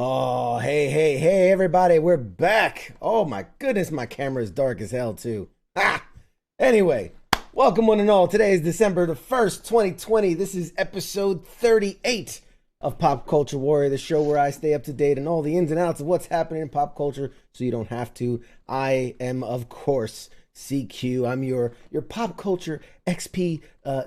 Oh, hey, everybody, we're back. Oh my goodness, my camera is dark as hell too. Ah! Anyway, welcome one and all. Today is December the 1st, 2020. This is episode 38 of Pop Culture Warrior, the show where I stay up to date on all the ins and outs of what's happening in pop culture so you don't have to. I am, of course, CQ. I'm your pop culture XP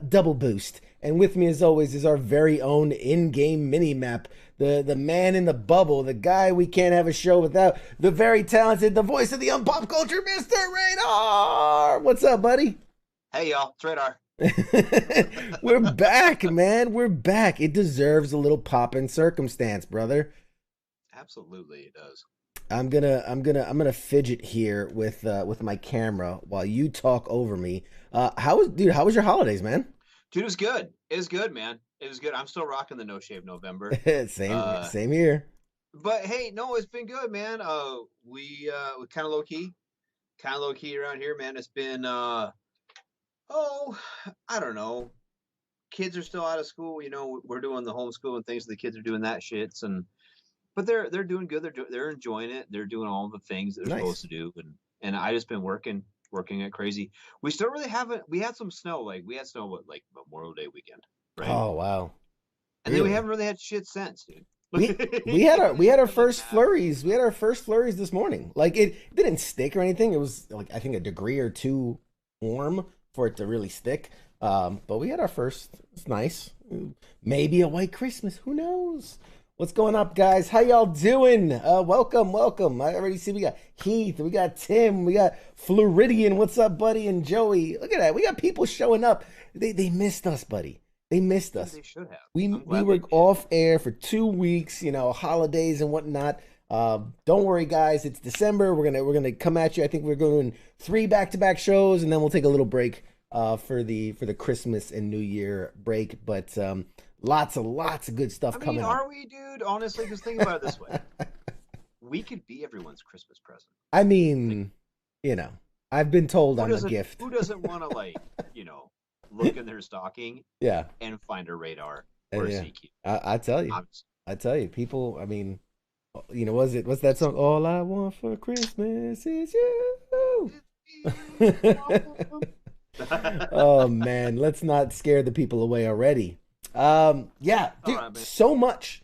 double boost. And with me, as always, is our very own in-game mini-map. The man in the bubble, the guy we can't have a show without, the very talented, the voice of the pop culture, Mr. Radar. What's up, buddy? Hey, y'all. It's Radar. We're back, man. We're back. It deserves a little pop and circumstance, brother. Absolutely, it does. I'm gonna fidget here with my camera while you talk over me. How was your holidays, man? Dude, it was good. It was good, man. It was good. I'm still rocking the No Shave November. Same here. But hey, no, it's been good, man. We kind of low key around here, man. It's been I don't know. Kids are still out of school. You know, we're doing the homeschool and things. The kids are doing that shits, but they're doing good. They're enjoying it. They're doing all the things that they're supposed to do, and I just been working it crazy. We still really haven't. We had some snow. We had snow like Memorial Day weekend, right? Oh wow! And then we haven't really had shit since, dude. we had our first flurries. We had our first flurries this morning. Like it didn't stick or anything. It was like I think a degree or two warm for it to really stick. But we had our first. It's nice. Maybe a white Christmas. Who knows? What's going up, guys? How y'all doing? Welcome. I already see we got Heath, we got Tim, we got Floridian. What's up, buddy? And Joey. Look at that. We got people showing up. They missed us, buddy. They missed us. They should have. We were off air for 2 weeks, holidays and whatnot. Don't worry, guys. It's December. We're gonna come at you. I think we're going 3 back-to-back shows, and then we'll take a little break for the Christmas and New Year break. But lots of good stuff coming. Are we, dude? Honestly, just think about it this way: we could be everyone's Christmas present. I mean, I've been told I'm a gift. Who doesn't want to look in their stocking, and find a Radar or a CQ? I tell you, people. I mean, what's that song? All I want for Christmas is you. Oh man, let's not scare the people away already. Dude, right, so much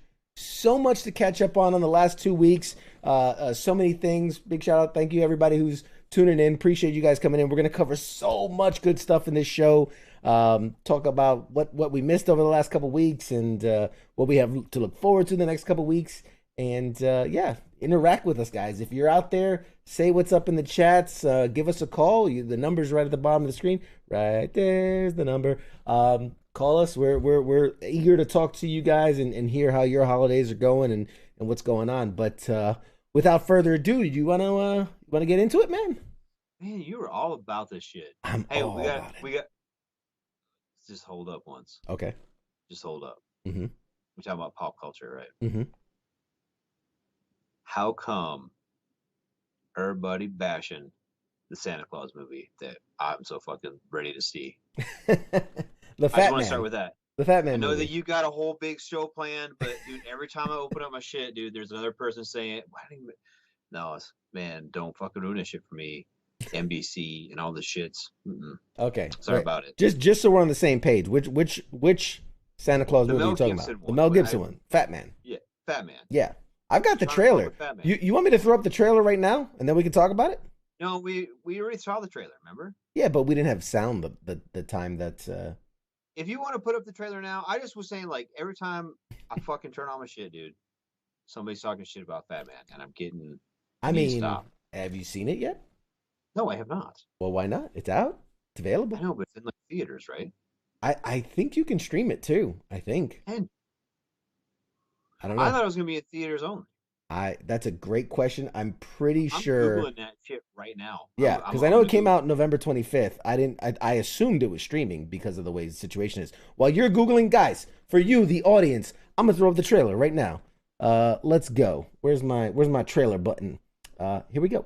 to catch up on the last 2 weeks. So many things. Big shout out, thank you everybody who's tuning in. Appreciate you guys coming in. We're gonna cover so much good stuff in this show. Talk about what we missed over the last couple weeks and what we have to look forward to the next couple weeks. And interact with us, guys. If you're out there, say what's up in the chats. Give us a call. The number's right at the bottom of the screen. Right there's the number. Call us. We're eager to talk to you guys and hear how your holidays are going and what's going on. But without further ado, you wanna get into it, man? Man, you were all about this shit. We got. Just hold up once. Okay. Just hold up. Mm-hmm. We're talking about pop culture, right? Mm-hmm. How come everybody bashing the Santa Claus movie that I'm so fucking ready to see? I just want to start with that. The Fat Man. I know movie. that you got a whole big show planned, but dude, every time I open up my shit, dude, there's another person saying, man, don't fucking ruin this shit for me. NBC and all the shits. Mm-mm. Okay. Sorry about it. Just so we're on the same page. Which Santa Claus movie are you talking about? The Mel Gibson one. Fat Man. Yeah, Fat Man. Yeah. I've got the trailer. You want me to throw up the trailer right now and then we can talk about it? No, we already saw the trailer. Remember? Yeah, but we didn't have sound the time that. If you want to put up the trailer now, I just was saying like every time I fucking turn on my shit, dude, somebody's talking shit about Fat Man, and I I need to mean, stop. have you seen it yet? No, I have not. Well, why not? It's out. It's I available. know, but it's in like theaters, right? I think you can stream it too. I think. And I don't I know. thought it was gonna be in theaters only. I That's a great question. I'm pretty I'm sure. googling that shit right now. Yeah, I'm because I know it gonna came Google. out November 25th. I didn't. I assumed it was streaming because of the way the situation is. While you're googling, guys, for you, the audience, I'm gonna throw up the trailer right now. Let's go. Where's my trailer button? Here we go.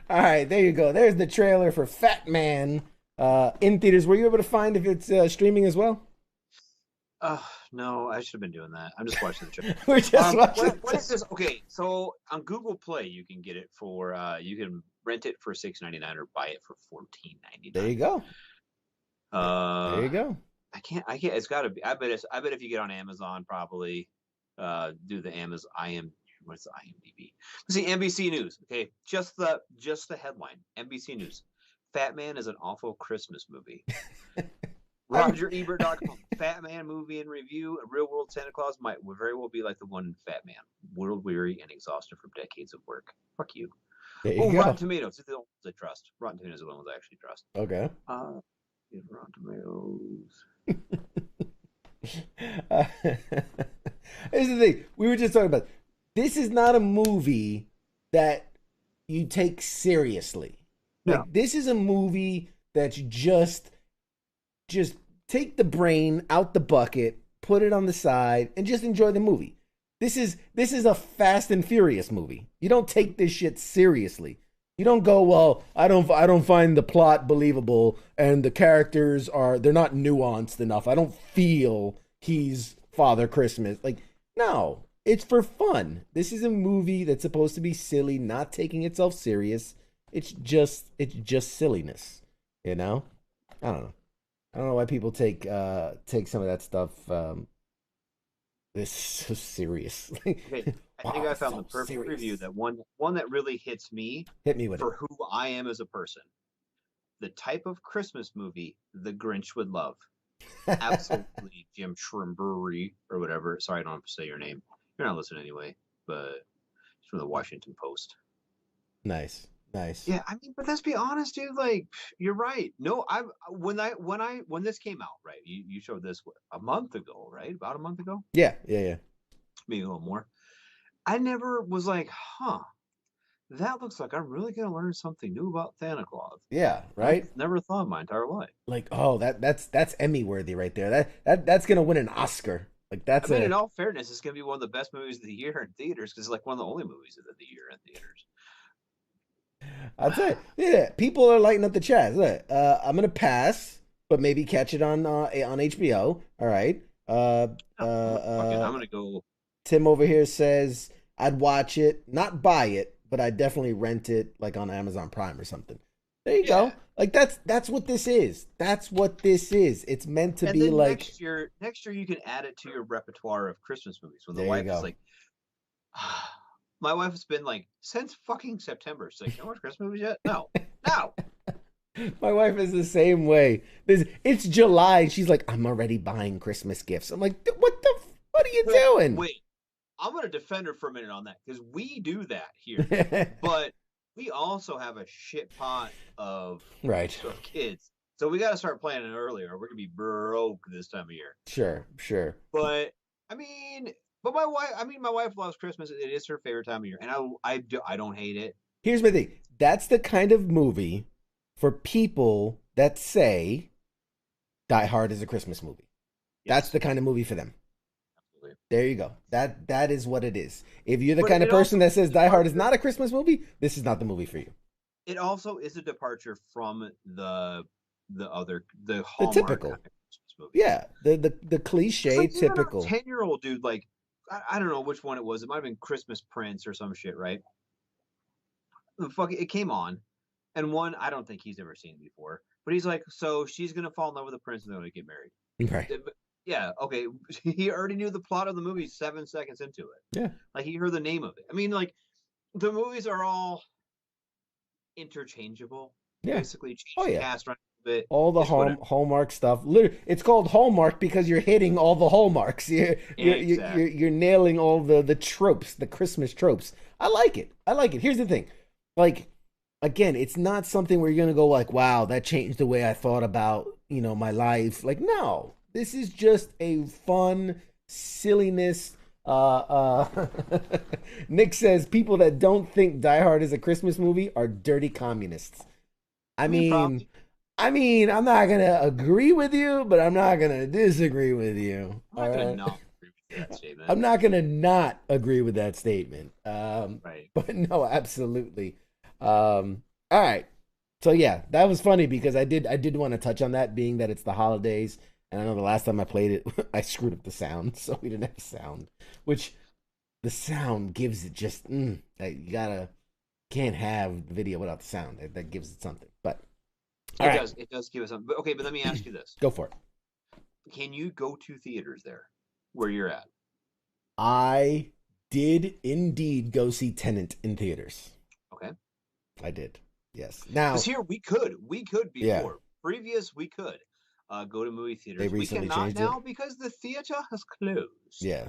All right, there you go. There's the trailer for Fat Man in theaters. Were you able to find if it's streaming as well? Uh, no, I should have been doing that. I'm just watching the trailer. We're just watching. What is this? Okay, so on Google Play, you can get it for you can rent it for $6.99 or buy it for There you $14.99. go. There Uh, you go. I can't. It's got to be. I bet if you get on Amazon, probably do the Amazon. What's the IMDb? See, NBC News. Okay, just the headline. NBC News. Fat Man is an awful Christmas movie. I'm RogerEbert.com. Fat Man movie in review. A real world Santa Claus might very well be like the one in Fat Man. World weary and exhausted from decades of work. Fuck you. There you Oh, Rotten go. Tomatoes. These are the ones I trust. Rotten Tomatoes are the ones I actually trust. Okay. Rotten Tomatoes. Uh, Here's the thing. We were just talking about. This is not a movie that you take seriously. No. Like this is a movie that's just take the brain out the bucket, put it on the side, and just enjoy the movie. This is a Fast and Furious movie. You don't take this shit seriously. You don't go, well, I don't find the plot believable and the characters they're not nuanced enough. I don't feel he's Father Christmas. Like, no, it's for fun. This is a movie that's supposed to be silly, not taking itself serious. It's just silliness, you know? I don't know. I don't know why people take some of that stuff this so serious. Okay. I think Wow, I found the so perfect review. serious. That one that really hits me Hit me with it. for who I am as a person. The type of Christmas movie the Grinch would love. Absolutely, Jim Shrimbury or whatever. Sorry, I don't have to say your name. You're not listening anyway, but it's from the Washington Post. Nice, nice. Yeah, I mean, but let's be honest, dude. Like, you're right. No, I when this came out, right? You showed this a month ago, right? About a month ago, Yeah, yeah, yeah. maybe a little more. I never was like, huh, that looks like I'm really gonna learn something new about Santa Claus. Yeah, I right? never thought in my entire life. Like, oh, that's Emmy worthy right there. That's gonna win an Oscar. Like I that's mean, in a all fairness, it's gonna be one of the best movies of the year in theaters because it's like one of the only movies of the year in theaters. I'll tell you, yeah, people are lighting up the chat. Look, I'm gonna pass, but maybe catch it on HBO. All right. No, I'm gonna go. Tim over here says I'd watch it, not buy it, but I'd definitely rent it like on Amazon Prime or something. There you Yeah, go. Like that's what this is. That's what this is. It's meant to and be then like next year you can add it to your repertoire of Christmas movies. When the there you wife is go. like, my wife has been like since fucking September. She's like, you watch Christmas movies yet? No, no. My wife is the same way. It's July. She's like, I'm already buying Christmas gifts. I'm like, what are you Well, doing? wait. I'm gonna defend her for a minute on that because we do that here, but we also have a shit pot of Right. kids, so we got to start planning earlier. We're gonna be broke this time of year. Sure, sure. But I mean, but my wife. I mean, my wife loves Christmas. It is her favorite time of year, and I don't hate it. Here's my thing. That's the kind of movie for people that say Die Hard is a Christmas movie. That's Yes, the kind of movie for them. absolutely. There you go. That is what it is. If you're the But kind of it person also that is a says Die Hard is departure. not a Christmas movie, this is not the movie for you. It also is a departure from the The Hallmark kind typical. of Christmas movies. Yeah, the It's cliche like even a typical. 10-year-old dude, like I don't know which one it was. It might have been Christmas Prince or some shit, right? The fuck, it came on, and one I don't think he's ever seen it before. But he's like, so she's gonna fall in love with the prince and they're gonna get married. Right. Yeah, okay. He already knew the plot of the movie 7 seconds into it. Yeah. Like he heard the name of it. I mean, like the movies are all interchangeable. Yeah. Basically, change Oh the yeah. cast around a bit. All the It's whatever. Hallmark stuff. Literally, it's called Hallmark because you're hitting all the hallmarks. Exactly. You're nailing all the tropes, the Christmas tropes. I like it. I like it. Here's the thing, like again, it's not something where you're gonna go like, wow, that changed the way I thought about my life. Like, no, this is just a fun silliness. Nick says people that don't think Die Hard is a Christmas movie are dirty communists. I I mean, mean, probably. I'm not gonna agree with you, but I'm not gonna disagree with you. I'm All not gonna right, not agree with that statement. I'm not gonna not agree with that statement. Right. But no, absolutely. All right. So yeah, that was funny because I did want to touch on that, being that it's the holidays, and I know the last time I played it, I screwed up the sound, so we didn't have sound, which the sound gives it just like, can't have the video without the sound. That gives it something. But all It right, does. It does give us something. But okay, but let me ask you this: go for it. can you go to theaters there, where you're at? I did indeed go see Tenant in theaters. Okay. I did. Yes. Because Now, here we could yeah, before previous we could go to movie they theaters. We recently cannot changed it. now because the theater has closed. Yeah.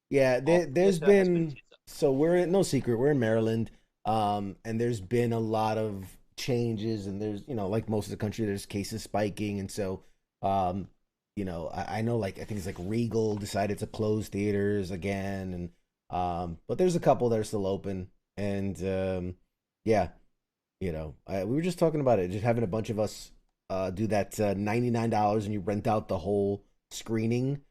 Yeah, All there's theater has been been, closed. so we're in no secret, we're in Maryland. And there's been a lot of changes, and there's, like most of the country, there's cases spiking, and so um I know, like, I think it's like Regal decided to close theaters again, and but there's a couple that are still open, and yeah, we were just talking about it, just having a bunch of us do that $99, and you rent out the whole screening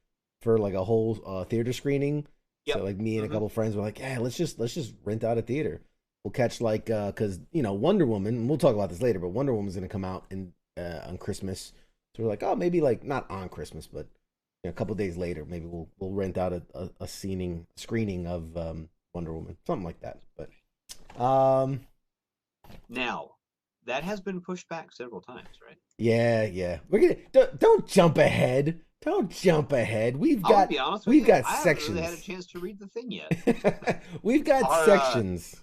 for like a whole theater screening. So Yep. like me and a Hmm. couple friends were like, yeah, let's just rent out a theater. We'll catch like because Wonder Woman. And we'll talk about this later, but Wonder Woman's gonna come out in on Christmas. So we're like, oh, maybe like not on Christmas, but a couple days later, maybe we'll rent out a screening of Wonder Woman, something like that. But Now, that has been pushed back several times, right? yeah, we're gonna don't jump ahead. Don't jump ahead. I'm gonna be honest with We've you. got I haven't really had a sections. chance to read the thing yet. We've got Our sections.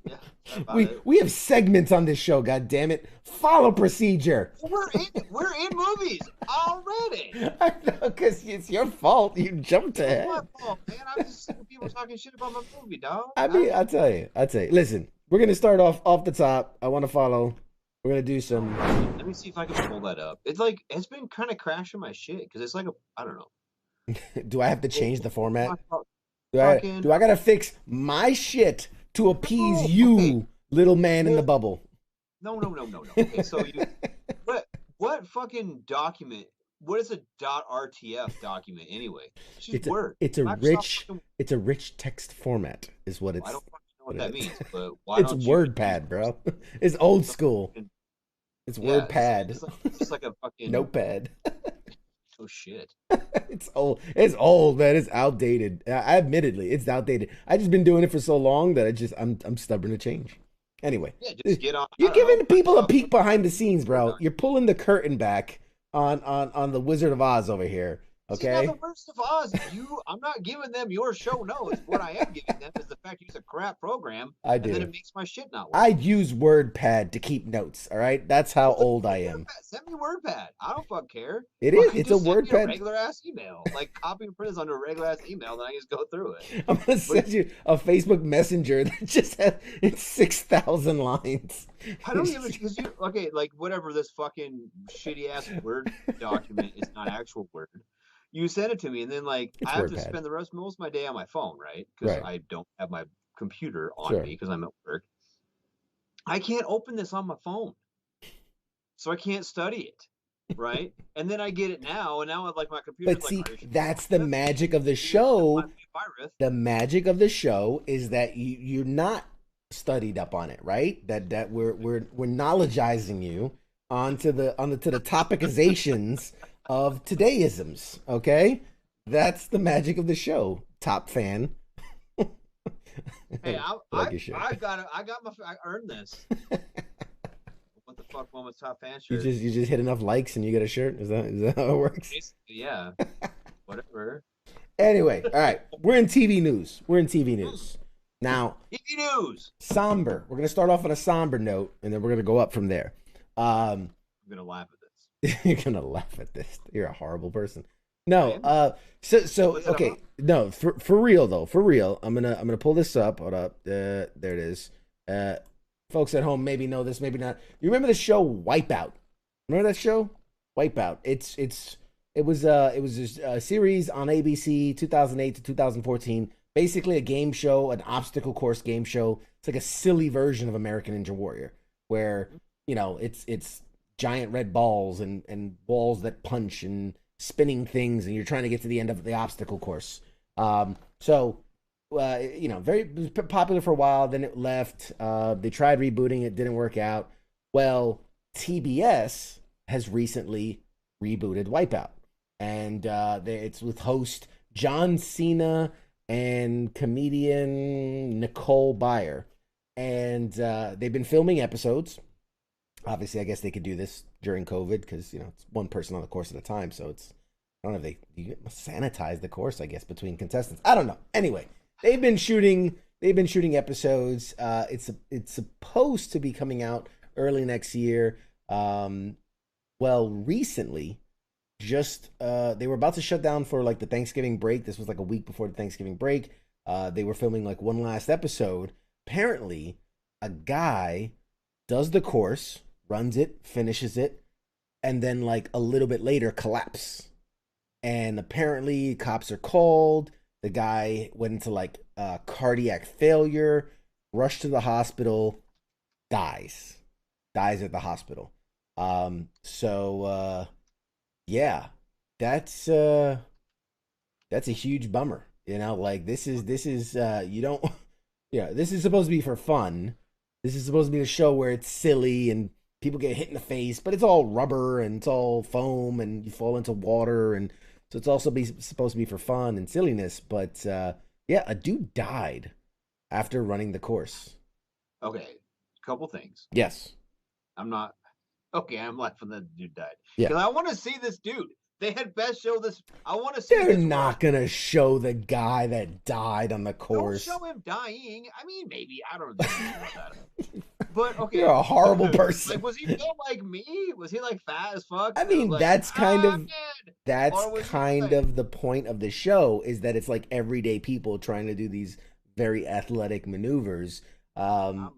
yeah, sorry about We it. we have segments on this show. God damn it! Follow procedure. We're in movies already. I know, because it's your fault. You jumped It's my ahead. fault, man. I'm just sick of people talking shit about my movie, dog. I mean, I tell you. Listen, we're gonna start off the top. I want to follow. We're gonna do some. Let me see if I can pull that up. It's like it's been kind of crashing my shit because it's like I don't know. Do I have to change the format? Talk about Do I fucking do I gotta fix my shit to appease no. Okay, you, little man in the well, bubble? no. Okay, so what fucking document? What is a .rtf document anyway? It's just It's a Word. it's a Microsoft rich fucking, it's a rich text format is what I it's don't fucking know what what that it is. means, but why It's don't you just use WordPad, bro. It's old some school. fucking It's yeah? WordPad. It's just like a fucking Notepad. oh shit. It's old. It's old, man. It's outdated. Admittedly, it's outdated. I just been doing it for so long that I'm stubborn to change. Anyway, Yeah, just get on. you're I don't know. giving people a Microsoft peek behind the scenes, Word bro. document. You're pulling the curtain back on the Wizard of Oz over here. This is not the Okay, worst of Oz. I'm not giving them your show notes. What I am giving them is the fact you use a crap program, I and then do. it makes my shit not work. I use WordPad to keep notes. All right, that's how old I am. Send me WordPad. I don't fuck care. It is. Fucking It's a just send me a WordPad. regular ass email. Like copy and print is under a regular ass email, then I just go through it. I'm gonna But send you a Facebook Messenger that just has it's 6,000 lines. I don't even because you okay, like whatever this fucking shitty ass Word document is not actual Word. You send it to me, and then like It's I have to WordPad, spend the rest most of my day on my phone, right? Because right? I don't have my computer on Sure. me because I'm at work. I can't open this on my phone, so I can't study it, right? And then I get it now, and now I'm like my computer's But like, see, "Are you sure you that's want the this?" magic of the And then it show. might be a virus. The magic of the show is that you're not studied up on it, right? That we're knowledgeizing you onto to the topicizations of todayisms. Okay, that's the magic of the show. Top fan. Hey, I like your show. I got my I earned this. What the fuck Momo's top fan You shirt. just hit enough likes and you get a shirt. Is that how it works? Basically, yeah. Whatever. Anyway, all right. We're in TV news. We're in TV news. Now, TV news. somber. We're gonna start off on a somber note, and then we're gonna go up from there. I'm gonna laugh at this. You're gonna laugh at this. You're a horrible person. No, so okay, no, for real though, for real. I'm gonna pull this up. Hold up, there it is. Folks at home maybe know this, maybe not. You remember the show Wipeout? Remember that show, Wipeout? It was a series on ABC, 2008 to 2014. Basically, a game show, an obstacle course game show. It's like a silly version of American Ninja Warrior, where it's giant red balls and walls that punch and spinning things, and you're trying to get to the end of the obstacle course. Very popular for a while. Then it left. They tried rebooting it, didn't work out. Well, TBS has recently rebooted Wipeout, and it's with host John Cena and comedian Nicole Byer, and they've been filming episodes. Obviously, I guess they could do this during COVID because it's one person on the course at a time. So I don't know if you sanitize the course, I guess, between contestants. I don't know. Anyway, they've been shooting episodes. It's supposed to be coming out early next year. Recently, just they were about to shut down for like the Thanksgiving break. This was like a week before the Thanksgiving break. They were filming like one last episode. Apparently, a guy does the course, runs it, finishes it, and then like a little bit later collapses. And apparently cops are called. The guy went into like cardiac failure, rushed to the hospital, dies at the hospital. Yeah, that's a huge bummer. Like this is you don't yeah, this is supposed to be for fun. This is supposed to be a show where it's silly and people get hit in the face, but it's all rubber and it's all foam and you fall into water, and so it's also supposed to be for fun and silliness. But yeah, a dude died after running the course. Okay, couple things. Yes. I'm laughing that the dude died. Yeah. Because I want to see this dude. They had best show this. I want to see. They're not gonna show the guy that died on the course. Don't show him dying. I mean, maybe I don't know about that. But okay, you're a horrible person. Like, was he built like me? Was he like fat as fuck? I mean, like, that's kind of the point of the show, is that it's like everyday people trying to do these very athletic maneuvers. I'm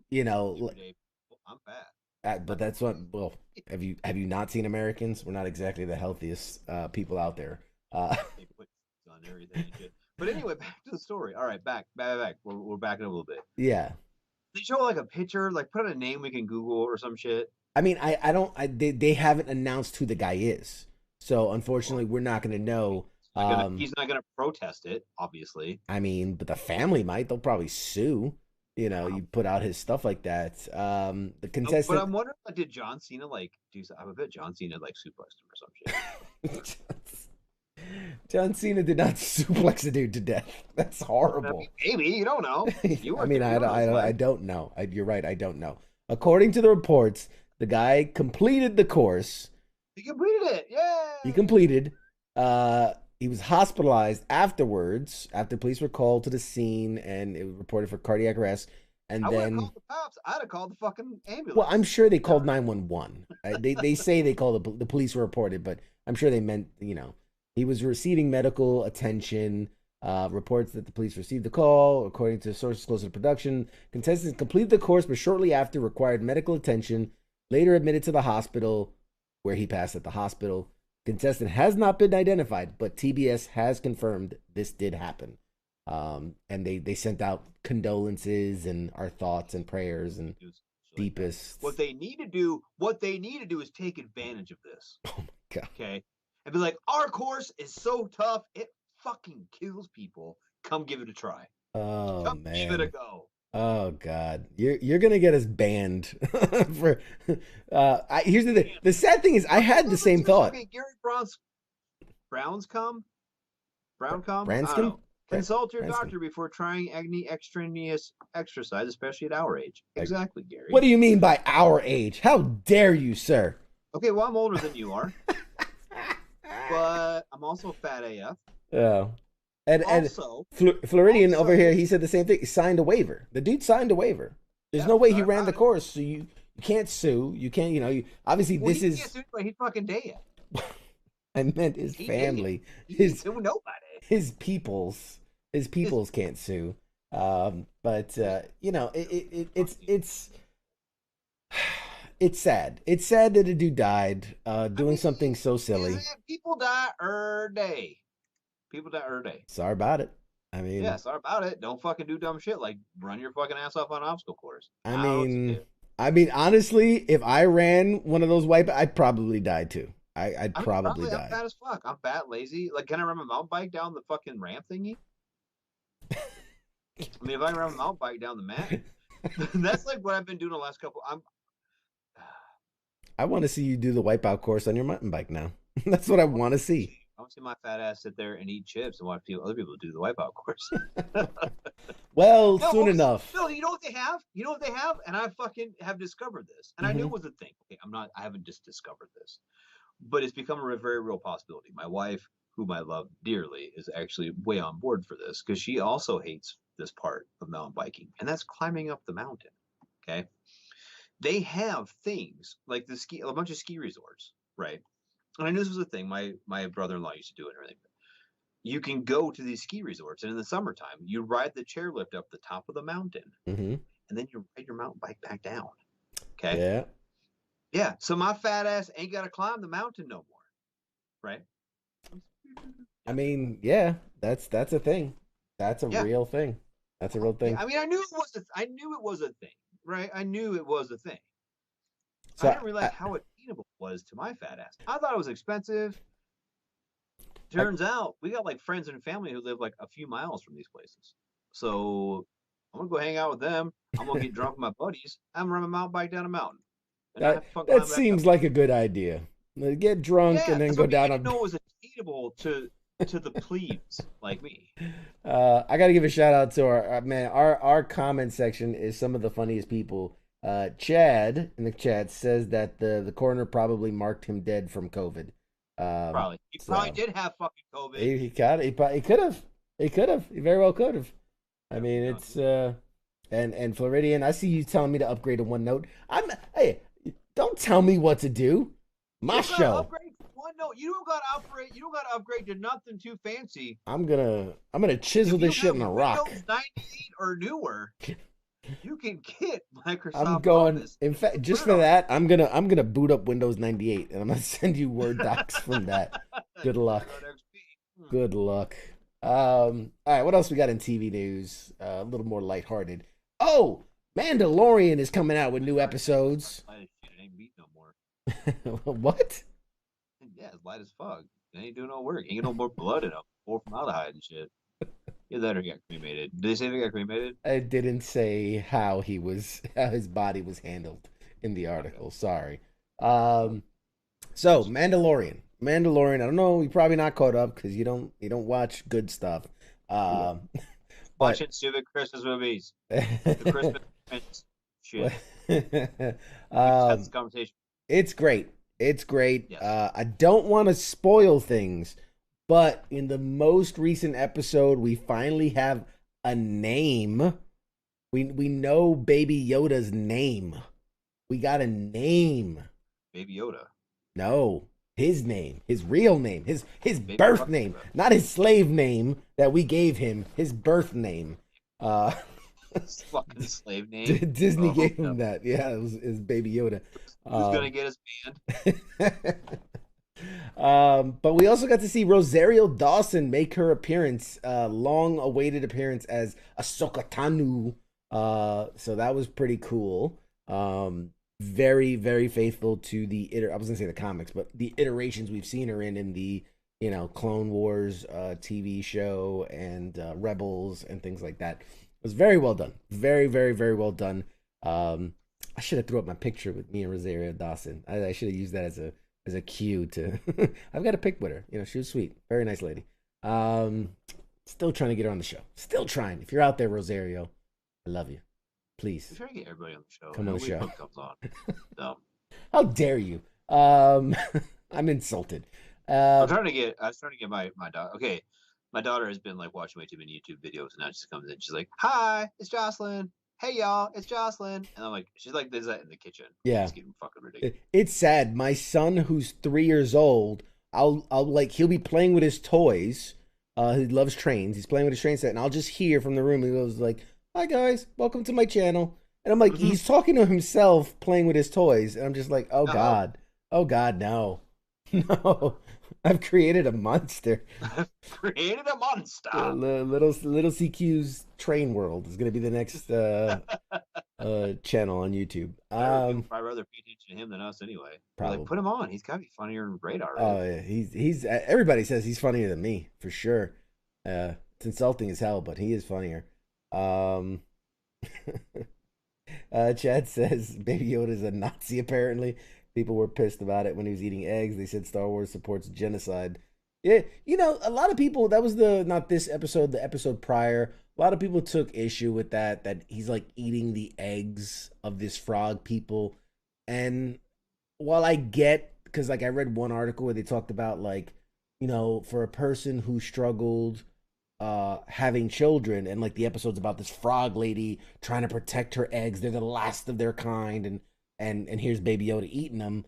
fat. But that's what. Well, have you not seen Americans? We're not exactly the healthiest people out there. They put on everything. But anyway, back to the story. All right, back. We're backing up a little bit. Yeah. They show like a picture, like put out a name we can Google or some shit. I mean, they haven't announced who the guy is, so unfortunately, we're not going to know. He's not gonna protest it, obviously. I mean, but the family might. They'll probably sue. You put out his stuff like that. The contestant. But I'm wondering, did John Cena do? I bet John Cena suplexed him or some shit. John Cena did not suplex a dude to death. That's horrible. Maybe you don't know. I don't know. You're right. I don't know. According to the reports, the guy completed the course. He completed it. Yeah. He completed. He was hospitalized afterwards after police were called to the scene, and it was reported for cardiac arrest. And then called the cops. I'd have called the fucking ambulance. Well, I'm sure they called 911. They say they called the police were reported, but I'm sure they meant he was receiving medical attention. Reports that the police received the call. According to sources close to the production, contestants completed the course, but shortly after required medical attention. Later admitted to the hospital, where he passed at the hospital. Contestant has not been identified, but TBS has confirmed this did happen. And they sent out condolences and our thoughts and prayers and deepest. What they need to do is take advantage of this. Oh my God. Okay. And be like, our course is so tough, it fucking kills people. Come give it a try. Oh man. Give it a go. Oh God, you're gonna get us banned for. Here's the thing. The sad thing is, I had the same thought. Gary Brown's come. Brown come. Branscombe. Consult your doctor before trying any extraneous exercise, especially at our age. Exactly, Gary. What do you mean by our age? How dare you, sir? Okay, well, I'm older than you are. But I'm also fat AF. Oh. And also, Floridian over here, he said the same thing. He signed a waiver. The dude signed a waiver. There's no way he ran the course, so you can't sue. You can't, obviously this is. He can't sue, but he's fucking dead. I meant his family. His nobody. His peoples can't sue. But it's sad. It's sad that a dude died doing something so silly. People die every day. Sorry about it. Sorry about it. Don't fucking do dumb shit like run your fucking ass off on an obstacle course. I mean, honestly, if I ran one of those I'd probably die too. I'd probably die. I'm fat as fuck. I'm fat, lazy. Like, can I run my mountain bike down the fucking ramp thingy? I mean, if I run my mountain bike down the mat, that's like what I've been doing the last couple. I want to see you do the wipeout course on your mountain bike now. That's what I want to see. I want to see my fat ass sit there and eat chips and watch other people do the wipeout course. Well, soon enough. No, you know what they have? And I fucking have discovered this. And I knew it was a thing. Okay, I haven't just discovered this. But it's become a very real possibility. My wife, whom I love dearly, is actually way on board for this because she also hates this part of mountain biking, and that's climbing up the mountain. Okay. They have things like a bunch of ski resorts, right? And I knew this was a thing. My brother-in-law used to do it and everything. You can go to these ski resorts, and in the summertime, you ride the chairlift up the top of the mountain, and then you ride your mountain bike back down. Okay. Yeah. Yeah. So my fat ass ain't got to climb the mountain no more, right? I mean, yeah, that's a thing. That's a real thing. That's a real thing. Yeah, I mean, I knew it was a thing, right? I knew it was a thing. So I didn't realize how attainable it was to my fat ass. I thought it was expensive. Turns out we got like friends and family who live like a few miles from these places. So I'm gonna go hang out with them. I'm gonna get drunk with my buddies. I'm gonna run my mountain bike down a mountain. That seems like a good idea. Get drunk and then go down. I didn't know it was attainable to the plebes like me. I got to give a shout out to our comment section is some of the funniest people. Chad in the chat says that the coroner probably marked him dead from COVID. Probably. He probably did have fucking COVID. He could have. He could have. He very well could have. I mean, it's and Floridian. I see you telling me to upgrade to OneNote. Hey, don't tell me what to do. My show. Upgrade to OneNote. You don't got to upgrade to nothing too fancy. I'm gonna chisel this shit in a rock. Windows 98 or newer. You can get Microsoft. I'm going. Office. In fact, just for that, I'm gonna boot up Windows 98, and I'm gonna send you Word docs from that. Good luck. Good luck. All right, what else we got in TV news? A little more lighthearted. Oh, Mandalorian is coming out with new episodes. It ain't meat no more. What? Yeah, it's light as fuck. It ain't doing no work. Ain't no more blood in them. More formaldehyde and shit. Yeah, that or he got cremated. Did they say they got cremated? I didn't say how his body was handled in the article. Sorry. So Mandalorian. I don't know. You're probably not caught up because you don't watch good stuff. Watching stupid Christmas movies. The Christmas shit. That's the conversation. It's great. Yes. I don't want to spoil things. But in the most recent episode, we finally have a name. We know Baby Yoda's name. We got a name. Baby Yoda. No, his name, his real name, his birth name, not his slave name that we gave him. His birth name. His fucking slave name. Disney gave him that. Yeah, it was Baby Yoda. Who's gonna get his band? But we also got to see Rosario Dawson make her appearance, long-awaited appearance as Ahsoka Tano. So that was pretty cool. Very, very faithful to I was gonna say the comics, but the iterations we've seen her in the Clone Wars TV show and Rebels and things like that. It was very well done. Very, very, very well done. I should have threw up my picture with me and Rosario Dawson. I should have used that as a cue to I've got a pic with her. She was sweet. Very nice lady. Still trying to get her on the show. Still trying. If you're out there, Rosario, I love you. Please. We're trying to get everybody on the show. Come on the show. Comes on. So. How dare you? I'm insulted. I was trying to get my daughter. Okay, my daughter has been like watching way too many YouTube videos, and now she comes in. She's like, "Hi, it's Jocelyn. Hey y'all, it's Jocelyn." And I'm like, she's like, "There's that in the kitchen." Yeah, it's getting fucking ridiculous. It's sad. My son, who's 3 years old, I'll like he'll be playing with his toys. He loves trains. He's playing with his train set, and I'll just hear from the room. He goes like, "Hi guys, welcome to my channel." And I'm like, he's talking to himself, playing with his toys, and I'm just like, oh God, no, no, I've created a monster. Created a monster. Little CQ's Train World is gonna be the next channel on YouTube. I'd rather pay attention to him than us anyway. Probably like, put him on. He's gotta be funnier than Radar. Right? Oh yeah, he's everybody says he's funnier than me for sure. It's insulting as hell, but he is funnier. Chad says Baby Yoda is a Nazi. Apparently, people were pissed about it when he was eating eggs. They said Star Wars supports genocide. Yeah, you know, a lot of people. That was not this episode, the episode prior. A lot of people took issue with that. That he's like eating the eggs of this frog people. And while I get, because like I read one article where they talked about like, you know, for a person who struggled having children, and like the episode's about this frog lady trying to protect her eggs. They're the last of their kind, and here's Baby Yoda eating them.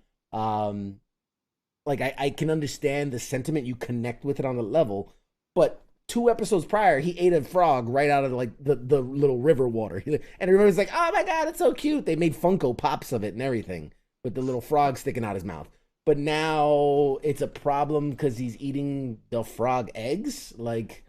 Like I can understand the sentiment, you connect with it on the level, but 2 episodes prior he ate a frog right out of like the little river water, and everybody's like, oh my God, it's so cute. They made Funko Pops of it and everything with the little frog sticking out his mouth. But now it's a problem because he's eating the frog eggs. Like,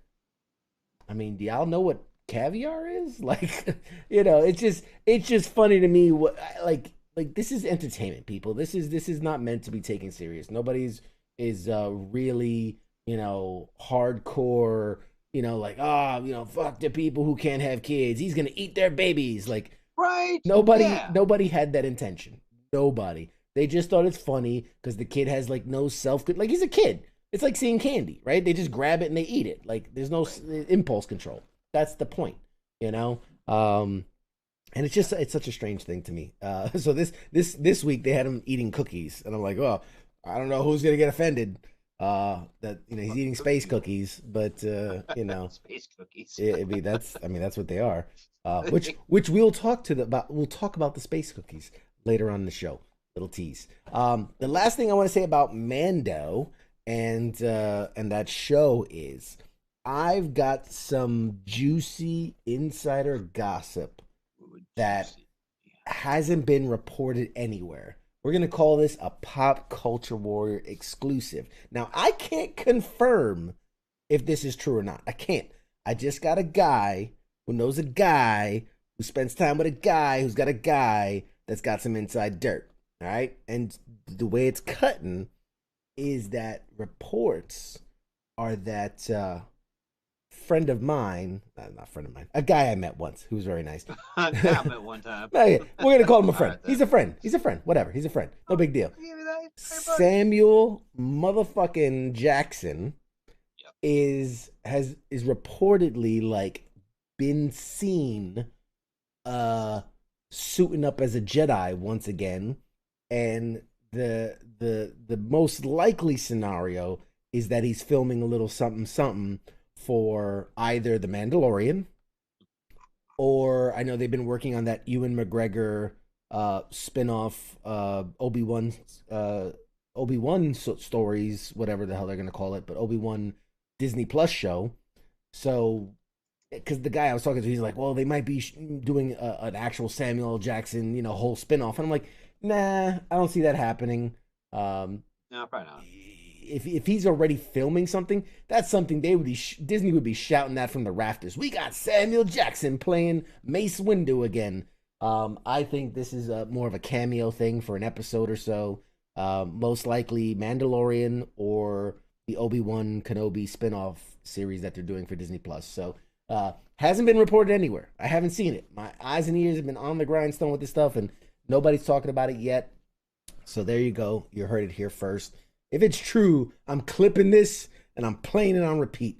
I mean, do y'all know what caviar is? Like, you know, it's just funny to me. What like this is entertainment, people. This is not meant to be taken serious. Nobody's is really, you know, hardcore. You know, like, oh, you know, fuck the people who can't have kids. He's gonna eat their babies. Like, right? Nobody had that intention. Nobody. They just thought it's funny because the kid has like no like he's a kid. It's like seeing candy, right? They just grab it and they eat it. Like there's no impulse control. That's the point, you know? And it's such a strange thing to me. So this week they had him eating cookies, and I'm like, oh, I don't know who's gonna get offended. That, you know, he's eating space cookies, but you know, space cookies. that's what they are. Which we'll talk about the space cookies later on in the show. Little tease. The last thing I want to say about Mando and that show is I've got some juicy insider gossip that hasn't been reported anywhere. We're going to call this a Pop Culture Warrior exclusive. Now, I can't confirm if this is true or not. I can't. I just got a guy who knows a guy who spends time with a guy who's got a guy that's got some inside dirt. All right? And the way it's cutting is that reports are that friend of mine, not friend of mine, a guy I met once who was very nice. I met one time. We're going to call him a friend. He's a friend. He's a friend. Whatever. He's a friend. No big deal. Samuel motherfucking Jackson is reportedly like been seen suiting up as a Jedi once again. And the most likely scenario is that he's filming a little something for either The Mandalorian, or I know they've been working on that Ewan McGregor spin-off Obi-Wan stories, whatever the hell they're going to call it, but Obi-Wan Disney Plus show. So, because the guy I was talking to, he's like, well, they might be doing an actual Samuel L. Jackson, you know, whole spin-off. And I'm like, nah, I don't see that happening. No, probably not. If he's already filming something, that's something Disney would be shouting that from the rafters. We got Samuel Jackson playing Mace Windu again. I think this is more of a cameo thing for an episode or so. Most likely Mandalorian or the Obi-Wan Kenobi spinoff series that they're doing for Disney Plus. So hasn't been reported anywhere. I haven't seen it. My eyes and ears have been on the grindstone with this stuff, and nobody's talking about it yet. So there you go. You heard it here first. If it's true, I'm clipping this and I'm playing it on repeat.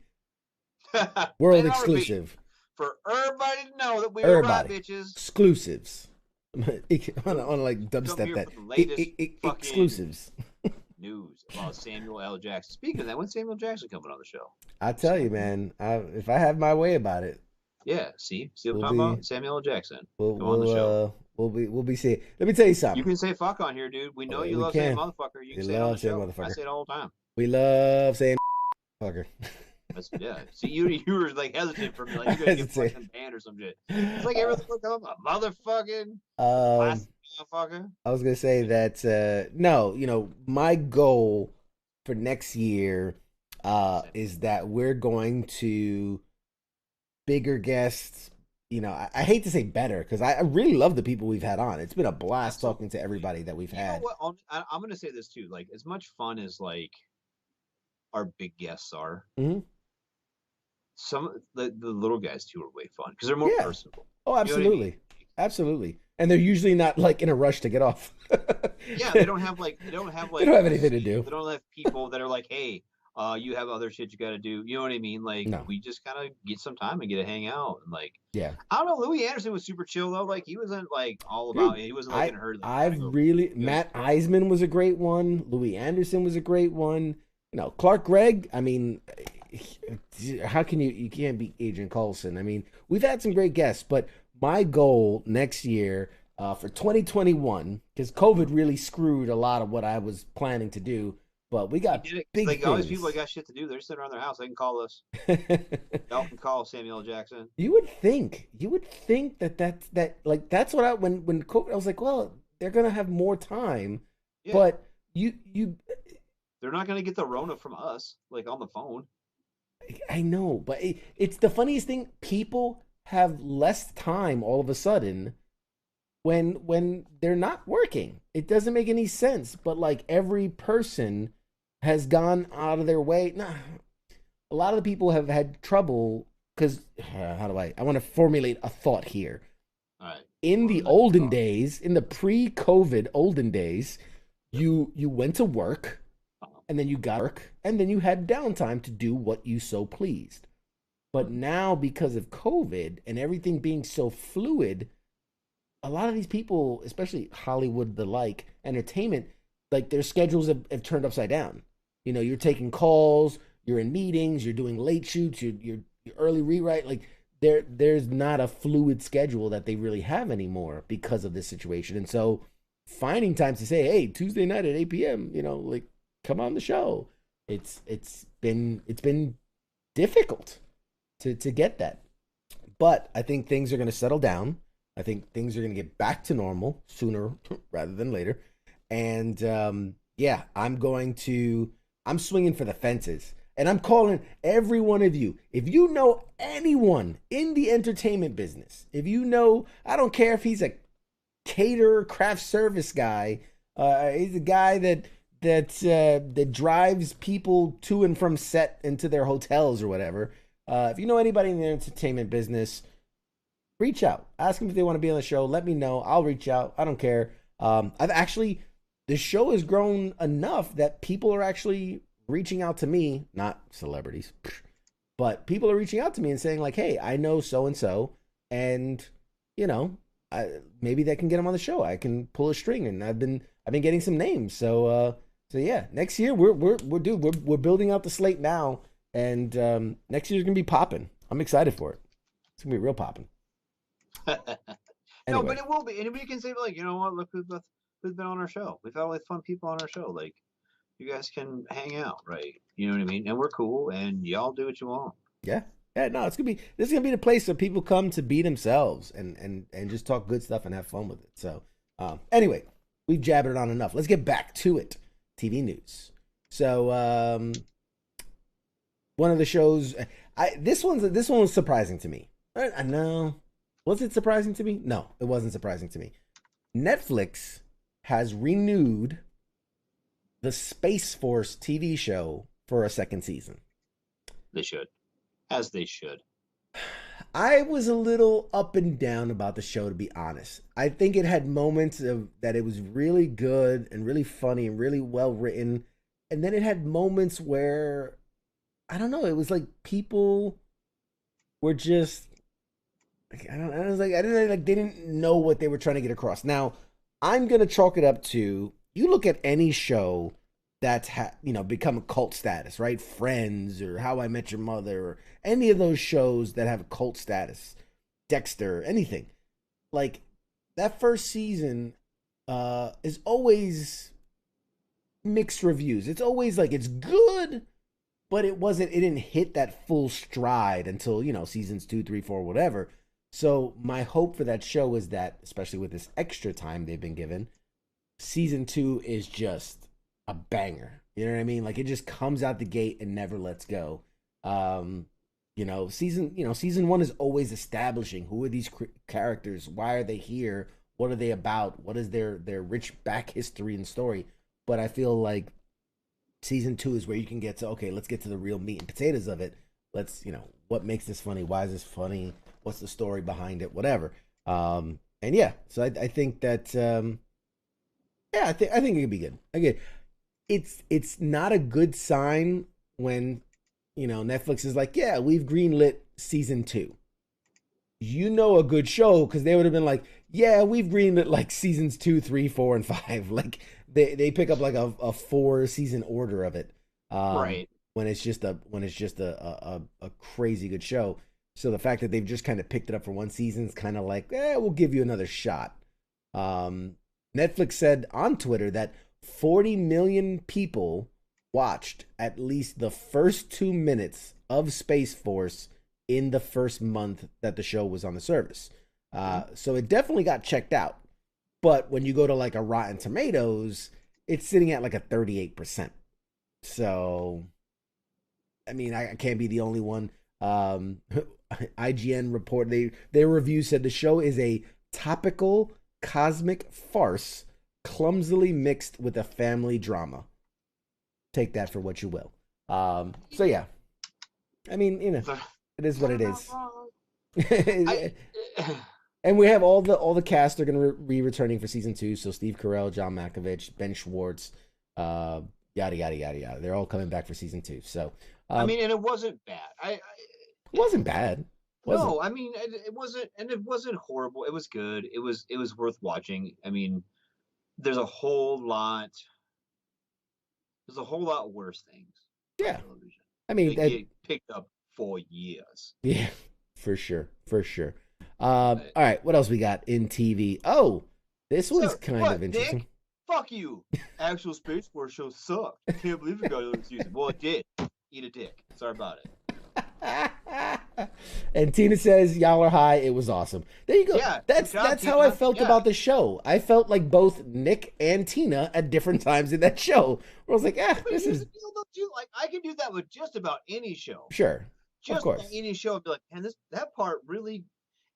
World And I'll repeat exclusive. for everybody to know that we were right, Everybody. bitches. Exclusives. on like Come dubstep here that. for the latest fucking Exclusives. news about Samuel L. Jackson. Speaking of that, when's Samuel Jackson coming on the show? I tell you, man, if I have my way about it, Yeah, see what I'm we'll talking be about? Samuel L. Jackson. we'll Come on the show. we'll be seeing. Let me tell you You something. can say fuck on here, dude. We know you We love saying can. motherfucker. You can We say it on the love saying show. I motherfucker. say it all the time. We love saying fucker. That's yeah. See, you were like hesitant for me, like I you're gonna get hesitate. fucking banned or some shit. It's like everything will come up, motherfucking Um, plastic motherfucker. I was gonna say that no, my goal for next year is that we're going to bigger guests. I hate to say better because I really love the people we've had on. It's been a blast Absolutely. talking to everybody that we've You know had. what? I'm gonna say this too. Like as much fun as like our big guests are, Hmm. some the little guys too are way fun because they're more Yeah. personable. Oh, You know what I mean? absolutely, absolutely. And they're usually not like in a rush to get off. Yeah, they don't have like They don't have anything to do. they don't have people that are like, hey, you have other shit you got to do. You know what I mean? Like No. we just kind of get some time and get to hang out and like. Yeah. I don't know. Louis Anderson was super chill though. Like he wasn't like all about Dude, it. He wasn't like in a hurry. Like, I've really Matt Eisman was a great one. Louis Anderson was a great one. Clark Gregg. I mean, how can you can't beat Adrian Carlson? I mean, we've had some great guests, but my goal next year for 2021, because COVID really screwed a lot of what I was planning to do. But we got big like things. all these people that got shit to do. They're sitting around their house. They can call us. Y'all can call Samuel Jackson. You would think that's what when COVID, I was like, well, they're gonna have more time, Yeah. but they're not gonna get the Rona from us, like on the phone. I know, but it's the funniest thing. People have less time all of a sudden when they're not working. It doesn't make any sense. But like every person has gone out of their way. Nah, a lot of the people have had trouble because how do I want to formulate a thought here. All right. In the olden days, in the pre-COVID olden days, you went to work and then you got work and then you had downtime to do what you so pleased. But now because of COVID and everything being so fluid, a lot of these people, especially Hollywood, the like entertainment, like their schedules have turned upside down. You're taking calls, you're in meetings, you're doing late shoots, you're early rewrite. Like there's not a fluid schedule that they really have anymore because of this situation. And so finding times to say, hey, Tuesday night at 8 p.m., like come on the show. It's been difficult to get that. But I think things are going to settle down. I think things are going to get back to normal sooner rather than later. And yeah, I'm swinging for the fences. And I'm calling every one of you. If you know anyone in the entertainment business, I don't care if he's a caterer, craft service guy, he's a guy that drives people to and from set into their hotels or whatever. If you know anybody in the entertainment business, reach out. Ask them if they want to be on the show. Let me know. I'll reach out. I don't care. The show has grown enough that people are actually reaching out to me, not celebrities, but people are reaching out to me and saying like, hey, I know so and so, and maybe that can get them on the show. I can pull a string, and I've been getting some names. So yeah, next year we're building out the slate now, and next year's gonna be popping. I'm excited for it. It's gonna be real popping. No, but it will be, and we can say like, you know what? Look who's been on our show. We've had all these fun people on our show. Like, you guys can hang out, right? You know what I mean? And we're cool, and y'all do what you want. Yeah. Yeah, no, this is gonna be the place where people come to be themselves and just talk good stuff and have fun with it. So anyway, we've jabbered on enough. Let's get back to it. TV news. So one of the shows this one was surprising to me. I know. Was it surprising to me? No, it wasn't surprising to me. Netflix has renewed the Space Force TV show for a second season. They should. As they should. I was a little up and down about the show, to be honest. I think it had moments of that it was really good and really funny and really well written. And then it had moments where, I don't know, it was like people were just I was like I didn't like they didn't know what they were trying to get across. Now, I'm gonna chalk it up to you look at any show that's become a cult status, right? Friends or How I Met Your Mother or any of those shows that have a cult status, Dexter, anything like that first season is always mixed reviews. It's always like it's good, but it didn't hit that full stride until, seasons 2, 3, 4, whatever. So my hope for that show is that, especially with this extra time they've been given, season 2 is just a banger. You know what I mean? Like it just comes out the gate and never lets go. Season 1 is always establishing who are these characters, why are they here, what are they about, what is their rich back history and story. But I feel like season 2 is where you can get to, okay, let's get to the real meat and potatoes of it. Let's, what makes this funny? Why is this funny? What's the story behind it? Whatever. And yeah, so I think that, I think it could be good. Again, it's not a good sign when, Netflix is like, yeah, we've greenlit season 2. A good show because they would have been like, yeah, we've greenlit like seasons 2, 3, 4, and 5. Like they pick up like a 4-season order of it, Right. when it's just a crazy good show. So the fact that they've just kind of picked it up for one season is kind of like, we'll give you another shot. Netflix said on Twitter that 40 million people watched at least the first 2 minutes of Space Force in the first month that the show was on the service. So it definitely got checked out. But when you go to like a Rotten Tomatoes, it's sitting at like a 38%. So, I mean, I can't be the only one. IGN report, their review said the show is a topical cosmic farce clumsily mixed with a family drama. Take that for what you will. So yeah, I mean, it is what it is. And we have all the cast are going to be returning for season 2. So Steve Carell, John Malkovich, Ben Schwartz, yada yada yada yada. They're all coming back for season 2. So I mean, and it wasn't bad. It wasn't bad. No, I mean, it wasn't, and it wasn't horrible. It was good. It was worth watching. I mean, there's a whole lot. There's a whole lot worse things Yeah. on television. I mean, they get picked up for years. Yeah, for sure. All right, what else we got in TV? Oh, this was kind of interesting. Dick? Fuck you. Actual Space Force show sucked. I can't believe you got another season. Well, it did. Eat a dick. Sorry about it. And Tina says, y'all are high. It was awesome. There you go. Yeah, that's how I felt about the show. I felt like both Nick and Tina at different times in that show. Where I was like, this is. Like, I can do that with just about any show. Sure. Just of course. about any show. I'd be like, and that part really,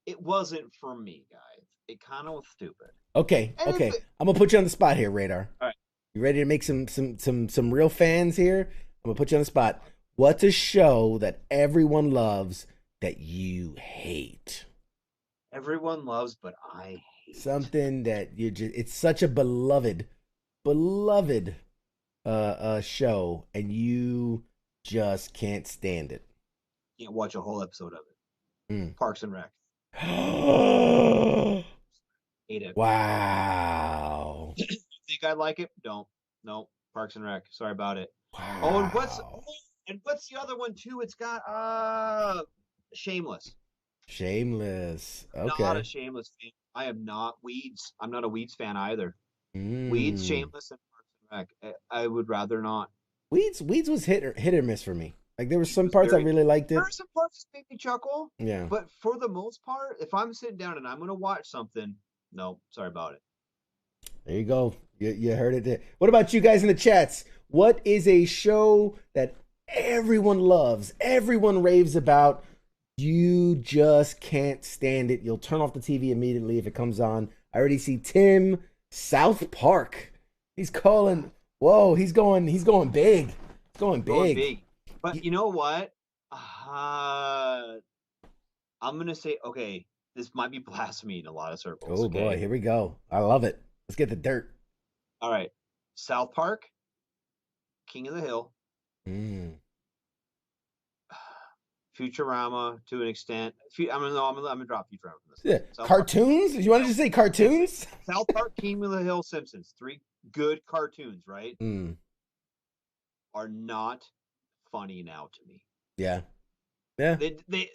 it wasn't for me, guys. It kind of was stupid. Okay. I'm gonna put you on the spot here, Radar. All right. You ready to make some real fans here? I'm gonna put you on the spot. What's a show that everyone loves that you hate? Everyone loves, but I hate. Something that it's such a beloved show, and you just can't stand it. Can't watch a whole episode of it. Parks and Rec. Hate it. Wow. Think I like it? Don't. No. Parks and Rec. Sorry about it. Wow. Oh, and what's the other one too? It's got Shameless. Shameless. Okay. Not a Shameless fan. I am not Weeds. I'm not a Weeds fan either. Mm. Weeds, Shameless, and Parks and Rec. I would rather not. Weeds was hit or miss for me. Like there were some parts I really liked it. There are some parts that made me chuckle. Yeah. But for the most part, if I'm sitting down and I'm going to watch something, no, sorry about it. There you go. You heard it there. What about you guys in the chats? What is a show that everyone loves, everyone raves about? You just can't stand it. You'll turn off the TV immediately if it comes on. I already see Tim, South Park. He's calling. Whoa, he's going big. He's going big. But you know what? I'm gonna say, okay, this might be blasphemy in a lot of circles. Oh boy, here we go. I love it. Let's get the dirt. All right, South Park, King of the Hill, Futurama to an extent. I'm gonna drop Futurama from this Yeah. list. South Park. Cartoons? You want to just say cartoons? South Park, King of the Hill, Simpsons. Three good cartoons, right? Mm, Are not funny now to me. yeah. Yeah.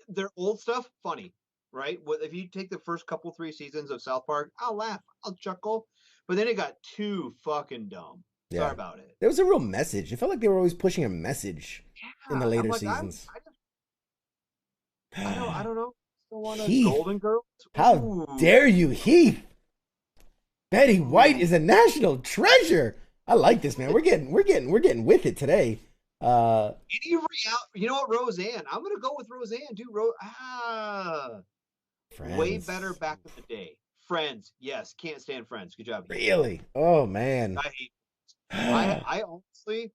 Their old stuff funny, right? If you take the first couple 3 seasons of South Park, I'll laugh, I'll chuckle, but then it got too fucking dumb. Yeah. Sorry about it. There was a real message. It felt like they were always pushing a message in the later seasons. I don't know. Still want a Heath. Golden Girls? How dare you, Heath? Betty White is a national treasure. I like this, man. We're getting with it today. You know what, Roseanne? I'm gonna go with Roseanne too. Way better back in the day. Friends, yes, can't stand Friends. Good job. Really? Oh man. I honestly,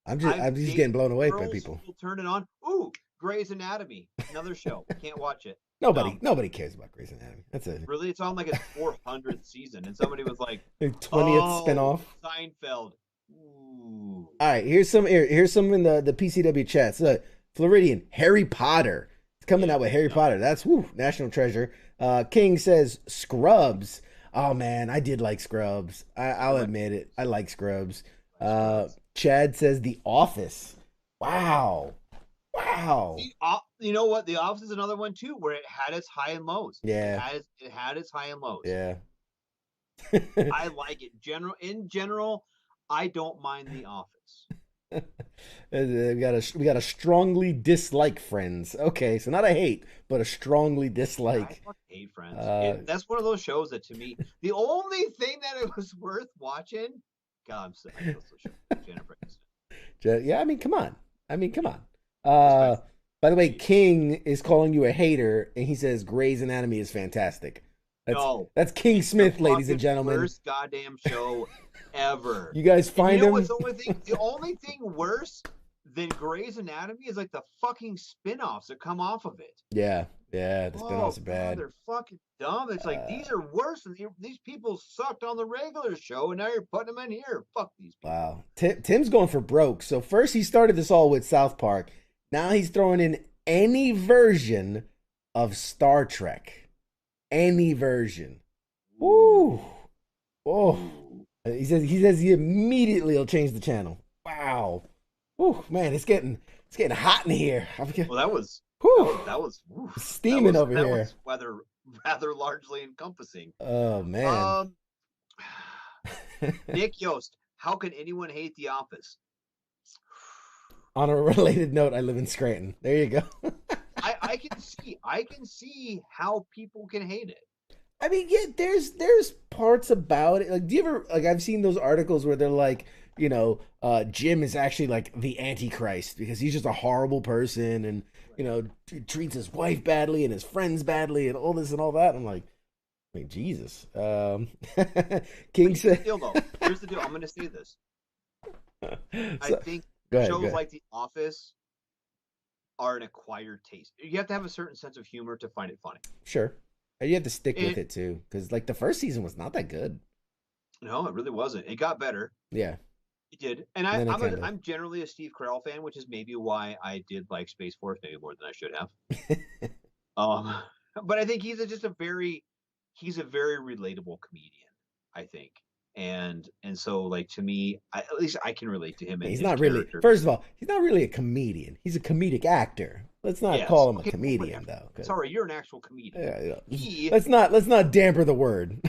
I'm just getting blown away by people. Turn it on. Ooh, Grey's Anatomy, another show. Can't watch it. Nobody cares about Grey's Anatomy. That's it. Really, it's on like its 400th season, and somebody was like, 20th spinoff. Seinfeld. Ooh. All right, here's some in the PCW chats. Floridian Harry Potter. It's coming out with Harry Potter. That's national treasure. King says Scrubs. Oh man, I did like Scrubs. I'll admit it. I like Scrubs. Chad says The Office. Wow. You know what? The Office is another one too, where it had its high and lows. Yeah. It had its high and lows. Yeah. I like it. In general, I don't mind The Office. we got a strongly dislike Friends. Okay, so not a hate, but a strongly dislike. I hate Friends. That's one of those shows that to me, the only thing that it was worth watching. God, I'm sick of those shows. Jennifer Aniston. Yeah, I mean, come on. By the way, King is calling you a hater, and he says Grey's Anatomy is fantastic. That's King Smith, ladies and gentlemen. Worst goddamn show ever. You guys find him. The only thing worse than Grey's Anatomy is like the fucking spin-offs that come off of it. Yeah, the spin-offs are bad. They're fucking dumb. It's like these are worse than these people sucked on the regular show, and now you're putting them in here. Fuck these people. Wow. Tim's going for broke. So first he started this all with South Park. Now he's throwing in any version of Star Trek. Any version. Woo. Oh. He says he immediately will change the channel. Wow. Woo, man, it's getting hot in here. Well, that was steaming over here. That was rather largely encompassing. Oh man. Nick Yost, how can anyone hate The Office? On a related note, I live in Scranton. There you go. I can see how people can hate it. I mean, yeah, there's parts about it. Like, do you ever I've seen those articles where they're like, Jim is actually like the Antichrist because he's just a horrible person and treats his wife badly and his friends badly and all this and all that. I'm like, I mean, Jesus. King said, Here's the deal. I'm going to say this. I think shows like The Office are an acquired taste. You have to have a certain sense of humor to find it funny. Sure. And you have to stick with it too, because like the first season was not that good. No, it really wasn't. It got better. Yeah, it did. And I'm generally a Steve Carell fan, which is maybe why I did like Space Force maybe more than I should have. But I think he's a very relatable comedian. I think. And so, like, to me, at least I can relate to him. He's not really. First of all, he's not really a comedian. He's a comedic actor. Let's not call him a comedian, though. Sorry, you're an actual comedian. Yeah. Let's not damper the word.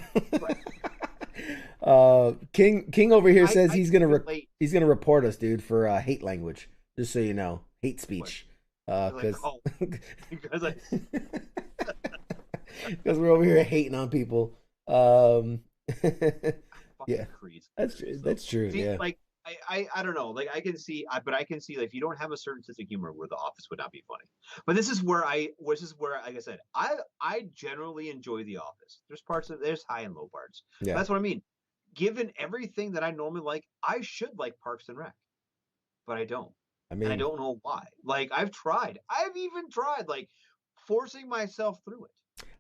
King over here says he's gonna report us, dude, for hate language. Just so you know, hate speech. Because we're over here hating on people. Yeah, that's true. See, yeah, like I don't know. Like I can see like if you don't have a certain sense of humor, where The Office would not be funny. But this is where like I said, I generally enjoy The Office. There's high and low parts. Yeah, that's what I mean. Given everything that I normally like, I should like Parks and Rec, but I don't. And I don't know why. Like I've even tried like forcing myself through it.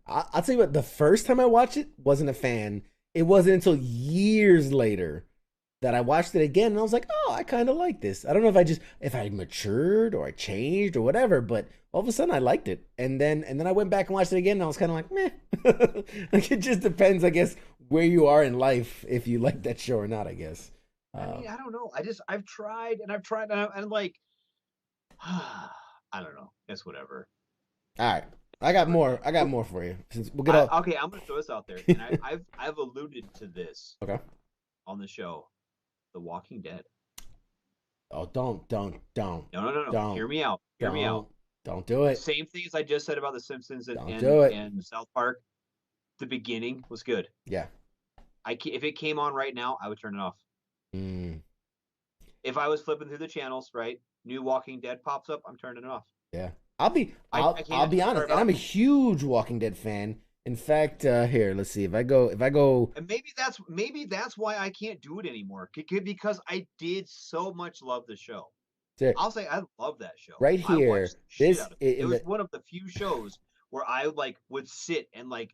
I'll tell you what. The first time I watched it, wasn't a fan. It wasn't until years later that I watched it again and I was like, oh, I kind of like this. I don't know if I matured or I changed or whatever, but all of a sudden I liked it. And then I went back and watched it again and I was kind of like, meh. Like it just depends, I guess, where you are in life if you like that show or not, I guess. I mean, I don't know. I've tried and I've tried and like, I don't know. It's whatever. All right. I got more. I got more for you. Since we'll get all Okay, I'm gonna throw this out there, and I've alluded to this Okay. on the show, The Walking Dead. Oh, don't. No. Don't. Hear me out. Hear me out. Don't do it. Same thing as I just said about The Simpsons and Don't do it. and South Park. The beginning was good. Yeah. If it came on right now, I would turn it off. Mm, If I was flipping through the channels, right, new Walking Dead pops up, I'm turning it off. yeah. I I'll be honest, and I'm a huge Walking Dead fan. In fact, here, let's see. If I go And maybe that's why I can't do it anymore because I did so much love the show. there, I'll say I love that show. right I here, watched the shit this out of it. It was one of the few shows where I like would sit and like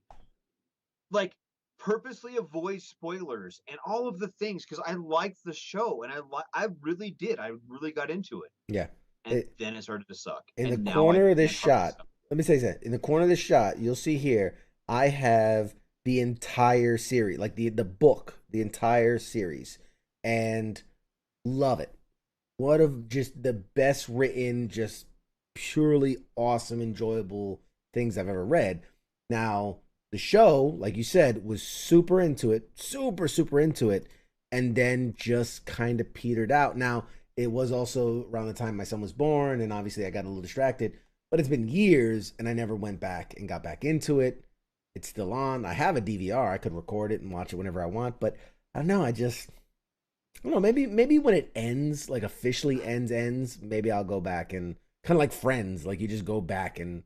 purposely avoid spoilers and all of the things because I liked the show and I really did. I really got into it. yeah. And then it started to suck. In And the now corner I of this can't hardly shot, stop. let me say that. In the corner of this shot, you'll see here, I have the entire series, like the book, the entire series, and love it. One of just the best written, just purely awesome, enjoyable things I've ever read. Now, the show, like you said, was super into it, super into it, and then just kind of petered out. Now, it was also around the time my son was born, and obviously I got a little distracted. But it's been years, and I never went back and got back into it. It's still on. I have a DVR. I could record it and watch it whenever I want. But I don't know. I don't know. Maybe when it ends, like officially ends. Maybe I'll go back and kind of like Friends. Like you just go back and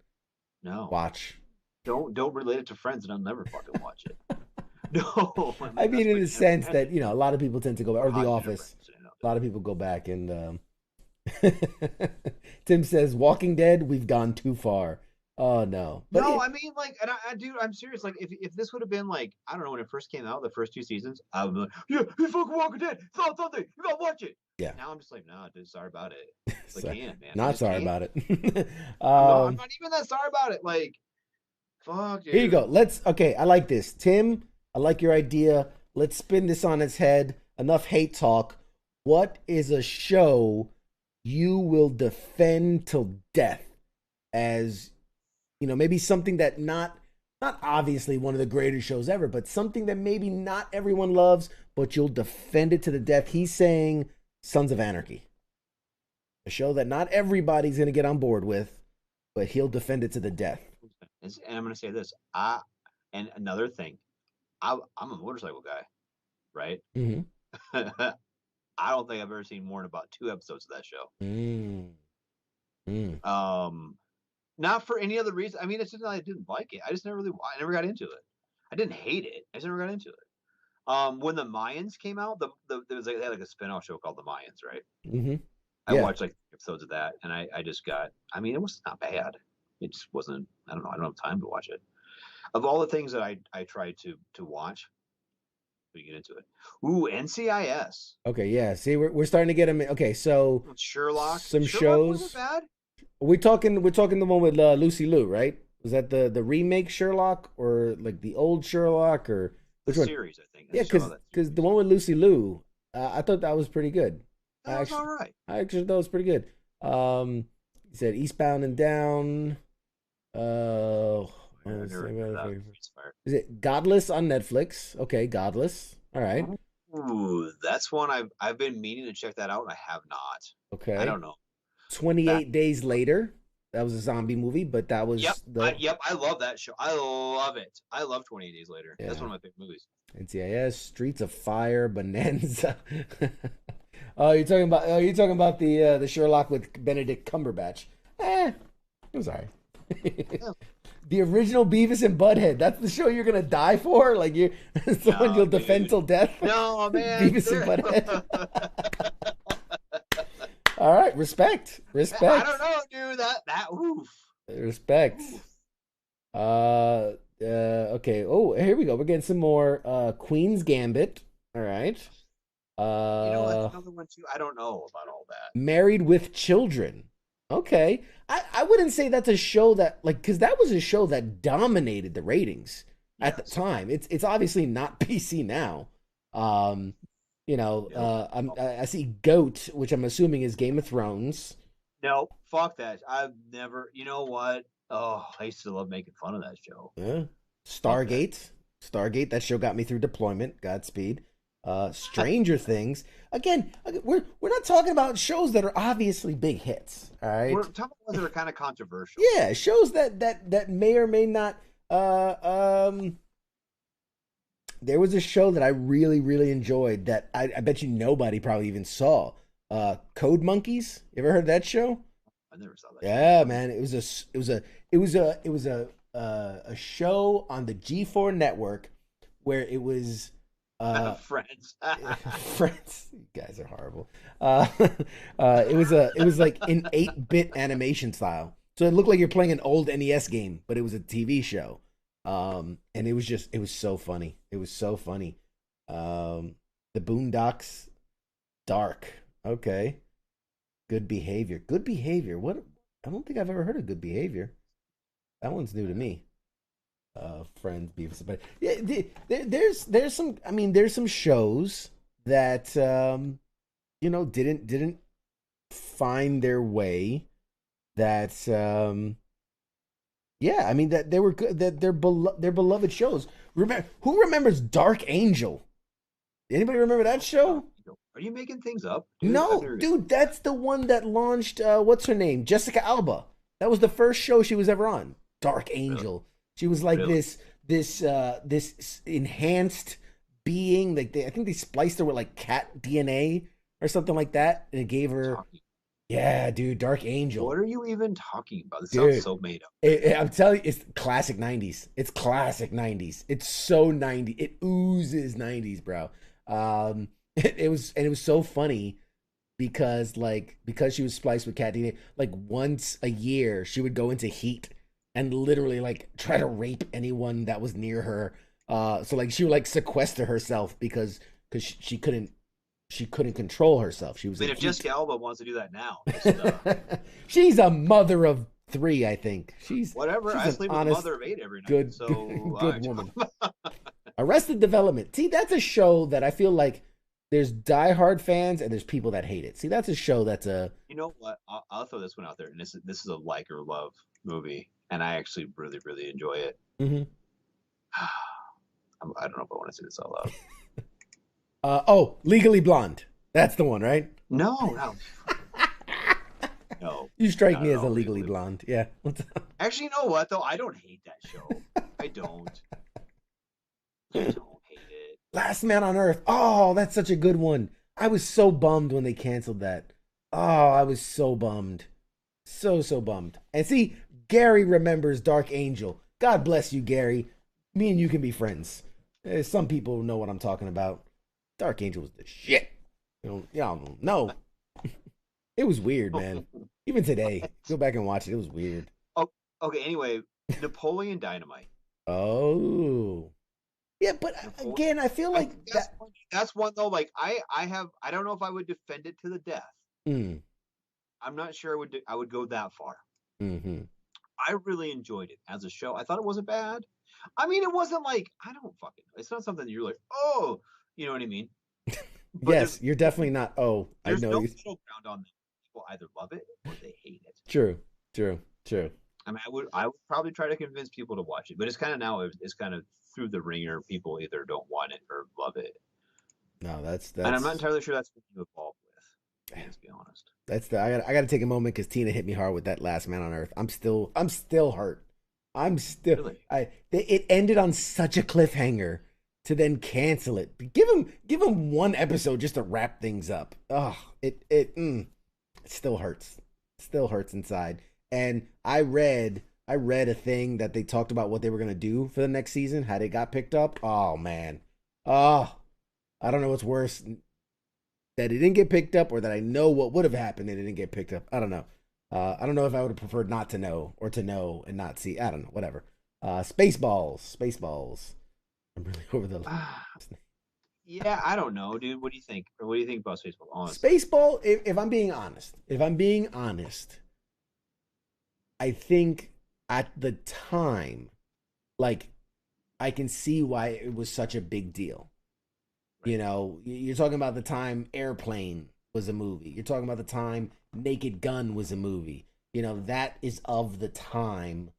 No. watch. Don't relate it to Friends and I'll never fucking watch it. No. I mean, in the sense that a lot of people tend to go back, or The Office. Friends, A lot of people go back and Tim says, "Walking Dead, we've gone too far." Oh no! But no, I mean, like, and dude, I'm serious. Like, if this would have been like, I don't know, when it first came out, the first 2 seasons, I would be like, yeah, you fucking Walking Dead, it's all something, you gotta watch it. Yeah. Now I'm just like, nah, dude, sorry about it. I can't, man. Not sorry about it. I'm not even that sorry about it. Like, fuck, dude. Here you go. Okay, I like this. Tim, I like your idea. Let's spin this on its head. Enough hate talk. What is a show you will defend till death as, maybe something that not obviously one of the greatest shows ever, but something that maybe not everyone loves, but you'll defend it to the death. He's saying Sons of Anarchy. A show that not everybody's going to get on board with, but he'll defend it to the death. And I'm going to say this. And another thing, I'm a motorcycle guy, right? Mm-hmm. I don't think I've ever seen more than about 2 episodes of that show. Not for any other reason. I mean, it's just that I didn't like it. I never got into it. I didn't hate it. I just never got into it. When the Mayans came out, they had like a spinoff show called The Mayans, right? Mm-hmm. I watched like episodes of that, and I just got. I mean, it was not bad. It just wasn't. I don't know. I don't have time to watch it. Of all the things that I tried to watch, we get into it. Ooh, NCIS. Okay, yeah. See, we're starting to get them. Okay, so Sherlock. Some Sherlock shows. Wasn't bad. We're talking the one with Lucy Liu, right? Was that the remake Sherlock or like the old Sherlock or which the one? Series, I think. Yeah, because the one with Lucy Liu, I thought that was pretty good. That was all right. I actually thought it was pretty good. He said Eastbound and Down. Is it Godless on Netflix? Okay, Godless. All right. Ooh, that's one I've been meaning to check that out, and I have not. Okay. I don't know. 28 Days Later. That was a zombie movie, but that was I love that show. I love it. I love 28 Days Later. Yeah. That's one of my favorite movies. NCIS, Streets of Fire, Bonanza. You're talking about the Sherlock with Benedict Cumberbatch. It was alright. The original Beavis and Butthead. That's the show you're gonna die for? Like it's the one you'll defend till death? No, man. Beavis and Butthead. All right, respect. I don't know, dude. That oof. Respect. Okay. Oh, here we go. We're getting some more Queen's Gambit. All right. You know, that's Uh, another one too. I don't know about all that. Married with Children. Okay. I wouldn't say that's a show that like because that was a show that dominated the ratings at the Yes. time. It's obviously not PC now. Um, Nope. I see Goat, which I'm assuming is Game of Thrones. No, fuck that. I've never. You know what? Oh, I used to love making fun of that show. Yeah. Fuck that. Stargate. Stargate. That show got me through deployment. Godspeed. Stranger Things. Again, we're not talking about shows that are obviously big hits. All We're right. talking about ones that are kind of controversial. Yeah, shows that may or may not. Uh, um, there was a show that I really enjoyed that I bet you nobody probably even saw. Code Monkeys. You ever heard of that show? I never saw that show. Yeah, man. It was a show on the G4 network where it was Friends. Friends. You guys are horrible. It was like in 8-bit animation style. So it looked like you're playing an old NES game, but it was a TV show. And it was so funny. It was so funny. The Boondocks, Dark. Okay. Good Behavior. Good Behavior. What? I don't think I've ever heard of Good Behavior. That one's new to me. Friends, Beavis, but yeah, there's some. I mean, there's some shows that didn't find their way. That yeah, I mean that they were good. That they're beloved shows. Remember who remembers Dark Angel? Anybody remember that show? Are you making things up, dude? No, dude, that's the one that launched. What's her name? Jessica Alba. That was the first show she was ever on. Dark Really? Angel. She was like Really? this enhanced being. Like I think they spliced her with like cat DNA or something like that, and it gave her. Talking. Yeah, dude, Dark Angel. What are you even talking about? This sounds Dude, so made up. I'm telling you, it's classic '90s. It's classic '90s. It's so '90s. It oozes '90s, bro. It was so funny because she was spliced with cat DNA. Like once a year, she would go into heat and literally like try to rape anyone that was near her. So like she would like sequester herself because she couldn't control herself. She was I mean, in if heat. Jessica Alba wants to do that now, just She's a mother of three, I think. whatever. She's I an sleep with a honest, mother of 8 every night. good, So good woman. Arrested Development. See, that's a show that I feel like there's diehard fans and there's people that hate it. See, that's a show that's a. you know what? I'll throw this one out there, and this is a like or love movie, and I actually really enjoy it. Mm-hmm. I don't know if I want to say this out loud. Legally Blonde. That's the one, right? No, no, no. You strike Not me at as a all, Legally legally. Blonde. Yeah. Actually, you know what though? I don't hate that show. I don't. I don't hate it. Last Man on Earth. Oh, that's such a good one. I was so bummed when they canceled that. Oh, I was so bummed. So bummed. And see, Gary remembers Dark Angel. God bless you, Gary. Me and you can be friends. Some people know what I'm talking about. Dark Angel was the shit. Y'all don't know. It was weird, man. Even today, go back and watch it. It was weird. Oh, okay. Anyway, Napoleon Dynamite. Oh, yeah, but Napoleon. again, I feel I like think that. that's one though. Like I don't know if I would defend it to the death. Mm, I'm not sure I would go that far. mm-hmm. I really enjoyed it as a show. I thought it wasn't bad. I mean, it wasn't like I don't fucking know. It's not something that you're like, oh, you know what I mean? But Yes, you're definitely not. Oh, I there's know. no middle ground on that. People either love it or they hate it. True, true. I mean, I would probably try to convince people to watch it, but it's kind of now it's kind of through the ringer. People either don't want it or love it, No, and I'm not entirely sure that's what you evolve with. Let's be honest. that's the. I got to take a moment because Tina hit me hard with that Last Man on Earth. I'm still hurt. I'm still. Really? It ended on such a cliffhanger to then cancel it. Give him one episode just to wrap things up. Oh, it still hurts. Still hurts inside. And I read a thing that they talked about what they were gonna do for the next season, how they got picked up. Oh man. Oh, I don't know what's worse, that it didn't get picked up or that I know what would have happened and it didn't get picked up. I don't know. I don't know if I would have preferred not to know or to know and not see. I don't know. Whatever. Spaceballs. I'm really over the. Yeah, I don't know, dude. What do you think? Or what do you think about Spaceball? Honestly, Spaceball, if I'm being honest, I think at the time, like, I can see why it was such a big deal. right? You're talking about the time Airplane was a movie. You're talking about the time Naked Gun was a movie. That is of the time.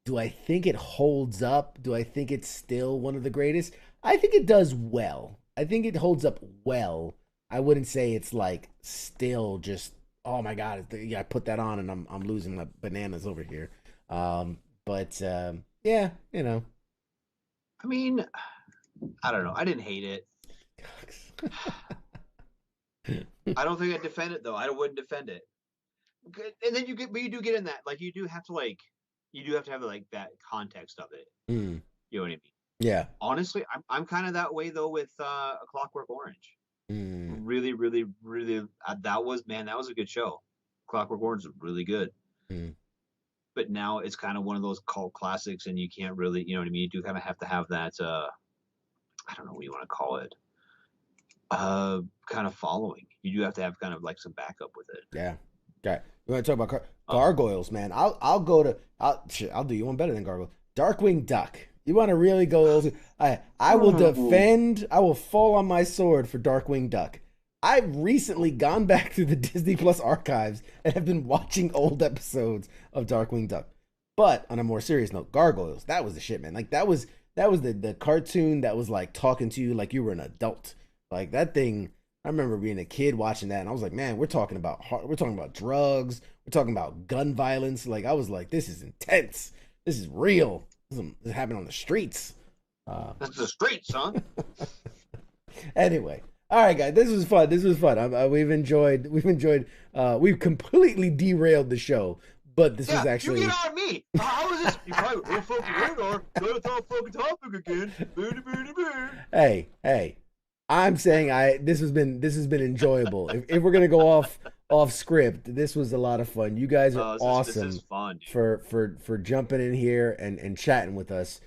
Do I think it holds up? Do I think it's still one of the greatest? I think it does well. I think it holds up well. I wouldn't say it's like still just, oh my god, yeah, I put that on and I'm losing my bananas over here. But yeah, I mean, I don't know. I didn't hate it. I don't think I'd defend it though. I wouldn't defend it. And then but you do get in that, like, you do have to have like that context of it. Mm. You know what I mean? Yeah. Honestly, I'm kind of that way though with A Clockwork Orange. Mm. Really, really, really. That was a good show. Clockwork Orange is really good. Mm. But now it's kind of one of those cult classics, and you can't really, you know what I mean? You do kind of have to have that. I don't know what you want to call it. Kind of following. You do have to have kind of like some backup with it. Yeah. Okay. You want to talk about gargoyles, man? I'll go to I'll do you one better than gargoyle. Darkwing Duck. You want to really go? I will defend. I will fall on my sword for Darkwing Duck. I've recently gone back through the Disney Plus archives and have been watching old episodes of Darkwing Duck. But on a more serious note, Gargoyles, that was the shit, man. Like that was the cartoon that was like talking to you like you were an adult. Like that thing. I remember being a kid watching that, and I was like, man, we're talking about drugs, we're talking about gun violence. Like I was like, this is intense. This is real. This is happening on the streets. That's the streets, huh? Anyway, all right, guys, this was fun. We've enjoyed. We've completely derailed the show, but this was actually. You get on me. How was this? You probably real fucking radar. Go to the fucking topic again. Hey. I'm saying this has been enjoyable. If we're gonna go off script, this was a lot of fun. You guys are awesome. This is fun, dude. for jumping in here and chatting with us.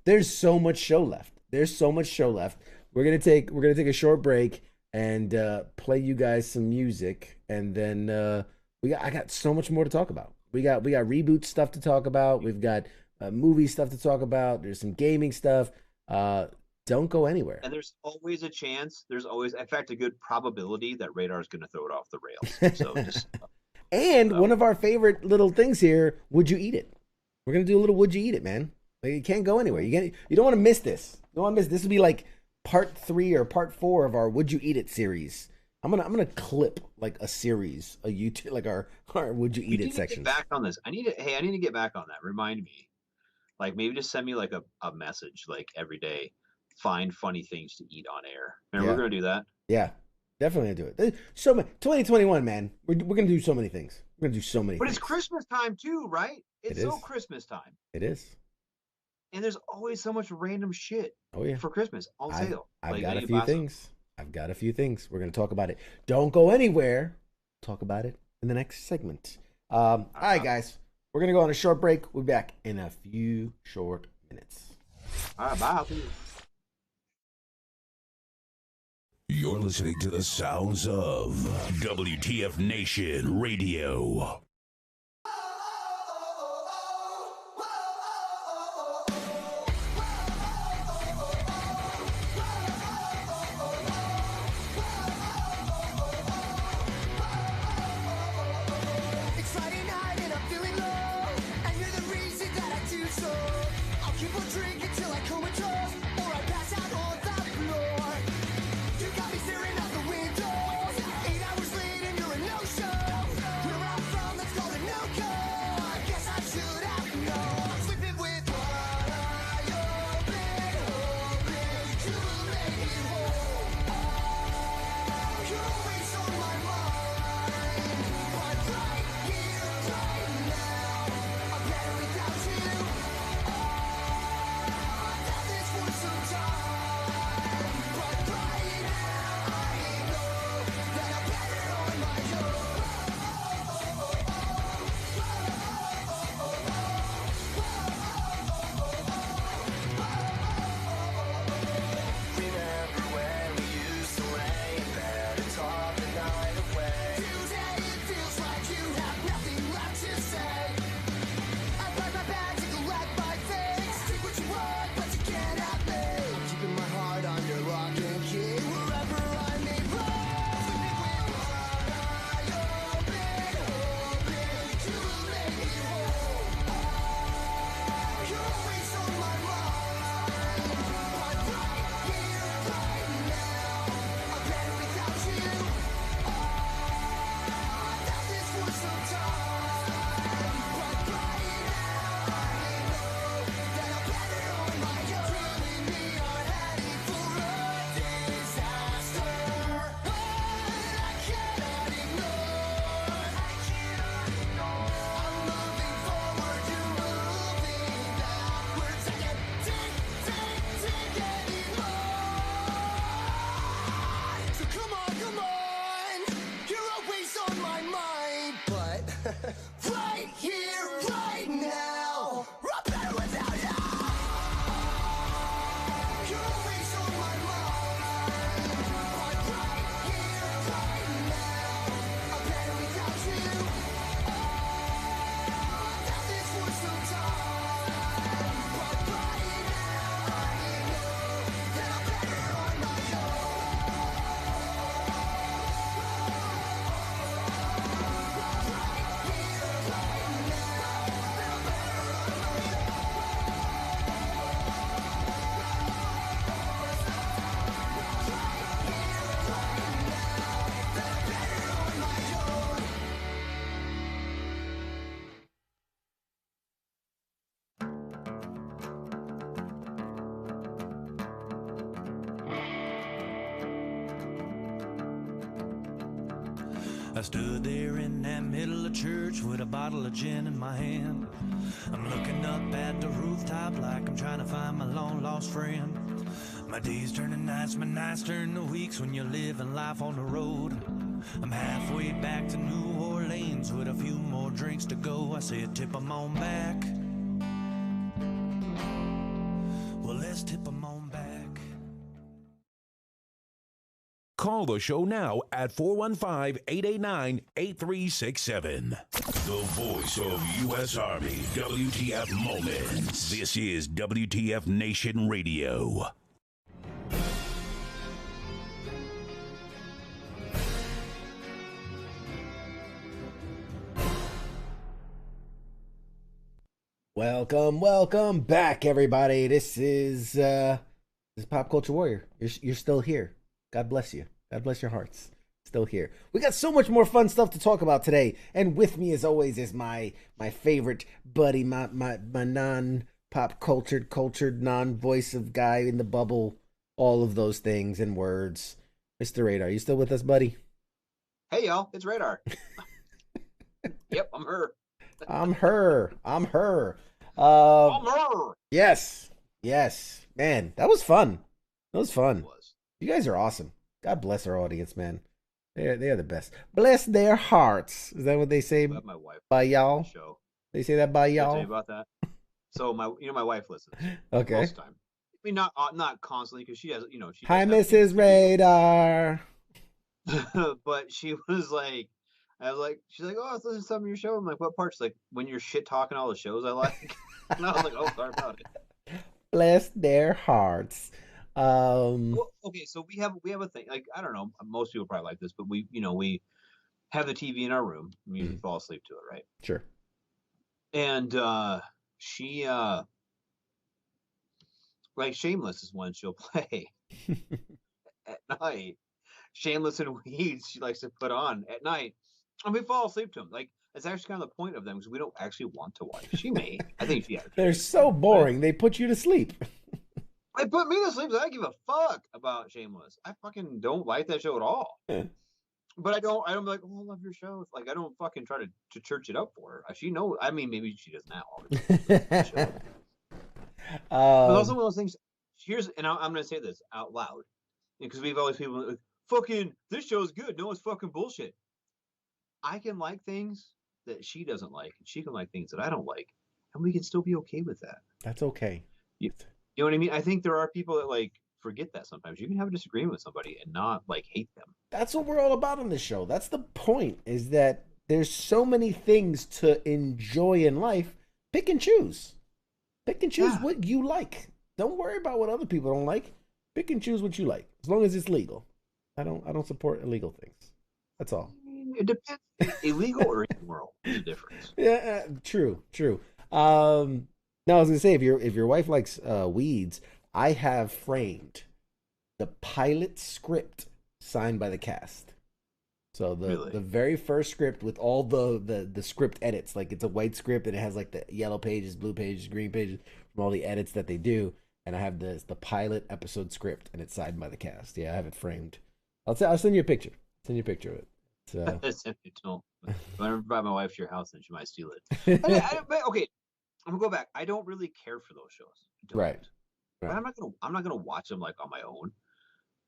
There's so much show left. We're gonna take a short break and play you guys some music, and then I got so much more to talk about. We got reboot stuff to talk about. We've got movie stuff to talk about. There's some gaming stuff. Don't go anywhere. And there's always a chance. There's always, in fact, a good probability that Radar is going to throw it off the rails. So just. And one of our favorite little things here, would you eat it? We're gonna do a little would you eat it, man. Like, you can't go anywhere. You don't want to miss this. You don't want to miss this. Will be like part 3 or part 4 of our would you eat it series. I'm gonna clip like a series, a YouTube, like our would you eat it section. Get back on this. I need to get back on that. Remind me. Like maybe just send me like a message like every day. Find funny things to eat on air. And we're gonna do that. Yeah, definitely gonna do it. So 2021, man. We're gonna do so many things. We're gonna do so many. But it's Christmas time too, right? It's so Christmas time. It is. And there's always so much random shit. Oh yeah. For Christmas on sale. I've got a few things. We're gonna talk about it. Don't go anywhere. Talk about it in the next segment. All right, guys. We're gonna go on a short break. We'll be back in a few short minutes. All right, bye. You're listening to the sounds of WTF Nation Radio. Right here, right now. I'm better without you. You're always on my mind. But right here, right now. I'm better without you. I've done this for some time. But right now, I know that I'm better on my I stood there in that middle of church with a bottle of gin in my hand. I'm looking up at the rooftop like I'm trying to find my long lost friend. My days turn to nights, my nights turn to weeks when you're living life on the road. I'm halfway back to New Orleans with a few more drinks to go. I said, tip 'em on back. Well, let's tip 'em on back. Call the show now at 415-889-8367. The voice of U.S. Army, WTF Moments. This is WTF Nation Radio. Welcome back, everybody. This is Pop Culture Warrior. You're still here. God bless you. God bless your hearts. Still here. We got so much more fun stuff to talk about today, and with me, as always, is my favorite buddy, my non-pop cultured non-voice of guy in the bubble, all of those things and words, Mr. Radar. You still with us, buddy? Hey, y'all, it's Radar. Yep, I'm her. I'm her. I'm her. Yes. Man, that was fun. That was fun. It was. You guys are awesome. God bless our audience, man. They are the best. Bless their hearts. Is that what they say? My wife by y'all. Show. They say that by Did I y'all. tell you about that? So my wife listens. Okay. Most of the time. I mean, not constantly because she has, she. Hi, Mrs. Radar. But she was like, she's like, oh, I was listening to some of your show. I'm like, what part? She's like, when you're shit talking all the shows I like. And I was like, oh, sorry about it. Bless their hearts. Well, okay, so we have a thing. Like, I don't know, most people probably like this, but we have the TV in our room. We fall asleep to it, right? Sure. And she like Shameless is one she'll play at night. Shameless and Weeds she likes to put on at night, and we fall asleep to them. Like, it's actually kind of the point of them because we don't actually want to watch. She may. I think she actually. They're so boring. They put you to sleep. They put me to sleep, so I don't give a fuck about Shameless. I fucking don't like that show at all. But I don't be like, oh, I love your show. It's like, I don't fucking try to church it up for her. She knows. I mean, maybe she does now. But also one of those things. And I'm going to say this out loud because we've always people like, fucking, this show's good. No, it's fucking bullshit. I can like things that she doesn't like, and she can like things that I don't like, and we can still be okay with that. That's okay. You know what I mean? I think there are people that like forget that sometimes. You can have a disagreement with somebody and not like hate them. That's what we're all about on this show. That's the point, is that there's so many things to enjoy in life. Pick and choose. Pick and choose what you like. Don't worry about what other people don't like. Pick and choose what you like, as long as it's legal. I don't support illegal things. That's all. It depends. Illegal or immoral is the difference. Yeah, true. No, I was gonna say, if your wife likes weeds, I have framed the pilot script signed by the cast. So the very first script with all the script edits, like it's a white script and it has like the yellow pages, blue pages, green pages from all the edits that they do, and I have the pilot episode script and it's signed by the cast. Yeah, I have it framed. I'll send you a picture. Send you a picture of it. So don't. If I ever buy my wife to your house, then she might steal it. But okay, I'm gonna go back. I don't really care for those shows. Right. But I'm not gonna watch them like on my own.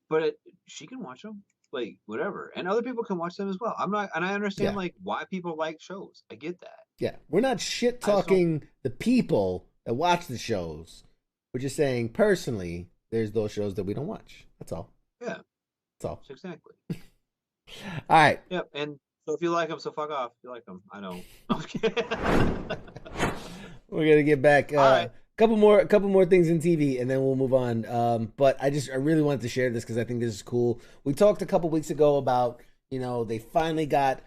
But she can watch them. like whatever, and other people can watch them as well. I'm not, and I understand like why people like shows. I get that. Yeah, we're not shit I just don't. talking the people that watch the shows. We're just saying personally, there's those shows that we don't watch. That's all. Yeah, That's all. exactly. All right. Yep. And so if you like them, so fuck off. If you like them, I don't. Okay. We're gonna get back. All right. Couple more things in TV, and then we'll move on. But I really wanted to share this because I think this is cool. We talked a couple weeks ago about, they finally got.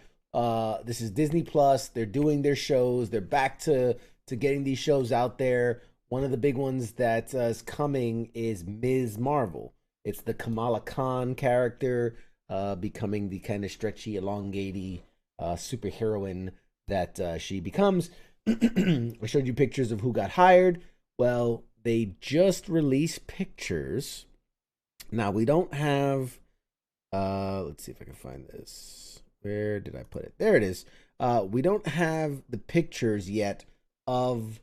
This is Disney Plus. They're doing their shows. They're back to getting these shows out there. One of the big ones that is coming is Ms. Marvel. It's the Kamala Khan character becoming the kind of stretchy, elongated superheroine that she becomes. I showed you pictures of who got hired. Well, they just released pictures. Now, we don't have... let's see if I can find this. Where did I put it? There it is. We don't have the pictures yet of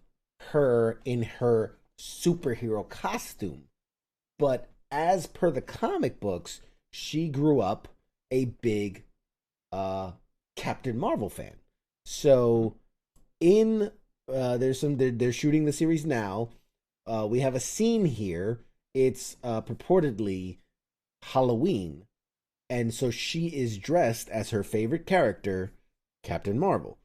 her in her superhero costume. But as per the comic books, she grew up a big Captain Marvel fan. So they're shooting the series now. We have a scene here. It's purportedly Halloween. And so she is dressed as her favorite character, Captain Marvel.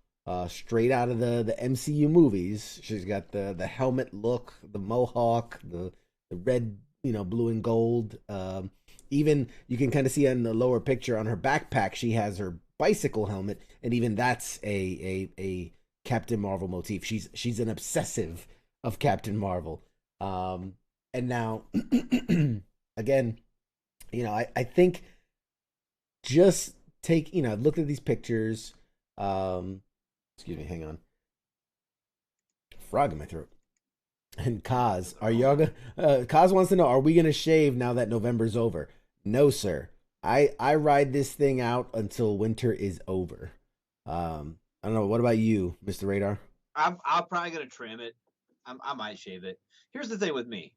Straight out of the MCU movies. She's got the helmet look, the mohawk, the red, blue and gold. Even you can kind of see in the lower picture on her backpack, she has her bicycle helmet, and even that's a Captain Marvel motif. She's an obsessive of Captain Marvel. And now, again, I think just take, I've looked at these pictures. Excuse me, hang on. Frog in my throat. And Kaz, Kaz wants to know, are we going to shave now that November's over? No, sir. I ride this thing out until winter is over. I don't know. What about you, Mr. Radar? I'm probably going to trim it. I might shave it. Here's the thing with me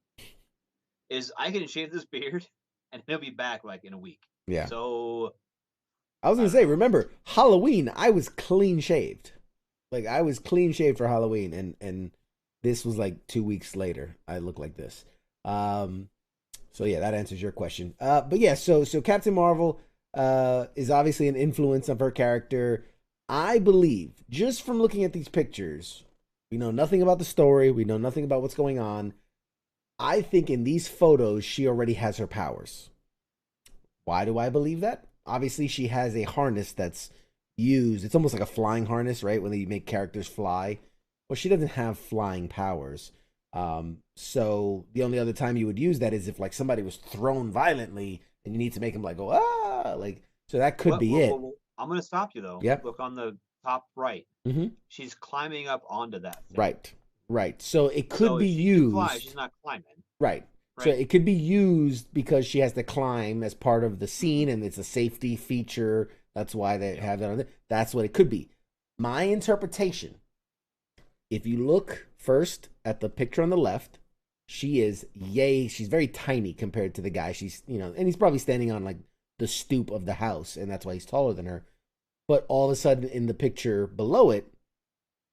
is I can shave this beard and it'll be back like in a week. Yeah. So I was going to say, remember, Halloween, I was clean shaved. Like, I was clean shaved for Halloween, and this was like 2 weeks later. I look like this. So yeah, that answers your question. But yeah, so Captain Marvel is obviously an influence of her character. I believe, just from looking at these pictures, we know nothing about the story. We know nothing about what's going on. I think in these photos, she already has her powers. Why do I believe that? Obviously, she has a harness that's used. It's almost like a flying harness, right? When they make characters fly. Well, she doesn't have flying powers. So the only other time you would use that is if like somebody was thrown violently and you need to make them like go, ah, like, so that could be it. I'm going to stop you though. Yep. Look on the top right. Mm-hmm. She's climbing up onto that thing. Right. So it could be used. Fly, she's not climbing. Right. So it could be used because she has to climb as part of the scene, and it's a safety feature. That's why they have that on there. That's what it could be. My interpretation, if you look first at the picture on the left, she's very tiny compared to the guy. She's, and he's probably standing on like the stoop of the house, and that's why he's taller than her. But all of a sudden in the picture below it,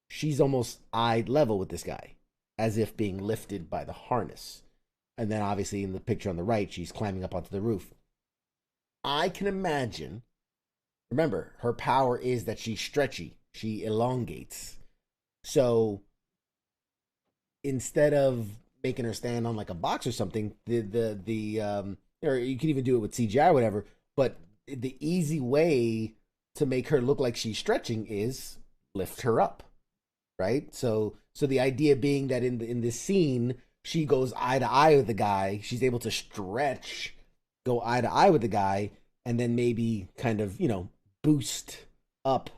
she's almost eye level with this guy, as if being lifted by the harness. And then obviously in the picture on the right, she's climbing up onto the roof. I can imagine, remember, her power is that she's stretchy. She elongates. So instead of making her stand on like a box or something, or you could even do it with CGI or whatever, but the easy way to make her look like she's stretching is lift her up, right? So the idea being that in this scene, she goes eye to eye with the guy. She's able to stretch, go eye to eye with the guy, and then maybe kind of, boost up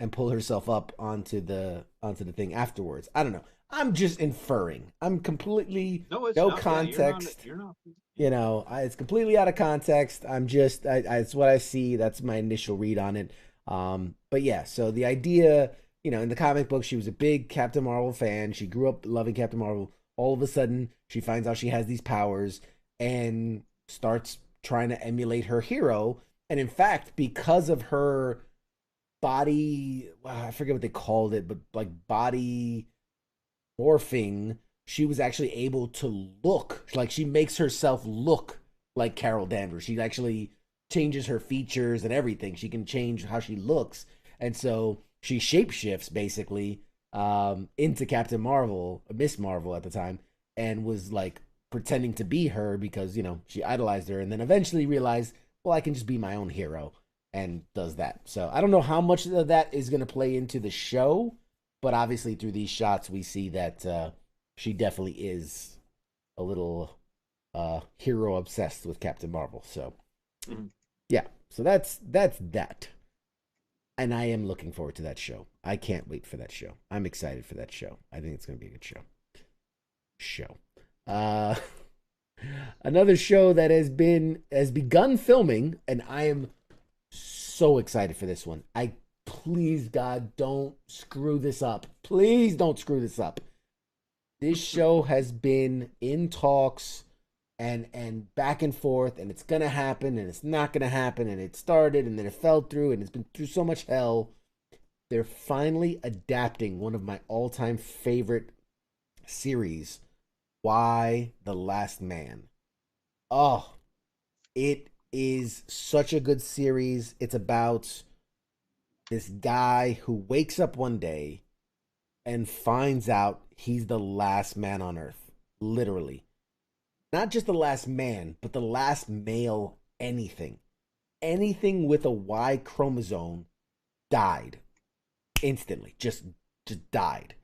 and pull herself up onto the thing afterwards. I don't know. I'm just inferring. I'm completely no context. Yeah, you're not. It's completely out of context. I'm just, it's what I see. That's my initial read on it. But yeah, so the idea, in the comic book, she was a big Captain Marvel fan. She grew up loving Captain Marvel. All of a sudden, she finds out she has these powers and starts trying to emulate her hero And in fact, because of her body, well, I forget what they called it, but like body morphing, she was actually able to look like she makes herself look like Carol Danvers. She actually changes her features and everything. She can change how she looks. And so she shapeshifts basically into Captain Marvel, Miss Marvel at the time, and was like pretending to be her because, you know, she idolized her and then eventually realized, well, I can just be my own hero and does that. So I don't know how much of that is going to play into the show, but obviously through these shots we see that she definitely is a little hero obsessed with Captain Marvel. So yeah, so that's that. And I am looking forward to that show. I can't wait for that show. I'm excited for that show. I think it's going to be a good show. Another show that has begun filming, and I am so excited for this one. Please God, don't screw this up. Please don't screw this up. This show has been in talks and back and forth, and it's gonna happen and it's not gonna happen, and it started and then it fell through, and it's been through so much hell. They're finally adapting one of my all-time favorite series, Y: The Last Man. Oh, it is such a good series. It's about this guy who wakes up one day and finds out he's the last man on earth. Literally. Not just the last man, but the last male anything. Anything with a Y chromosome died instantly. Just died.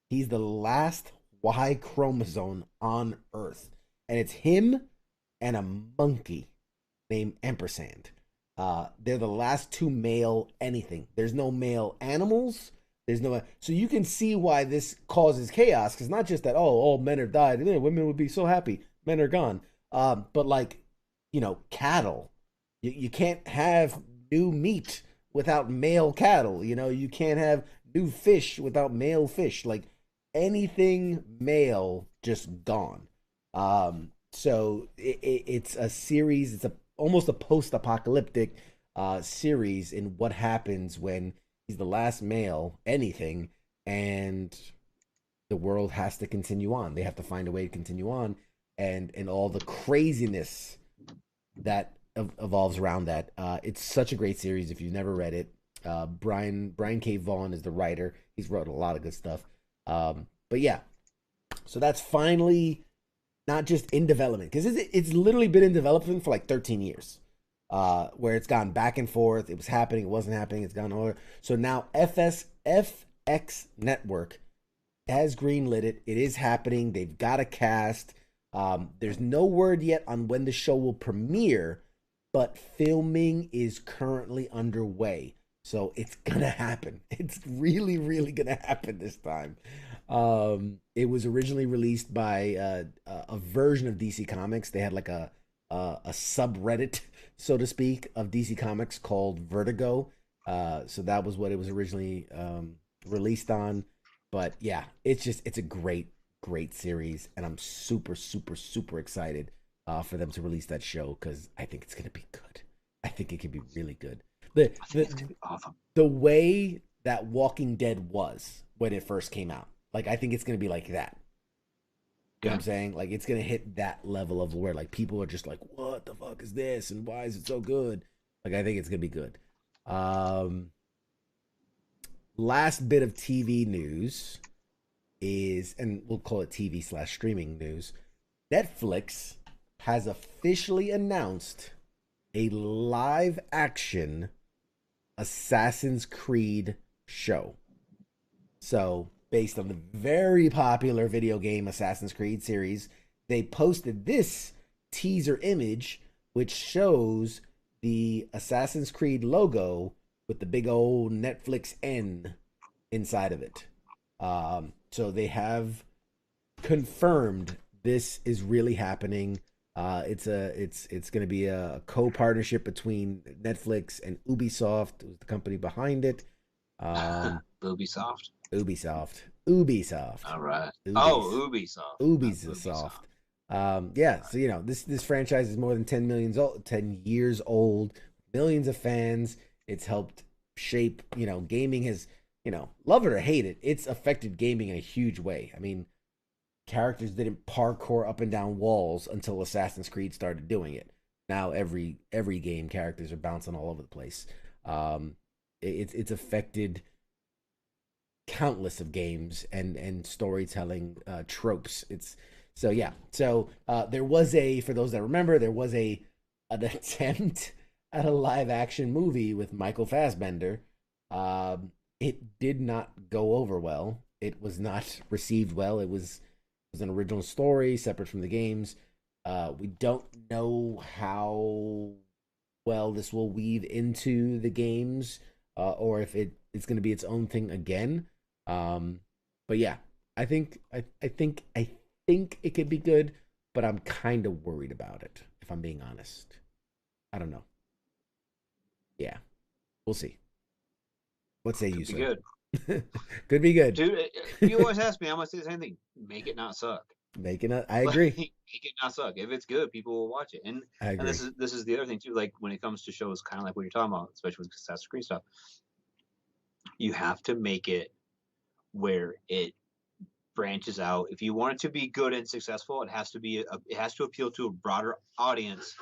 He's the last Y chromosome on earth. And it's him and a monkey named Ampersand. They're the last two male anything. There's no male animals. There's no, so you can see why this causes chaos, because not just that, oh, all men are died, women would be so happy, men are gone. But like, you know, cattle. You can't have new meat without male cattle. You know, you can't have new fish without male fish. Like anything male, just gone. So it's a series. It's almost a post-apocalyptic series in what happens when he's the last male anything, and the world has to continue on. They have to find a way to continue on, and all the craziness that evolves around that. It's such a great series. If you've never read it, Brian K. Vaughan is the writer. He's wrote a lot of good stuff. But yeah, so that's finally not just in development, because it's literally been in development for like 13 years. Where it's gone back and forth. It was happening, it wasn't happening, it's gone over. So now FX Network has greenlit it. It is happening. They've got a cast. There's no word yet on when the show will premiere, but filming is currently underway. So it's gonna happen. It's really, really gonna happen this time. It was originally released by a version of DC Comics. They had like a subreddit, so to speak, of DC Comics called Vertigo. So that was what it was originally released on. But yeah, it's a great series, and I'm super, super, super excited for them to release that show, because I think it's gonna be good. I think it could be really good. It's gonna be awesome. The way that Walking Dead was when it first came out, like I think it's gonna be like that. You know what I'm saying? Like, it's going to hit that level of where, like, people are just like, what the fuck is this? And why is it so good? Like, I think it's going to be good. Last bit of TV news is, and we'll call it TV/streaming news, Netflix has officially announced a live-action Assassin's Creed show. So, based on the very popular video game Assassin's Creed series, they posted this teaser image, which shows the Assassin's Creed logo with the big old Netflix N inside of it. So they have confirmed this is really happening. It's going to be a co-partnership between Netflix and Ubisoft, who's the company behind it. Ubisoft. All right. Ubisoft. Yeah, so you know, this franchise is more than 10 years old, millions of fans. It's helped shape, gaming has, love it or hate it, it's affected gaming in a huge way. I mean, characters didn't parkour up and down walls until Assassin's Creed started doing it. Now every game, characters are bouncing all over the place. It's affected countless of games and storytelling tropes. It's so yeah. So there was for those that remember, there was an attempt at a live action movie with Michael Fassbender. It did not go over well. It was not received well. It was an original story separate from the games. We don't know how well this will weave into the games, or if it's going to be its own thing again. But yeah, I think it could be good, but I'm kind of worried about it, if I'm being honest. I don't know. Yeah, we'll see. What say you, sir? Good. Could be good. Dude, you always ask me, I'm going to say the same thing. Make it not suck. I agree. Make it not suck. If it's good, people will watch it. And this is the other thing too. Like when it comes to shows, kind of like what you're talking about, especially with Assassin's Creed stuff, you have to make it where it branches out. If you want it to be good and successful, it has to appeal to a broader audience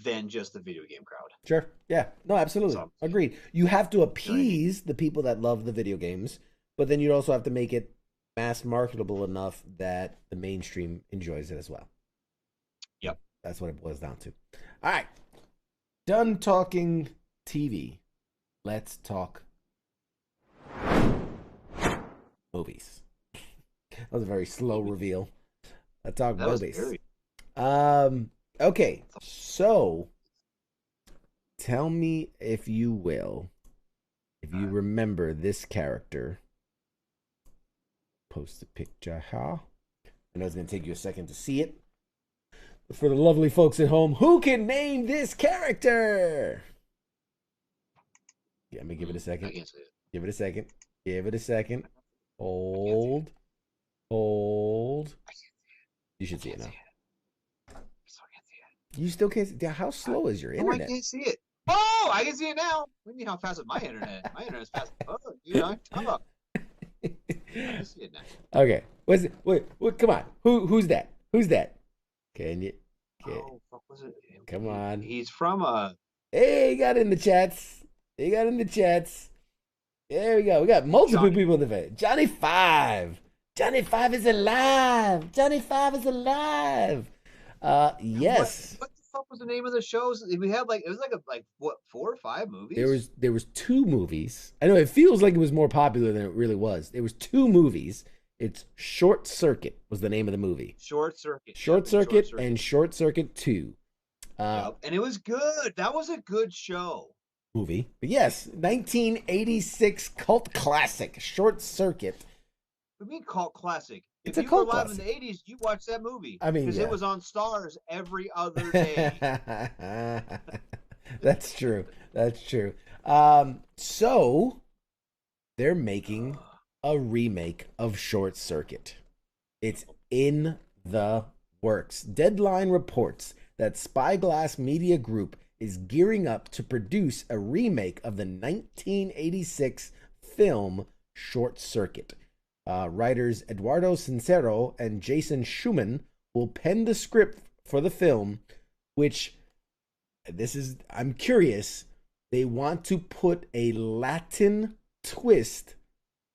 than just the video game crowd. Sure. Yeah. No, absolutely. Agreed. You have to appease the people that love the video games, but then you also have to make it mass marketable enough that the mainstream enjoys it as well. Yep. That's what it boils down to. All right. Done talking TV. Let's talk movies. That was a very slow reveal. Let's talk movies. Okay. So tell me, if you will, if you remember this character. Post the picture, huh? I know it's going to take you a second to see it. But for the lovely folks at home, who can name this character? Yeah, let me give it a second. Give it a second. Give it a second. Hold. You should see it now. You still can't see it? How slow is your internet? I can't see it. Oh, I can see it now. What do you mean how fast is my internet? My internet's fast. Oh, come up. I see it now. Okay. Wait, come on. Who's that? Who's that? Can you? Oh, what was it? Come on. He's from Hey, he got in the chats. There we go. We got multiple people in the face. Johnny Five. Johnny Five is alive. Yes. What the fuck was the name of the shows? We had it was what, 4 or 5 movies? There was 2 movies. I know it feels like it was more popular than it really was. There was 2 movies. It's Short Circuit was the name of the movie. Short Circuit. Short Circuit and Short Circuit 2. And it was good. That was a good show. Movie. But yes, 1986 cult classic, Short Circuit. What do you mean cult classic? It's if a you were cult alive classic. in the 80s, you watched that movie. I mean, because it was on Stars every other day. That's true. So they're making a remake of Short Circuit. It's in the works. Deadline reports that Spyglass Media Group is gearing up to produce a remake of the 1986 film Short Circuit. Writers Eduardo Sincero and Jason Schumann will pen the script for the film, which I'm curious, they want to put a Latin twist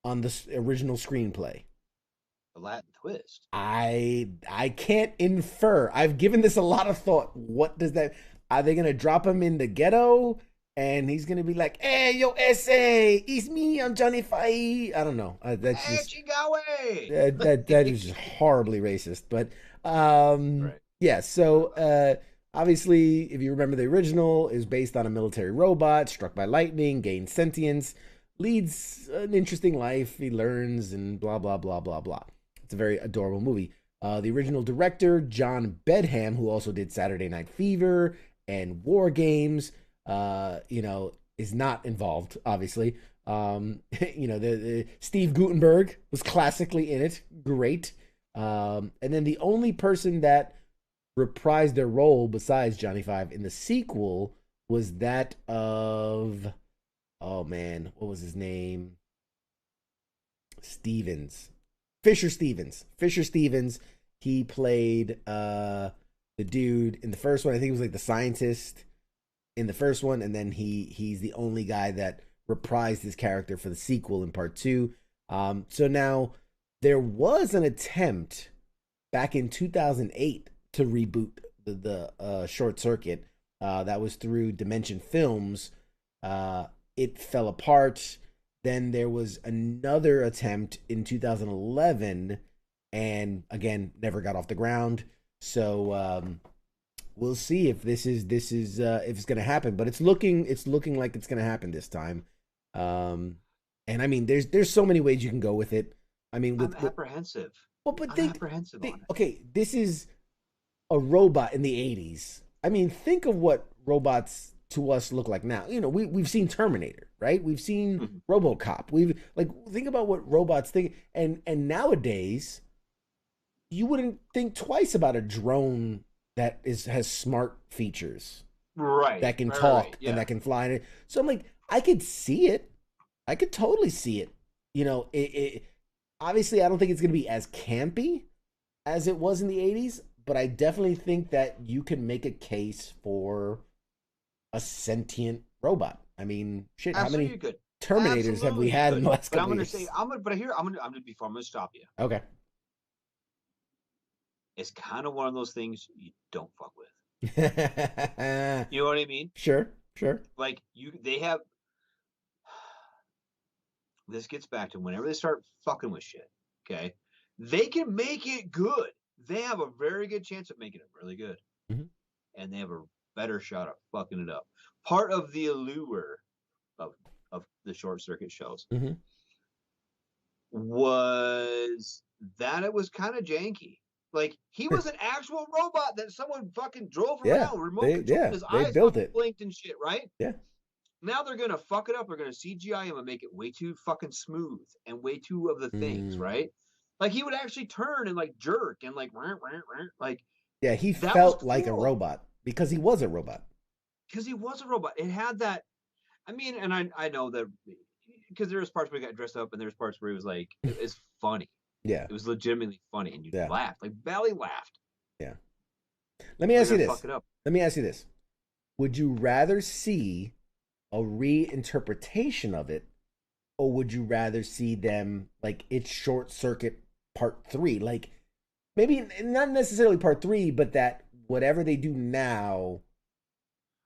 on the original screenplay. A Latin twist? I can't infer. I've given this a lot of thought. What does that... Are they going to drop him in the ghetto? And he's gonna be like, "Hey, yo, essay, it's me, I'm Johnny Five." I don't know. That's just that is just horribly racist. But right. Yeah. So obviously, if you remember, the original is based on a military robot struck by lightning, gains sentience, leads an interesting life. He learns and blah blah blah blah blah. It's a very adorable movie. The original director, John Bedham, who also did Saturday Night Fever and War Games, is not involved, obviously. The Steve Guttenberg was classically in it. Great. And then the only person that reprised their role besides Johnny Five in the sequel was that of, oh man, what was his name? Stevens. Fisher Stevens. Fisher Stevens. He played the dude in the first one. I think he was like the scientist in the first one, and then he's the only guy that reprised his character for the sequel in part two. So now there was an attempt back in 2008 to reboot the Short Circuit. That was through Dimension Films. It fell apart. Then there was another attempt in 2011, and again, never got off the ground. So we'll see if this is if it's gonna happen. But it's looking like it's gonna happen this time. And I mean, there's so many ways you can go with it. I mean, I'm apprehensive. Well, but I'm apprehensive on it. Okay, this is a robot in the 80s. I mean, think of what robots to us look like now. You know, we've seen Terminator, right? We've seen RoboCop. We've think about what robots think, and nowadays you wouldn't think twice about a drone that has smart features, right? That can talk and that can fly. So I'm like, I could see it. I could totally see it. You know, it obviously I don't think it's going to be as campy as it was in the 80s, but I definitely think that you can make a case for a sentient robot. I mean, shit, Absolutely how many good. Terminators have we had in the last couple years? I'm gonna stop you. Okay. It's kind of one of those things you don't fuck with. You You know what I mean? Sure. Like they have. This gets back to whenever they start fucking with shit. Okay, they can make it good. They have a very good chance of making it really good, and they have a better shot at fucking it up. Part of the allure of the Short Circuit shows was that it was kind of janky. Like he was an actual robot that someone fucking drove around, remote controlled, his eyes built it, blinked and shit, right? Yeah. Now they're gonna fuck it up. They're gonna CGI him and make it way too fucking smooth and way too of the things, right? Like he would actually turn and like jerk and like yeah, he felt like a robot because he was a robot. Because he was a robot. It had that. I mean, and I know that because there was parts where he got dressed up and there's parts where he was like, it's funny. Yeah, it was legitimately funny, and you laughed, like belly laughed. Yeah. Let me ask you this. Fuck it up. Let me ask you this: would you rather see a reinterpretation of it, or would you rather see them like it's Short Circuit Part 3? Like maybe not necessarily Part 3, but that whatever they do now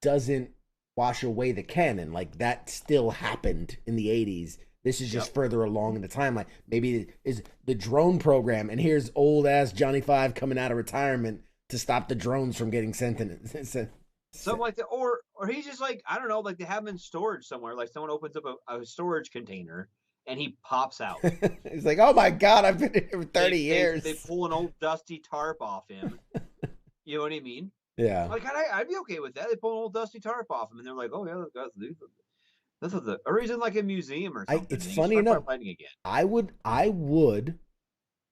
doesn't wash away the canon. Like that still happened in the 80s. This is just further along in the timeline. Maybe it is the drone program, and here's old ass Johnny Five coming out of retirement to stop the drones from getting sent in. Something like that, or he's just like, I don't know, like they have him in storage somewhere. Like someone opens up a storage container and he pops out. He's like, oh my god, I've been here for 30 years. They pull an old dusty tarp off him. You know what I mean? Yeah. Like I'd be okay with that. They pull an old dusty tarp off him, and they're like, oh yeah, this is or he's in like a museum or something. It's funny enough.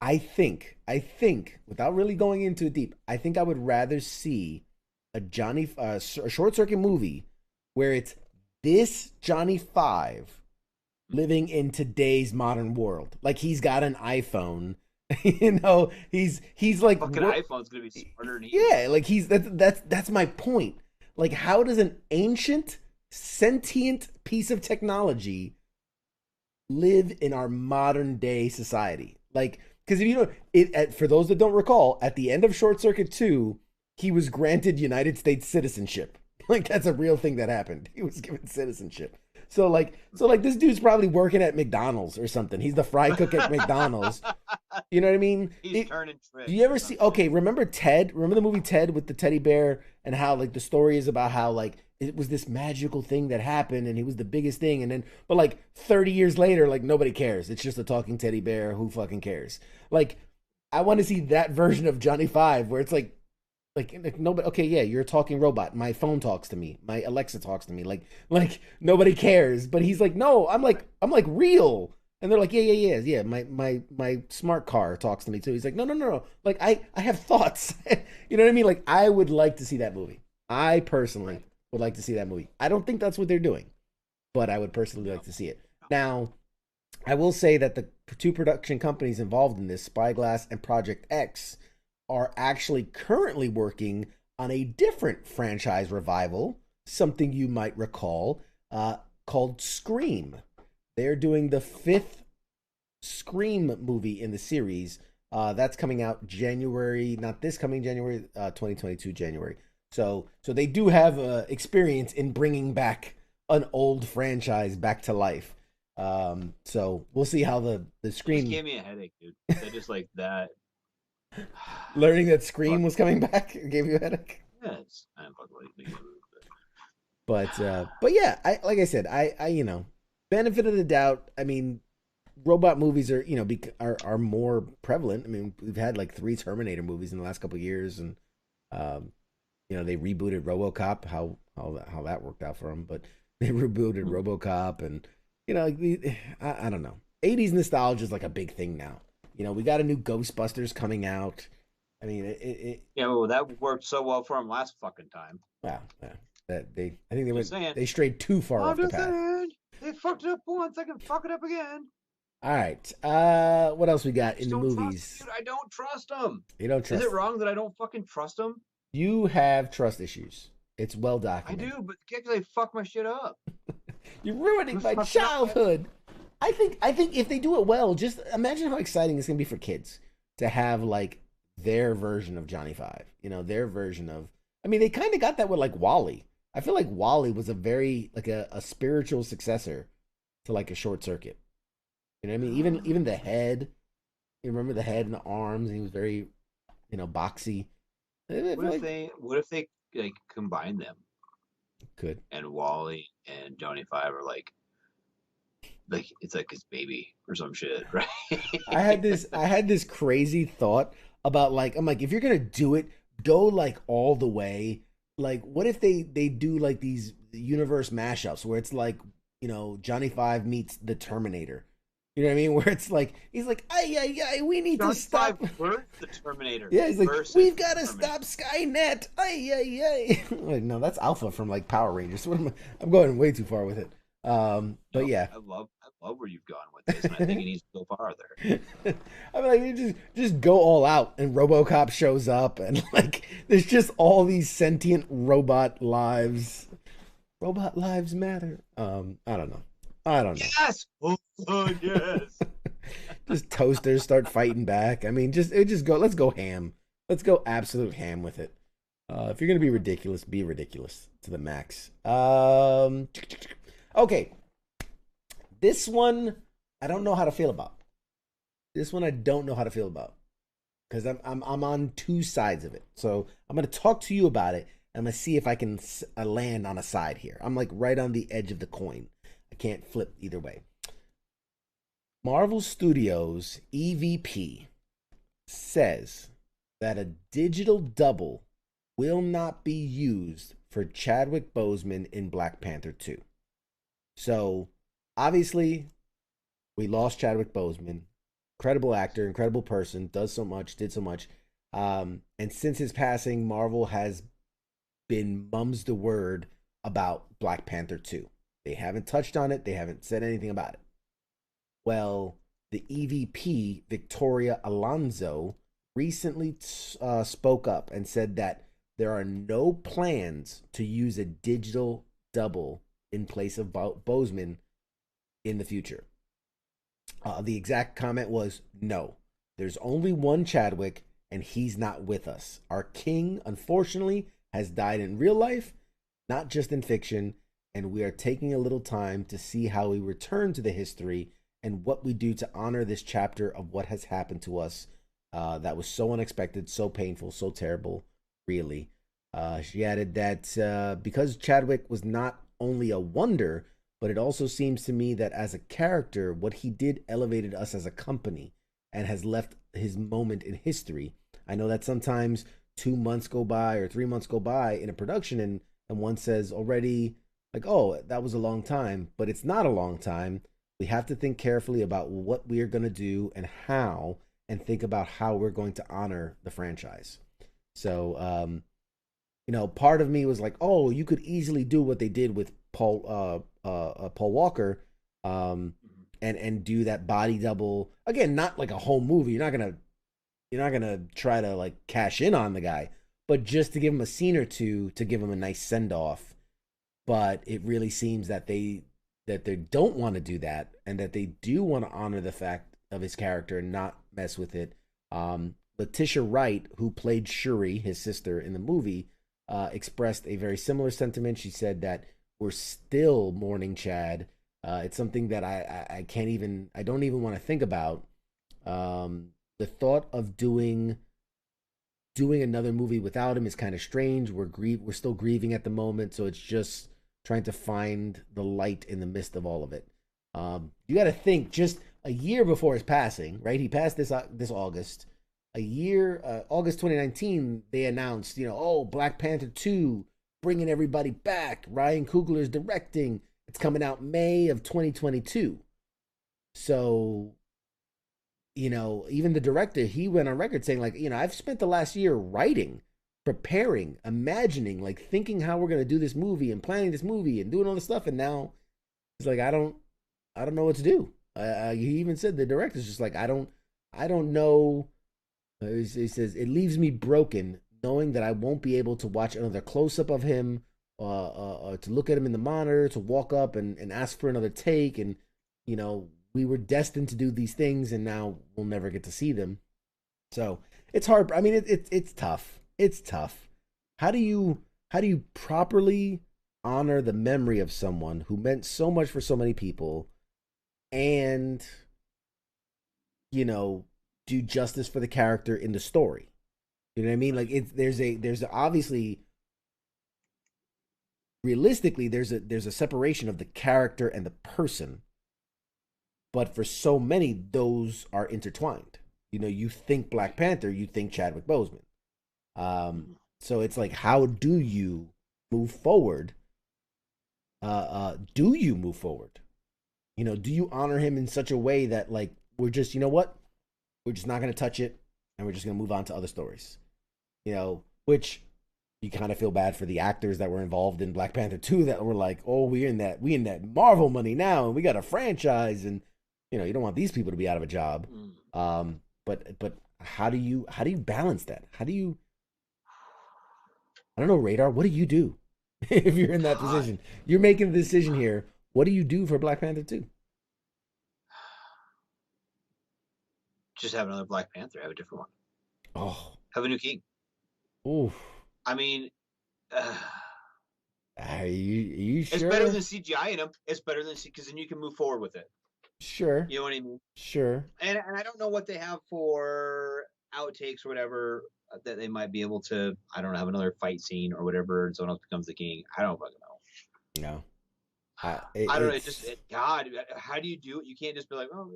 I think, without really going into it deep, I think I would rather see a Short Circuit movie where it's this Johnny Five living in today's modern world. Like he's got an iPhone, you know, he's like fucking iPhone's gonna be smarter than he. Yeah, like that's my point. Like, how does an ancient sentient piece of technology live in our modern day society? Like, because if you know, for those that don't recall, at the end of Short Circuit 2, he was granted United States citizenship. Like, that's a real thing that happened. He was given citizenship. So like this dude's probably working at McDonald's or something. He's the fry cook at McDonald's. You know what I mean? He's turning tricks. Do you ever see? Okay, remember Ted? Remember the movie Ted with the teddy bear, and how like the story is about how like it was this magical thing that happened, and he was the biggest thing, and then but like 30 years later, like nobody cares. It's just a talking teddy bear. Who fucking cares? Like, I want to see that version of Johnny Five where it's like nobody. Okay, yeah, you're a talking robot. My phone talks to me. My Alexa talks to me. Like nobody cares. But he's like, no, I'm like real. And they're like, yeah. My smart car talks to me too. He's like, no. Like I have thoughts. You know what I mean? Like I would like to see that movie. I personally would like to see that movie. I don't think that's what they're doing, but I would personally like to see it. Now, I will say that the two production companies involved in this, Spyglass and Project X, are actually currently working on a different franchise revival, something you might recall, called Scream. They're doing the 5th Scream movie in the series. That's coming out January, not this coming January, 2022 January. So they do have experience in bringing back an old franchise back to life. So we'll see how the Scream. Just gave me a headache, dude. That just like that. Learning that Scream was coming back gave you a headache. Yes, I'm fucking like But yeah, like I said, I benefit of the doubt. I mean, robot movies are are more prevalent. I mean, we've had like 3 Terminator movies in the last couple of years, and they rebooted RoboCop. How that worked out for them, but they rebooted RoboCop, and I don't know. 80s nostalgia is like a big thing now. We got a new Ghostbusters coming out. I mean, well, that worked so well for them last fucking time. Wow, yeah. I think they went. Saying. They strayed too far off the path. Saying. They fucked it up once. I can fuck it up again. All right. What else we got in the movies? Dude, I don't trust them. You don't trust. Is it wrong that I don't fucking trust them? You have trust issues. It's well documented. I do, but they fuck my shit up. You're ruining my childhood. I think if they do it well, just imagine how exciting it's gonna be for kids to have like their version of Johnny Five. Their version of. I mean, they kind of got that with like Wall-E. I feel like Wall-E was a very like a spiritual successor to like a Short Circuit. You know what I mean? Even the head. You remember the head and the arms? And he was very, boxy. What if they like combine them? Could. And Wall-E and Johnny Five are like it's like his baby or some shit, right? I had this crazy thought about I'm like, if you're gonna do it, go like all the way. Like, what if they do like these universe mashups where it's like, Johnny Five meets the Terminator. You know what I mean? Where it's like he's like, ay, we need to stop the Terminator. Yeah, he's like, we've got to stop Skynet. Ay. Like, no, that's Alpha from like Power Rangers. I'm going way too far with it. But yeah, I love where you've gone with this, and I think it needs to go farther. I mean, like, you just go all out, and RoboCop shows up, and like, there's just all these sentient robot lives. Robot lives matter. I don't know. Yes. Yes. Just toasters start fighting back. I mean, just go. Let's go ham. Let's go absolute ham with it. If you're gonna be ridiculous to the max. Okay. This one I don't know how to feel about. Because I'm on 2 sides of it. So I'm gonna talk to you about it. I'm gonna see if I can land on a side here. I'm like right on the edge of the coin. I can't flip either way. Marvel Studios EVP says that a digital double will not be used for Chadwick Boseman in Black Panther 2. So, obviously, we lost Chadwick Boseman. Incredible actor, incredible person, did so much. And since his passing, Marvel has been mums the word about Black Panther 2. They haven't touched on it. They haven't said anything about it. Well, the EVP, Victoria Alonso, recently spoke up and said that there are no plans to use a digital double in place of Boseman in the future. The exact comment was, no, there's only one Chadwick and he's not with us. Our king, unfortunately, has died in real life, not just in fiction, and we are taking a little time to see how we return to the history and what we do to honor this chapter of what has happened to us that was so unexpected, so painful, so terrible, really. She added that because Chadwick was not only a wonder, but it also seems to me that as a character, what he did elevated us as a company and has left his moment in history. I know that sometimes 2 months go by or 3 months go by in a production and one says already, like, oh, that was a long time, but it's not a long time. We have to think carefully about what we are going to do and how, and think about how we're going to honor the franchise. So part of me was like, oh, you could easily do what they did with Paul Walker, um, and do that body double again, not like a whole movie. You're not gonna try to like cash in on the guy, but just to give him a scene or two to give him a nice send off. But it really seems that they don't want to do that, and that they do want to honor the fact of his character and not mess with it. Letitia Wright, who played Shuri, his sister in the movie, expressed a very similar sentiment. She said that we're still mourning Chad. It's something that I can't even, I don't even want to think about. The thought of doing another movie without him is kind of strange. We're still grieving at the moment, so it's just trying to find the light in the midst of all of it. You got to think, just a year before his passing, right? He passed this August. A year, August 2019, they announced, oh, Black Panther 2, bringing everybody back. Ryan Coogler's directing. It's coming out May of 2022. So, even the director, he went on record saying, like, I've spent the last year writing, preparing, imagining, like thinking how we're gonna do this movie and planning this movie and doing all this stuff, and now it's like I don't know what to do. He even said, the director's just like, I don't know. He says it leaves me broken knowing that I won't be able to watch another close up of him, to look at him in the monitor, to walk up and ask for another take, and we were destined to do these things, and now we'll never get to see them. So it's hard. I mean, it's tough. It's tough. How do you properly honor the memory of someone who meant so much for so many people, and do justice for the character in the story? You know what I mean? Like, there's obviously, realistically, there's a separation of the character and the person, but for so many, those are intertwined. You think Black Panther, you think Chadwick Boseman. So it's like, how do you move forward? Do you move forward? Do you honor him in such a way that, like, we're just, what? We're just not going to touch it, and we're just going to move on to other stories. Which you kind of feel bad for the actors that were involved in Black Panther 2 that were like, oh, we in that Marvel money now, and we got a franchise, and you don't want these people to be out of a job. But how do you balance that? How do you, I don't know, Radar, what do you do if you're in that position? You're making a decision here. What do you do for Black Panther 2? Just have another Black Panther. Have a different one. Oh, have a new king. Ooh. I mean, are you sure? It's better than CGI in them. It's better than, because then you can move forward with it. Sure. You know what I mean? Sure. And I don't know what they have for outtakes or whatever that they might be able to, I don't know, have another fight scene or whatever, and someone else becomes the king. I don't fucking know. No. I don't know. God, how do you do it? You can't just be like, oh,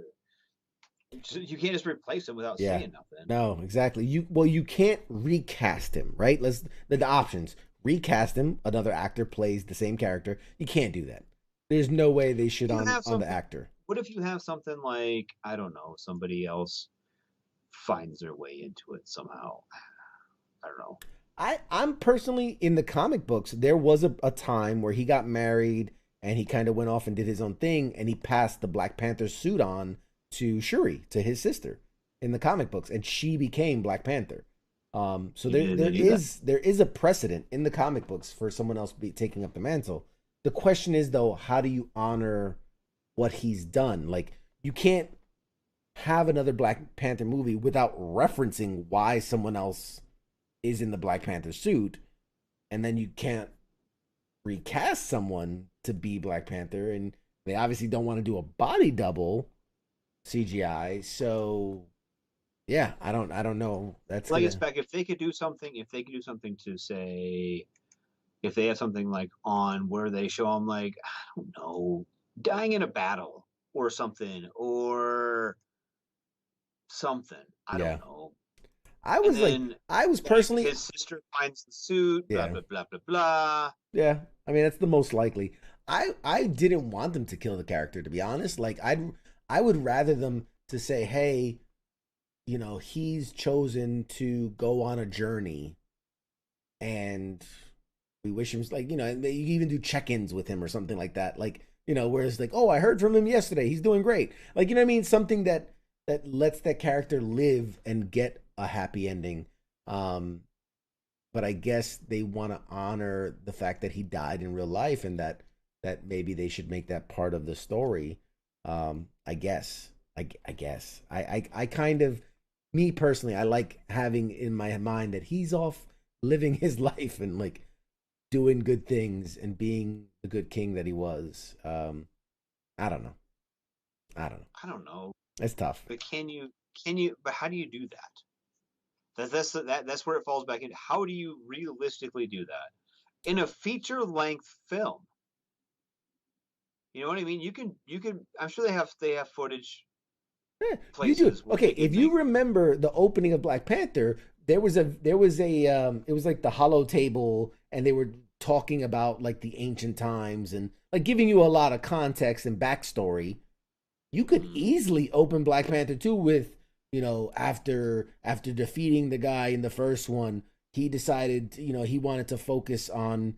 you can't just replace him without saying nothing. No, exactly. You can't recast him, right? The options. Recast him, another actor plays the same character. You can't do that. There's no way they should on the actor. What if you have something like, I don't know, somebody else finds their way into it somehow? I don't know. I'm personally, in the comic books, there was a time where he got married and he kind of went off and did his own thing, and he passed the Black Panther suit on to Shuri, to his sister, in the comic books, and she became Black Panther. So there is a precedent in the comic books for someone else taking up the mantle. The question is, though, how do you honor what he's done? Like, you can't have another Black Panther movie without referencing why someone else is in the Black Panther suit, and then you can't recast someone to be Black Panther, and they obviously don't want to do a body double CGI. So yeah, I don't know. That's like, it's back. If they could do something to say, if they have something like on where they show them, like, I don't know, dying in a battle or something, or something. I don't know. I was personally, his sister finds the suit, blah blah blah blah blah. Yeah, I mean, that's the most likely. I didn't want them to kill the character, to be honest. Like, I would rather them to say, hey, he's chosen to go on a journey and we wish him like, you know, and you even do check-ins with him or something like that, like, you know, where it's like, oh, I heard from him yesterday, he's doing great, like, you know what I mean, something that lets that character live and get a happy ending. But I guess they want to honor the fact that he died in real life, and that maybe they should make that part of the story. I guess. I guess. I kind of, me personally, I like having in my mind that he's off living his life and like doing good things and being the good king that he was. I don't know. I don't know. I don't know. It's tough. But but how do you do that? That's where it falls back in. How do you realistically do that in a feature length film? You know what I mean? You can. I'm sure they have footage. Yeah, you do. Okay, if you remember the opening of Black Panther, there was a it was like the hollow table, and they were talking about like the ancient times and like giving you a lot of context and backstory. You could easily open Black Panther 2 with, you know, after defeating the guy in the first one, he decided, you know, he wanted to focus on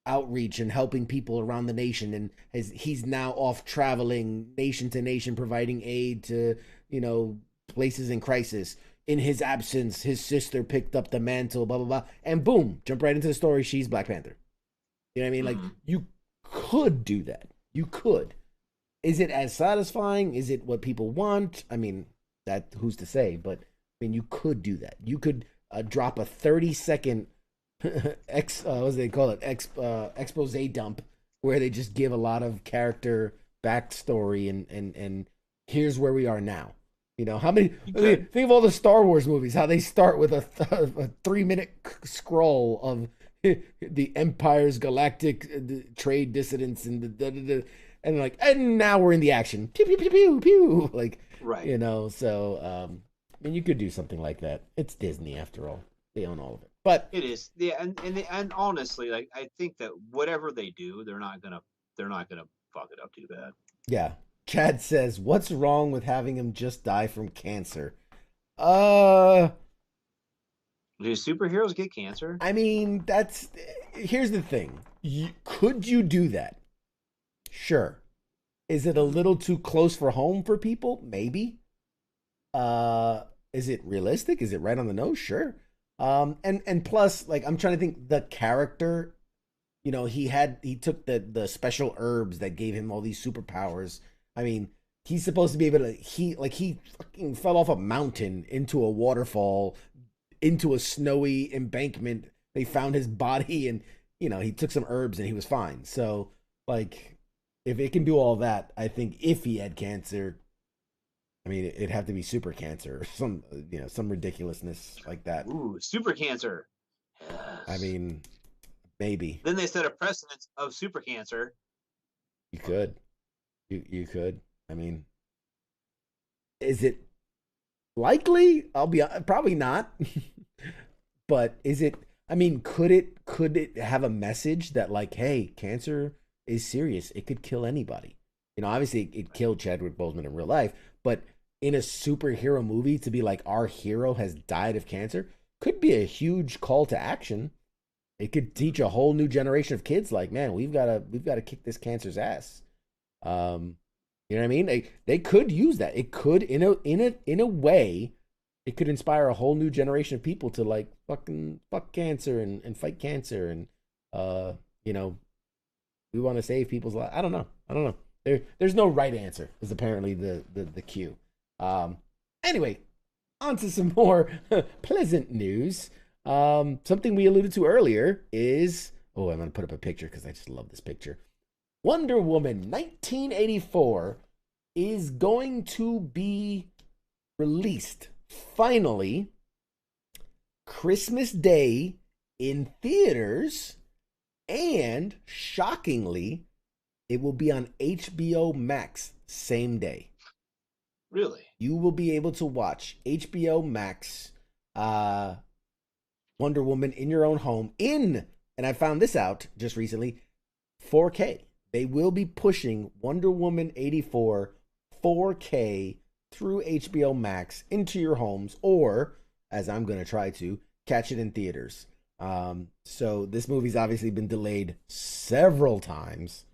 outreach and helping people around the nation, and he's now off traveling nation to nation providing aid to, you know, places in crisis. In his absence, his sister picked up the mantle, blah blah blah, and boom, jump right into the story, she's Black Panther. You know what I mean? Like, you could do that. You could. Is it as satisfying? Is it what people want? I mean, that who's to say, but I mean, you could do that. You could drop a 30-second what do they call it? Expose dump, where they just give a lot of character backstory and here's where we are now. You know, how many? I mean, think of all the Star Wars movies. How they start with a 3-minute scroll of the Empire's galactic trade dissidents and and like, and now we're in the action. Pew pew pew pew pew. Like, right. You know, so I mean, you could do something like that. It's Disney after all; they own all of it. But it is, yeah, and honestly, like, I think that whatever they do, they're not gonna fuck it up too bad. Yeah, Chad says, "What's wrong with having him just die from cancer?" Do superheroes get cancer? I mean, here's the thing. Could you do that? Sure. Is it a little too close for home for people? Maybe. Is it realistic? Is it right on the nose? Sure. And plus, like, I'm trying to think, the character, you know, he took the special herbs that gave him all these superpowers. I mean, he's supposed to be able to, he fucking fell off a mountain into a waterfall, into a snowy embankment. They found his body, and, you know, he took some herbs and he was fine. So, like, if it can do all that, I think if he had cancer, I mean, it'd have to be super cancer or some, you know, some ridiculousness like that. Ooh, super cancer. Yes. I mean, maybe. Then they set a precedent of super cancer. You could. You could. I mean, is it likely? I'll be probably not. But is it? I mean, could it have a message that, like, hey, cancer is serious. It could kill anybody. You know, obviously it killed Chadwick Boseman in real life, but in a superhero movie, to be like, our hero has died of cancer, could be a huge call to action. It could teach a whole new generation of kids, like, man, we've got to kick this cancer's ass. You know what I mean? They could use that. It could, in a way, it could inspire a whole new generation of people to, like, fuck cancer and fight cancer, and you know, we want to save people's lives. I don't know. There's no right answer, is apparently the cue. Anyway, on to some more pleasant news. Something we alluded to earlier is, I'm going to put up a picture because I just love this picture. Wonder Woman 1984 is going to be released finally Christmas Day in theaters, and shockingly, it will be on HBO Max same day. Really? You will be able to watch HBO Max Wonder Woman in your own home and I found this out just recently, 4K. They will be pushing Wonder Woman 84 4K through HBO Max into your homes, or, as I'm going to try to, catch it in theaters. So this movie's obviously been delayed several times.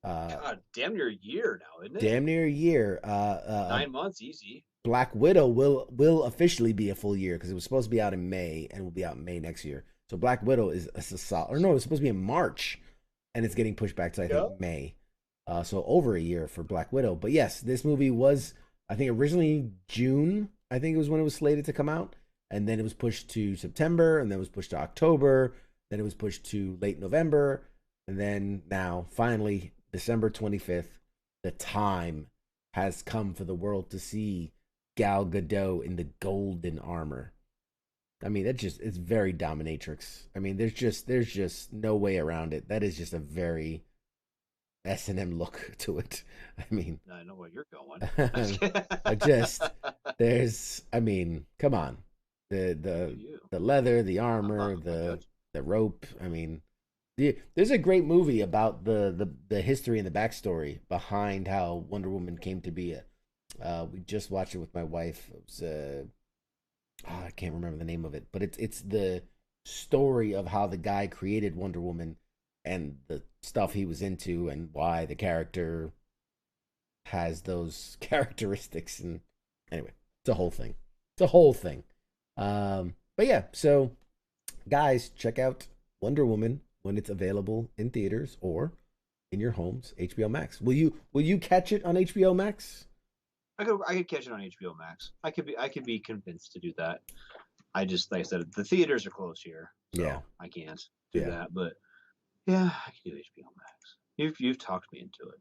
God, damn near a year now, isn't it? Damn near a year. 9 months, easy. Black Widow will officially be a full year because it was supposed to be out in May and will be out in May next year. So Black Widow is a solid, or no, it's supposed to be in March, and it's getting pushed back to I think May. So over a year for Black Widow. But yes, this movie was I think originally June. I think it was when it was slated to come out, and then it was pushed to September, and then it was pushed to October, then it was pushed to late November, and then now finally December 25th. The time has come for the world to see Gal Gadot in the golden armor. I mean, that just it's very dominatrix. I mean, there's just no way around it. That is just a very S&M look to it. I mean, I know where you're going. I mean, come on. The leather, the armor, the rope. I mean, there's a great movie about the history and the backstory behind how Wonder Woman came to be. We just watched it with my wife. It was I can't remember the name of it, but it's the story of how the guy created Wonder Woman and the stuff he was into and why the character has those characteristics. And anyway, it's a whole thing. But yeah, so guys, check out Wonder Woman when it's available in theaters or in your homes. HBO Max. Will you catch it on HBO Max? I could catch it on HBO Max. I could be convinced to do that. I just, like I said, the theaters are closed here, so Yeah. I can't do that. But yeah, I can do HBO Max. You've talked me into it.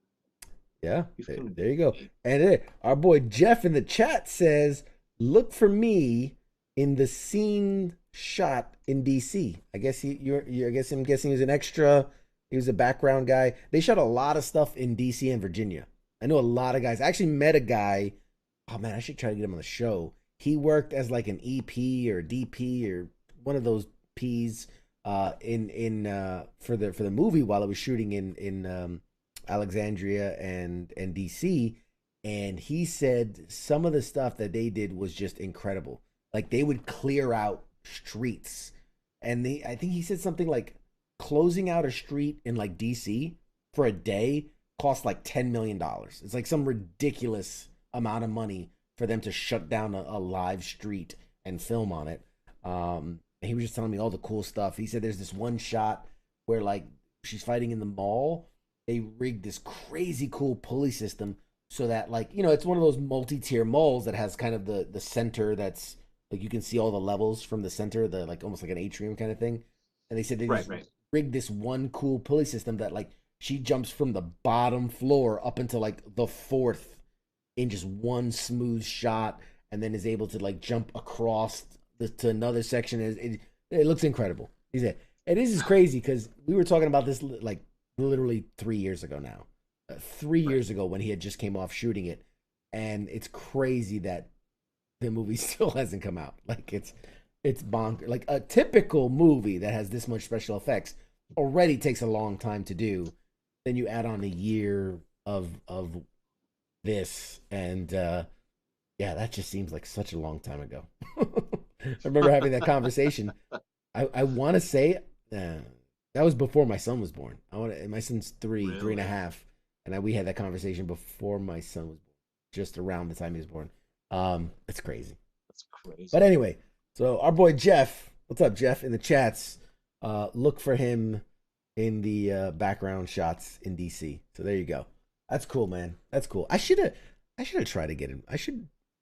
Yeah, there you go. And our boy Jeff in the chat says, "Look for me in the scene shot in DC." I guess I'm guessing he's an extra. He was a background guy. They shot a lot of stuff in DC and Virginia. I know a lot of guys. I actually met a guy. Oh man, I should try to get him on the show. He worked as like an EP or DP or one of those Ps for the movie while it was shooting in Alexandria and DC. And he said some of the stuff that they did was just incredible. Like they would clear out streets, and I think he said something like closing out a street in like DC for a day cost like $10 million. It's like some ridiculous amount of money for them to shut down a live street and film on it. He was just telling me all the cool stuff. He said there's this one shot where like she's fighting in the mall. They rigged this crazy cool pulley system so that like, you know, it's one of those multi-tier malls that has kind of the center that's like you can see all the levels from the center, the like almost like an atrium kind of thing. And they said they just rigged this one cool pulley system that like she jumps from the bottom floor up into like the fourth in just one smooth shot, and then is able to like jump across to another section. It looks incredible. He said, and this is crazy because we were talking about this like literally 3 years ago now. 3 years ago when he had just came off shooting it, and it's crazy that the movie still hasn't come out. Like it's bonkers. Like a typical movie that has this much special effects already takes a long time to do. Then you add on a year of this, and yeah, that just seems like such a long time ago. I remember having that conversation. I want to say that was before my son was born. My son's three and a half, and we had that conversation before my son was born, just around the time he was born. It's crazy. That's crazy. But anyway, so our boy Jeff, what's up, Jeff, in the chats? Look for him in the background shots in DC. So there you go. That's cool, man. That's cool. I should have tried to get him.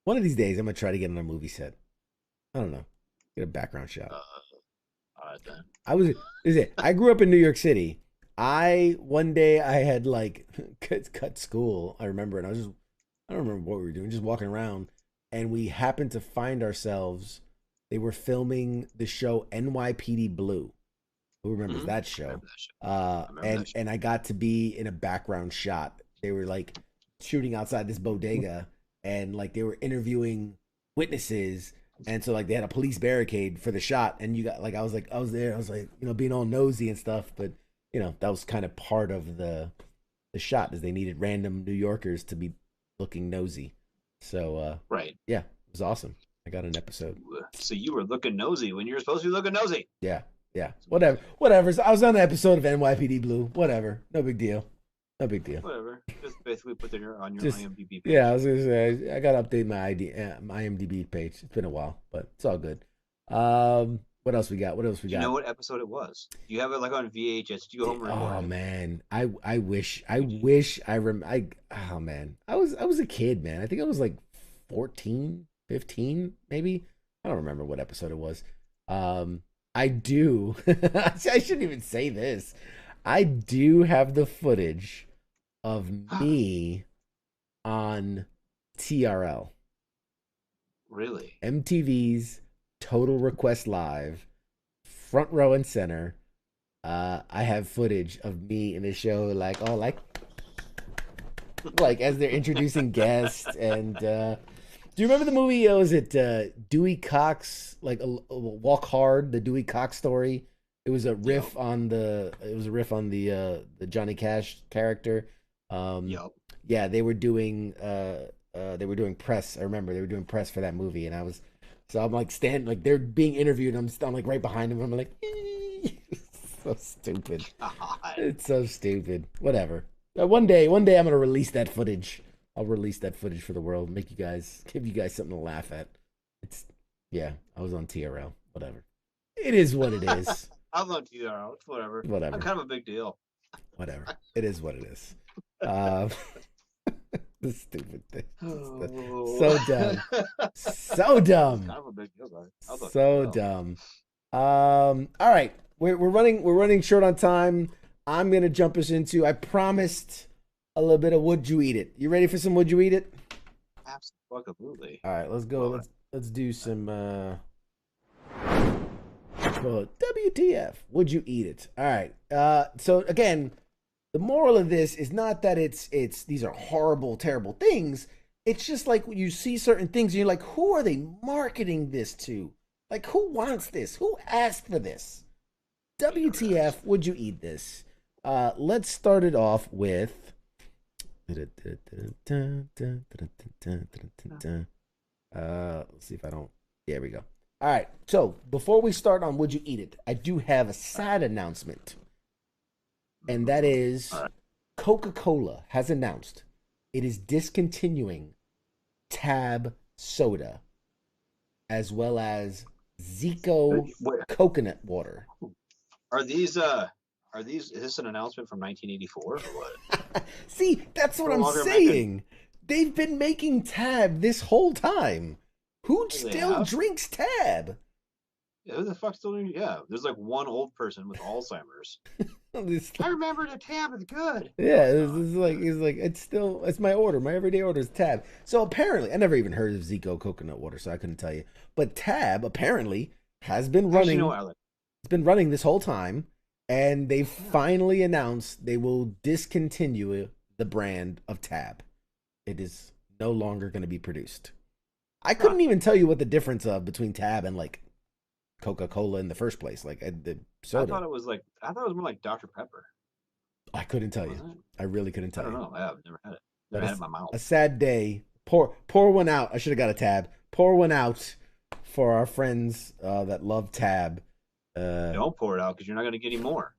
One of these days I'm gonna try to get on a movie set. I don't know. Get a background shot. I grew up in New York City. One day I had like cut school. I remember, and I don't remember what we were doing, just walking around, and we happened to find ourselves. They were filming the show NYPD Blue. Who remembers that show? And I got to be in a background shot. They were like shooting outside this bodega, and like they were interviewing witnesses, and so like they had a police barricade for the shot, and you got like I was there, I was like, you know, being all nosy and stuff, but you know, that was kind of part of the shot, is they needed random New Yorkers to be looking nosy. So yeah, it was awesome. I got an episode. So you were looking nosy when you were supposed to be looking nosy. Yeah. Yeah, whatever. So I was on an episode of NYPD Blue. Whatever, no big deal. No big deal. Whatever. Just basically put it on your Just IMDb page. yeah, I was gonna say I gotta update my IMDb page. It's been a while, but it's all good. What else we got? Do you know what episode it was? Do you have it like on VHS? Did you go home and record Oh it? man, I wish I oh man, I was a kid, man. I think I was like 14, 15, maybe. I don't remember what episode it was. I do. I shouldn't even say this. I do have the footage of me on TRL. Really? MTV's Total Request Live, front row and center. I have footage of me in the show, like as they're introducing guests. And do you remember the movie? Was it Dewey Cox? Like Walk Hard, the Dewey Cox story. It was a riff on the Johnny Cash character. Yeah, they were doing press. I remember they were doing press for that movie, and I'm like they're being interviewed. I'm like right behind them. I'm like, so stupid. God. It's so stupid. Whatever. One day I'm gonna release that footage. I'll release that footage for the world. Give you guys something to laugh at. I was on TRL. Whatever. It is what it is. I was on TRL. Whatever. Whatever. I'm kind of a big deal. Whatever. It is what it is. The stupid thing. So dumb. So dumb. Kind of a big deal, guys. So dumb. All right. We're running short on time. I'm gonna jump us into, I promised a little bit of Would You Eat It. You ready for some Would You Eat It? Absolutely. All right, let's go. Let's do some WTF. Would you eat it? All right. So again, the moral of this is not that it's these are horrible, terrible things. It's just like when you see certain things and you're like, who are they marketing this to? Like, who wants this? Who asked for this? WTF, would you eat this? Let's start it off with let's see if I don't. There we go. All right. So before we start on Would You Eat It, I do have a sad announcement. And that is Coca-Cola has announced it is discontinuing Tab soda as well as Zico coconut water. Is this an announcement from 1984 or what? See, that's what I'm saying. They've been making Tab this whole time. Who still drinks Tab? Yeah, who the fuck still doing? Yeah, there's like one old person with Alzheimer's. I remember the Tab is good. Yeah, it's my order. My everyday order is Tab. So apparently, I never even heard of Zico coconut water, so I couldn't tell you. But Tab apparently has been running. It's been running this whole time, and they finally announced they will discontinue the brand of Tab. It is no longer going to be produced. I couldn't even tell you what the difference between Tab and like Coca-Cola in the first place. Like the soda. I thought it was more like Dr. Pepper. I couldn't tell you. I really couldn't tell you. I don't know. I've never had it. Never had it in my mouth. A sad day. Pour one out. I should have got a Tab. Pour one out for our friends that love Tab. Don't pour it out because you're not going to get any more.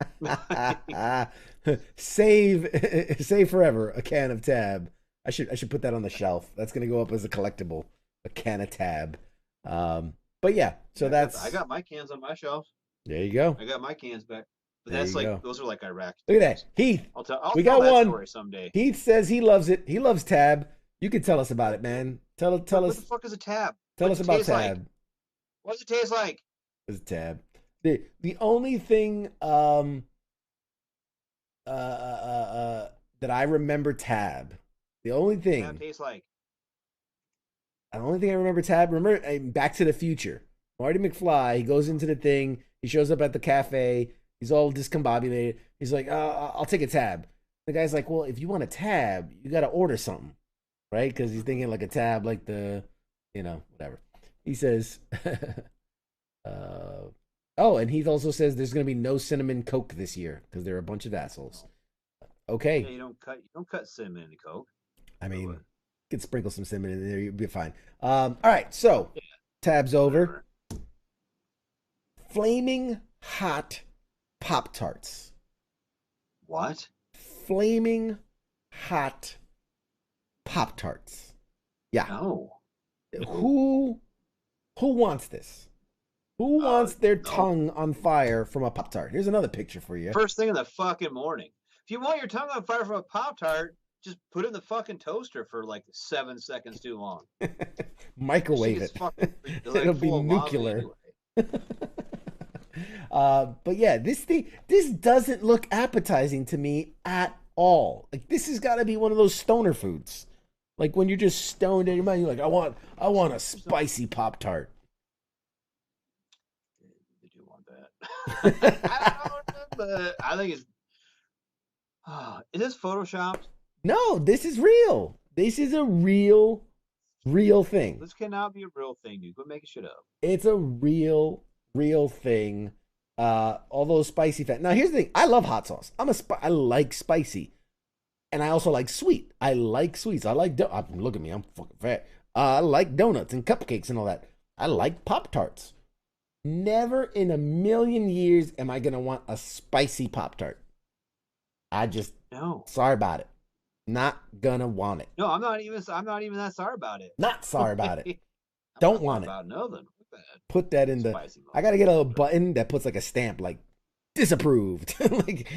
Save forever a can of Tab. I should put that on the shelf. That's going to go up as a collectible. A can of Tab. But yeah, so I got my cans on my shelf. There you go. I got my cans back. But There that's you like go. those are like Iraq. Look at that. Heath. I'll we tell got that one. story someday. Heath says he loves it. He loves Tab. You can tell us about it, man. Tell What us. the fuck is a Tab? Tell What's us it about taste like? Tab. What does it taste like? Is Tab. The only thing that I remember Tab. The only thing Tab tastes like. I remember Tab. Remember Back to the Future. Marty McFly, he goes into the thing. He shows up at the cafe. He's all discombobulated. He's like, I'll take a Tab. The guy's like, well, if you want a Tab, you got to order something, right? Because he's thinking like a Tab, like the, whatever. He says, and he also says there's going to be no cinnamon Coke this year because they're a bunch of assholes. Okay. Yeah, you don't cut cinnamon in Coke. I mean, you could sprinkle some cinnamon in there, you'll be fine. All right, so Tab's over. Flaming hot Pop-Tarts. What? Flaming hot Pop-Tarts. Yeah. No. Who wants this? Who wants their No. tongue on fire from a Pop-Tart? Here's another picture for you. First thing in the fucking morning. If you want your tongue on fire from a Pop-Tart, just put it in the fucking toaster for like 7 seconds too long. Microwave it. It'll be nuclear. Anyway. But yeah, this doesn't look appetizing to me at all. Like, this has got to be one of those stoner foods. Like when you're just stoned in your mind, you're like, I want a spicy Pop-Tart. I do want that. I don't know, but I think it's. Is this photoshopped? No, this is real. This is a real thing. This cannot be a real thing, dude. Quit making shit up. It's a real thing. All those spicy fat. Now here's the thing. I love hot sauce. I like spicy, and I also like sweet. I like sweets. I like look at me. I'm fucking fat. I like donuts and cupcakes and all that. I like Pop-Tarts. Never in a million years am I gonna want a spicy Pop-Tart. I just No. Sorry about it. Not gonna want it. No, I'm not even that sorry about it. Not sorry about it. I'm Don't not want it. about nothing. Put that in the. Spicy I gotta get a little button that puts like a stamp, like disapproved, like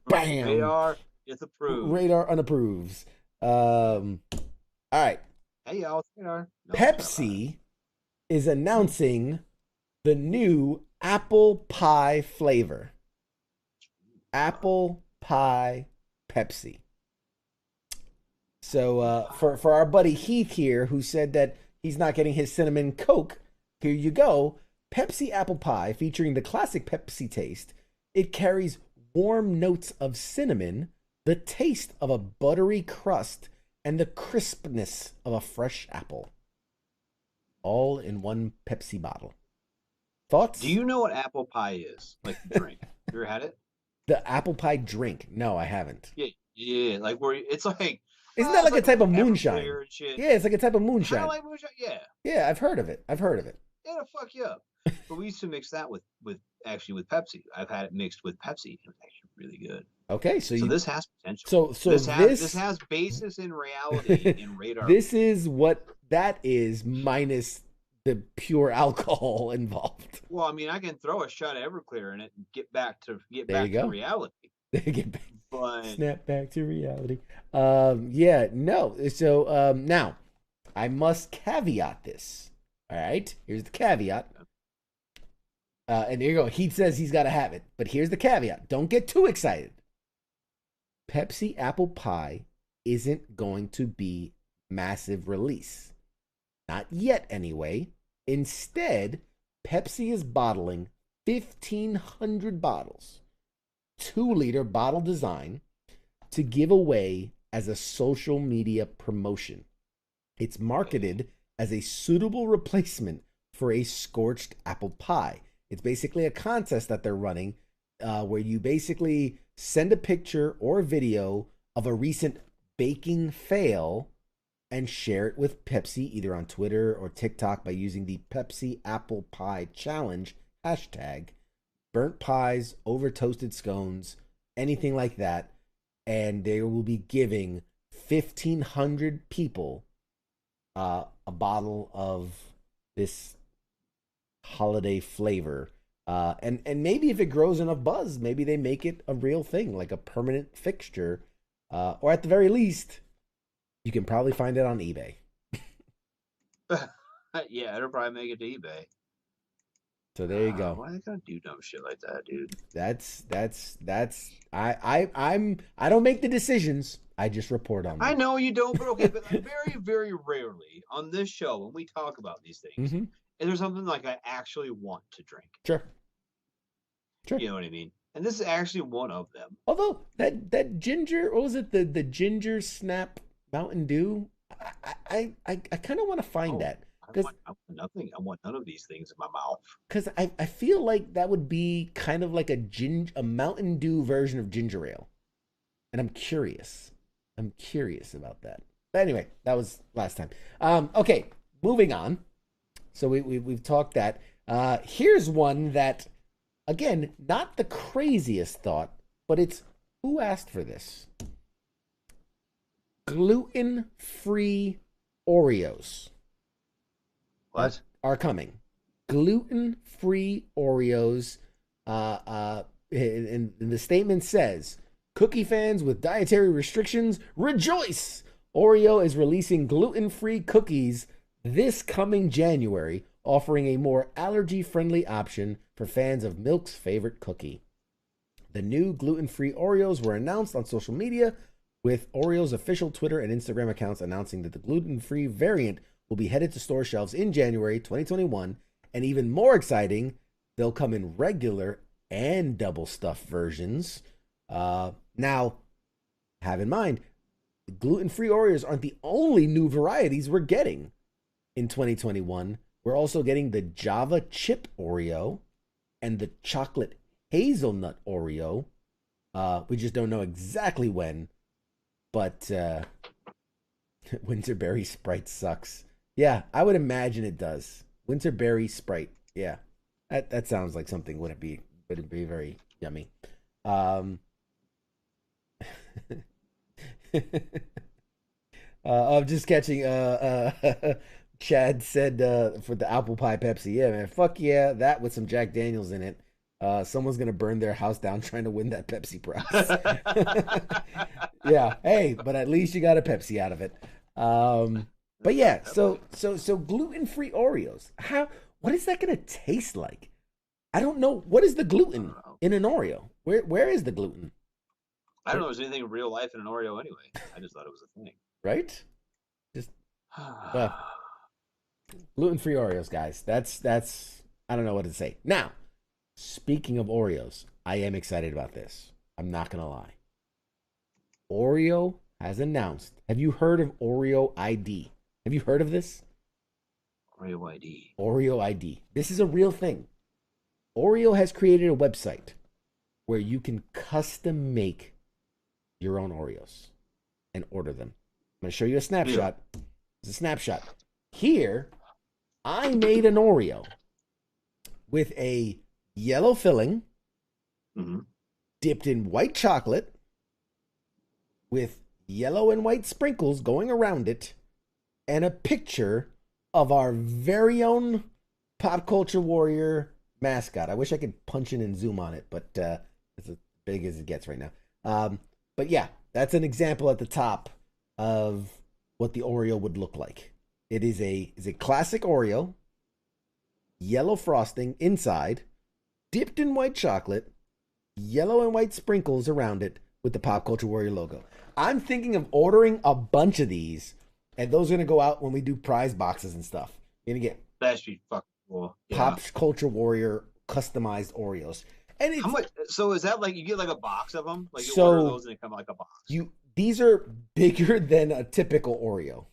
bam. Radar, it's approved. Radar unapproves. All right. Hey y'all, it's radar. No, Pepsi is announcing the new apple pie flavor. Apple pie Pepsi. So for our buddy Heath here, who said that he's not getting his cinnamon Coke, here you go. Pepsi apple pie featuring the classic Pepsi taste. It carries warm notes of cinnamon, the taste of a buttery crust, and the crispness of a fresh apple. All in one Pepsi bottle. Thoughts? Do you know what apple pie is? Like the drink. You ever had it? The apple pie drink? No, I haven't. Yeah. Like where it's like. Isn't that like a type of Everclear moonshine? and shit. Yeah, it's like a type of moonshine. Kind of like moonshine. Yeah. Yeah, I've heard of it. It'll fuck you up. But we used to mix that with Pepsi. I've had it mixed with Pepsi. It was actually really good. Okay, so this has potential. So this has basis in reality in radar. This is what that is minus the pure alcohol involved. Well, I mean, I can throw a shot of Everclear in it and get back to reality. Get back. But Snap back to reality. Yeah, no. So now I must caveat this. All right, here's the caveat. And there you go. He says he's got to have it, but here's the caveat. Don't get too excited. Pepsi apple pie isn't going to be massive release. Not yet, anyway. Instead, Pepsi is bottling 1,500 bottles, 2-liter bottle design, to give away as a social media promotion. It's marketed as a suitable replacement for a scorched apple pie. It's basically a contest that they're running where you basically send a picture or video of a recent baking fail and share it with Pepsi either on Twitter or TikTok by using the Pepsi Apple Pie Challenge hashtag. Burnt pies, over toasted scones, anything like that. And they will be giving 1,500 people a bottle of this holiday flavor. And maybe if it grows enough buzz, maybe they make it a real thing, like a permanent fixture. Or at the very least, you can probably find it on eBay. yeah, it'll probably make it to eBay. So there you go. Why are they gonna do dumb shit like that, dude? That's I don't make the decisions. I just report on them. I know you don't, but okay, but very, very rarely on this show when we talk about these things, is there something like I actually want to drink? Sure. You know what I mean? And this is actually one of them. Although that ginger, what was it? The ginger snap Mountain Dew. I kind of want to find that. I want nothing. I want none of these things in my mouth. Because I feel like that would be kind of like a Mountain Dew version of ginger ale. And I'm curious. About that. But anyway, that was last time. Okay, moving on. So we've talked that. Here's one that Again, not the craziest thought, but it's who asked for this? Gluten-free Oreos. What? Are coming. Gluten-free Oreos. And the statement says, cookie fans with dietary restrictions, rejoice! Oreo is releasing gluten-free cookies this coming January, offering a more allergy-friendly option for fans of Milk's favorite cookie. The new gluten-free Oreos were announced on social media, with Oreo's official Twitter and Instagram accounts announcing that the gluten-free variant will be headed to store shelves in January 2021, and even more exciting, they'll come in regular and double stuffed versions. Now, have in mind, gluten-free Oreos aren't the only new varieties we're getting in 2021. We're also getting the Java chip Oreo and the chocolate hazelnut Oreo. We just don't know exactly when, but Winterberry Sprite sucks. Yeah, I would imagine it does. Winterberry Sprite. Yeah, that sounds like something wouldn't be very yummy. I'm just catching. Chad said for the apple pie Pepsi. Yeah, man. Fuck yeah, that with some Jack Daniels in it. Someone's gonna burn their house down trying to win that Pepsi prize. Yeah. Hey, but at least you got a Pepsi out of it. But yeah. So gluten free Oreos. What is that gonna taste like? I don't know. What is the gluten in an Oreo? Where is the gluten? I don't know if there's anything in real life in an Oreo anyway. I just thought it was a thing. Right? Just gluten-free Oreos, guys. That's I don't know what to say. Now, speaking of Oreos, I am excited about this. I'm not gonna lie. Oreo has announced. Have you heard of Oreo ID? Have you heard of this? Oreo ID. Oreo ID. This is a real thing. Oreo has created a website where you can custom make your own Oreos and order them. I'm going to show you a snapshot. It's a snapshot. Here, I made an Oreo with a yellow filling dipped in white chocolate with yellow and white sprinkles going around it and a picture of our very own Pop Culture Warrior mascot. I wish I could punch in and zoom on it, but it's as big as it gets right now. But yeah, that's an example at the top of what the Oreo would look like. It is a classic Oreo, yellow frosting inside, dipped in white chocolate, yellow and white sprinkles around it with the Pop Culture Warrior logo. I'm thinking of ordering a bunch of these, and those are going to go out when we do prize boxes and stuff. You're going to get That should be fucking cool. Yeah. Pop Culture Warrior customized Oreos. And it's, how much? So is that like you get like a box of them? Like you So- order those and they come like a box. these are bigger than a typical Oreo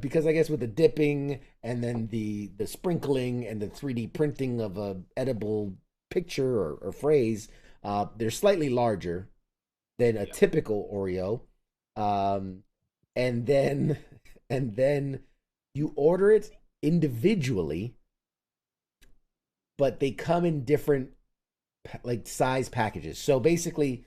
because I guess with the dipping and then the sprinkling and the 3D printing of a edible picture or phrase, they're slightly larger than a typical Oreo. And then you order it individually, but they come in different like size packages. So basically,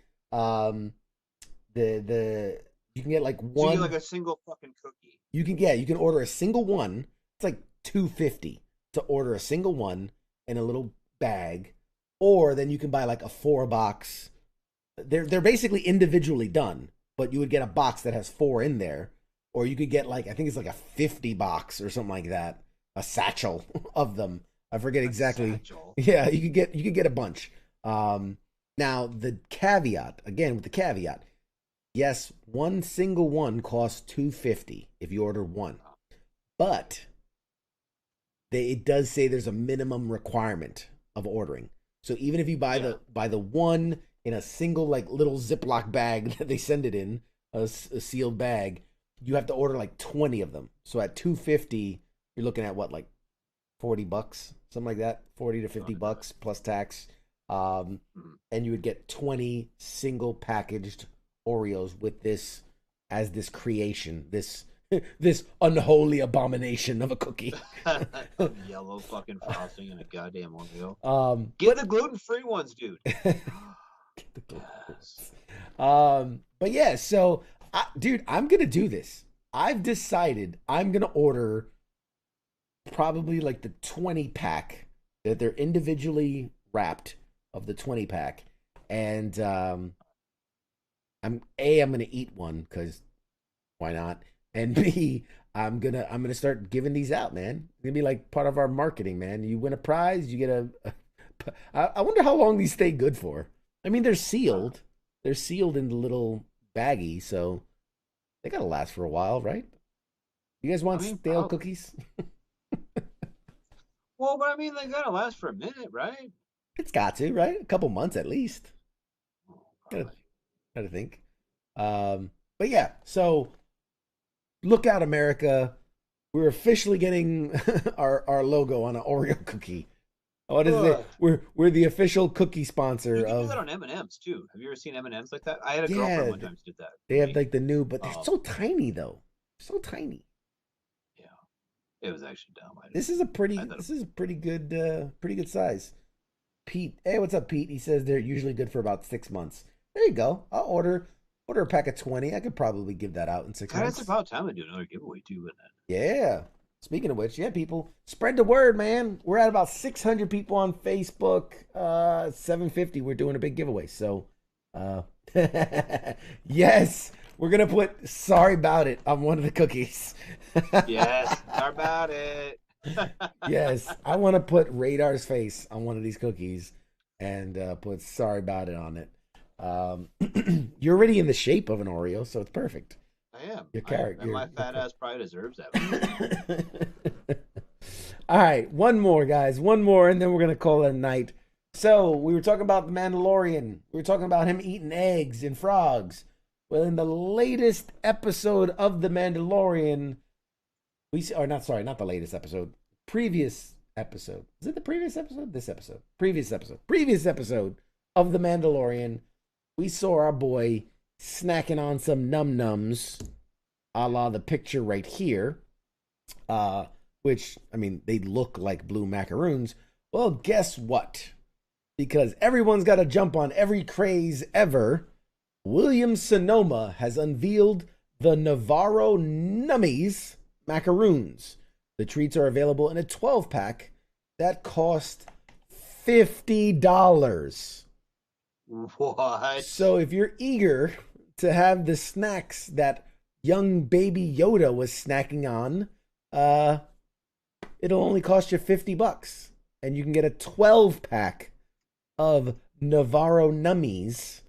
the you can get like one. So you get like a single fucking cookie. You can order a single one. It's like $2.50 to order a single one in a little bag, or then you can buy like a 4-box. They're basically individually done, but you would get a box that has 4 in there, or you could get like I think it's like a 50 box or something like that, a satchel of them. I forget exactly. Satchel. Yeah, you could get a bunch. Now the caveat again with the caveat. Yes, one single one costs $2.50 if you order one, but it does say there's a minimum requirement of ordering. So even if you buy the one in a single like little Ziploc bag that they send it in a sealed bag, you have to order like 20 of them. So at $2.50, you're looking at what, like $40, something like that, $40 to $50 plus tax. And you would get 20 single packaged Oreos with this as this creation, this This unholy abomination of a cookie. Yellow fucking frosting and a goddamn Oreo. But the gluten-free ones, dude. Yes. But yeah, so dude, I'm gonna do this. I've decided I'm gonna order probably like the 20 pack that they're individually wrapped of the 20 pack, and I'm gonna eat one because why not? And B, I'm gonna start giving these out, man. It's gonna be like part of our marketing, man. You win a prize, you get I wonder how long these stay good for. I mean, they're sealed. They're sealed in the little baggie, so they gotta last for a while, right? You guys want stale cookies? Well, but I mean, they gotta last for a minute, right? It's got to, right? A couple months at least. Gotta think. But yeah, so look out, America. We're officially getting our logo on an Oreo cookie. What is it? We're the official cookie sponsor You can of. do that on M&M's too. Have you ever seen M&M's like that? I had a girlfriend one time who did that. They have like the new, but they're so tiny though. So tiny. Yeah, it was actually dumb. This is a pretty good size. Pete, hey, what's up, Pete? He says they're usually good for about 6 months. There you go. I'll order a pack of 20. I could probably give that out in 6 months. That's about time to do another giveaway too, isn't it? Yeah. Speaking of which, yeah, people, spread the word, man. We're at about 600 people on Facebook. 750. We're doing a big giveaway. So, yes, we're gonna put "sorry about it" on one of the cookies. Yes, sorry about it. Yes, I want to put Radar's face on one of these cookies and put "sorry about it" on it. You're already in the shape of an Oreo, so it's perfect. I am. Your character. And my fat ass probably deserves that. All right, one more, guys. One more, and then we're gonna call it a night. So we were talking about the Mandalorian. We were talking about him eating eggs and frogs. Well, in the latest episode of the Mandalorian, not the latest episode. Previous episode. Is it the previous episode? This episode. Previous episode. Previous episode of the Mandalorian. We saw our boy snacking on some num-nums, a la the picture right here, which, I mean, they look like blue macaroons. Well, guess what? Because everyone's got to jump on every craze ever, William Sonoma has unveiled the Navarro Nummies macaroons. The treats are available in a 12-pack that cost $50. What? So if you're eager to have the snacks that young baby Yoda was snacking on, it'll only cost you $50, and you can get a 12-pack of Navarro Nummies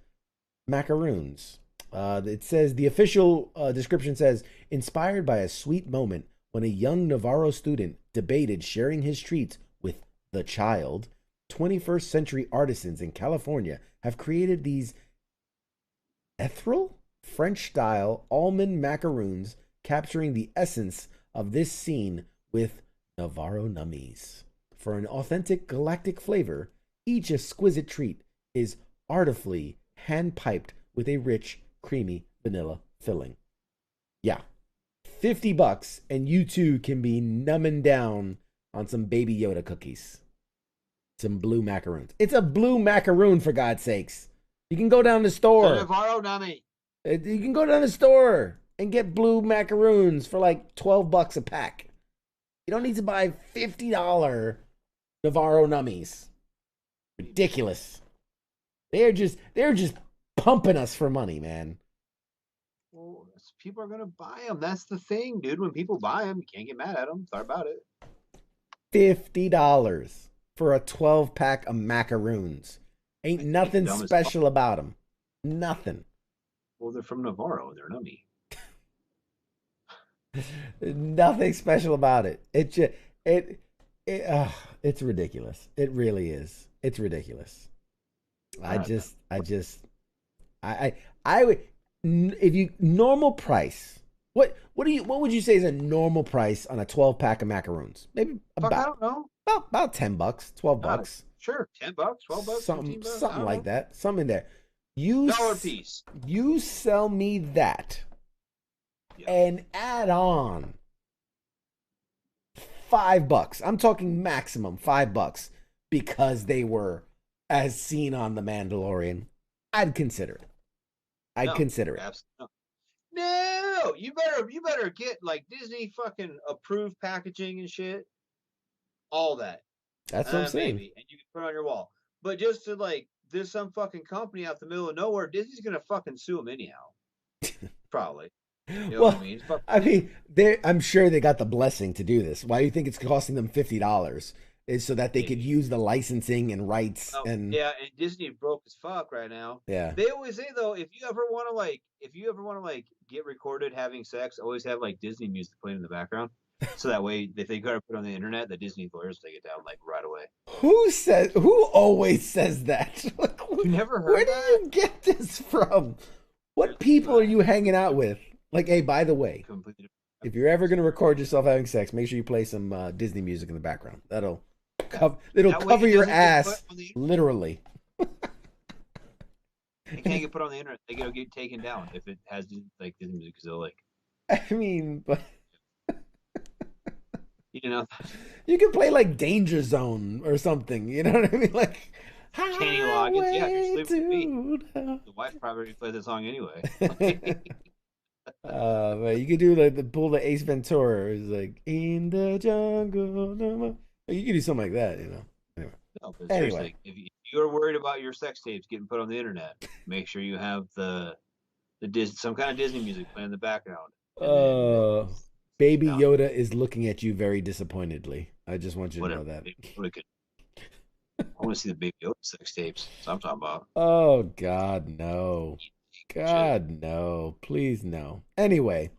macaroons. It says the official description says, inspired by a sweet moment when a young Navarro student debated sharing his treats with the child, 21st century artisans in California have created these ethereal French-style almond macaroons, capturing the essence of this scene with Navarro Nummies. For an authentic galactic flavor, each exquisite treat is artfully hand-piped with a rich, creamy vanilla filling. Yeah, $50, and you too can be numbing down on some Baby Yoda cookies. Some blue macaroons. It's a blue macaroon, for God's sakes. You can go down the store. The Navarro Nummy. You can go down the store and get blue macaroons for like $12 a pack. You don't need to buy $50 Navarro Nummies. Ridiculous. They're just pumping us for money, man. Well, people are gonna buy them. That's the thing, dude. When people buy them, you can't get mad at them. Sorry about it. $50 for a 12-pack of macaroons. Ain't nothing special about them. Nothing. Well, they're from Navarro. They're nummy. Nothing special about it. It's ridiculous. It really is. It's ridiculous. I would, if you normal price. What would you say is a normal price on a 12-pack of macaroons? Maybe about, I don't know. About $10, $12. Sure, $10, $12, something $15, something like that. Something in there. $1 piece. You sell me that and add on $5. I'm talking maximum $5 because they were as seen on The Mandalorian, I'd consider it. I'd consider it. Absolutely. No, you better get like Disney fucking approved packaging and shit. All that. That's what I'm saying. Maybe, and you can put it on your wall. But just to like, there's some fucking company out the middle of nowhere. Disney's gonna fucking sue them anyhow. Probably. You know what I mean? I mean, I'm sure they got the blessing to do this. Why do you think it's costing them $50? Is so that they could use the licensing and rights and yeah, and Disney broke as fuck right now. Yeah. They always say though, if you ever want to get recorded having sex, always have like Disney music playing in the background. So that way, if they gotta put it on the internet, the Disney lawyers take it down like right away. Who always says that? You never heard Where that? do you get this from? What people are you hanging out with? Like, hey, by the way, if you're ever gonna record yourself having sex, make sure you play some Disney music in the background. It'll cover your ass, literally. It can't get put on the internet. They gotta get taken down if it has like Disney music. So like, I mean, but you know, you can play like Danger Zone or something. You know what I mean? Like Kenny Loggins. Yeah, you're sleeping with me. Dude. The wife probably plays the song anyway. Man, you could do like pull the Ace Ventura. It's like in the jungle. No. You could do something like that, you know. Anyway, no, but seriously, if you're worried about your sex tapes getting put on the internet, make sure you have some kind of Disney music playing in the background. Baby Yoda is looking at you very disappointedly. I just want you to know that. I want to see the Baby Yoda sex tapes. That's what I'm talking about. Oh God, no. God, no. Please, no. Anyway,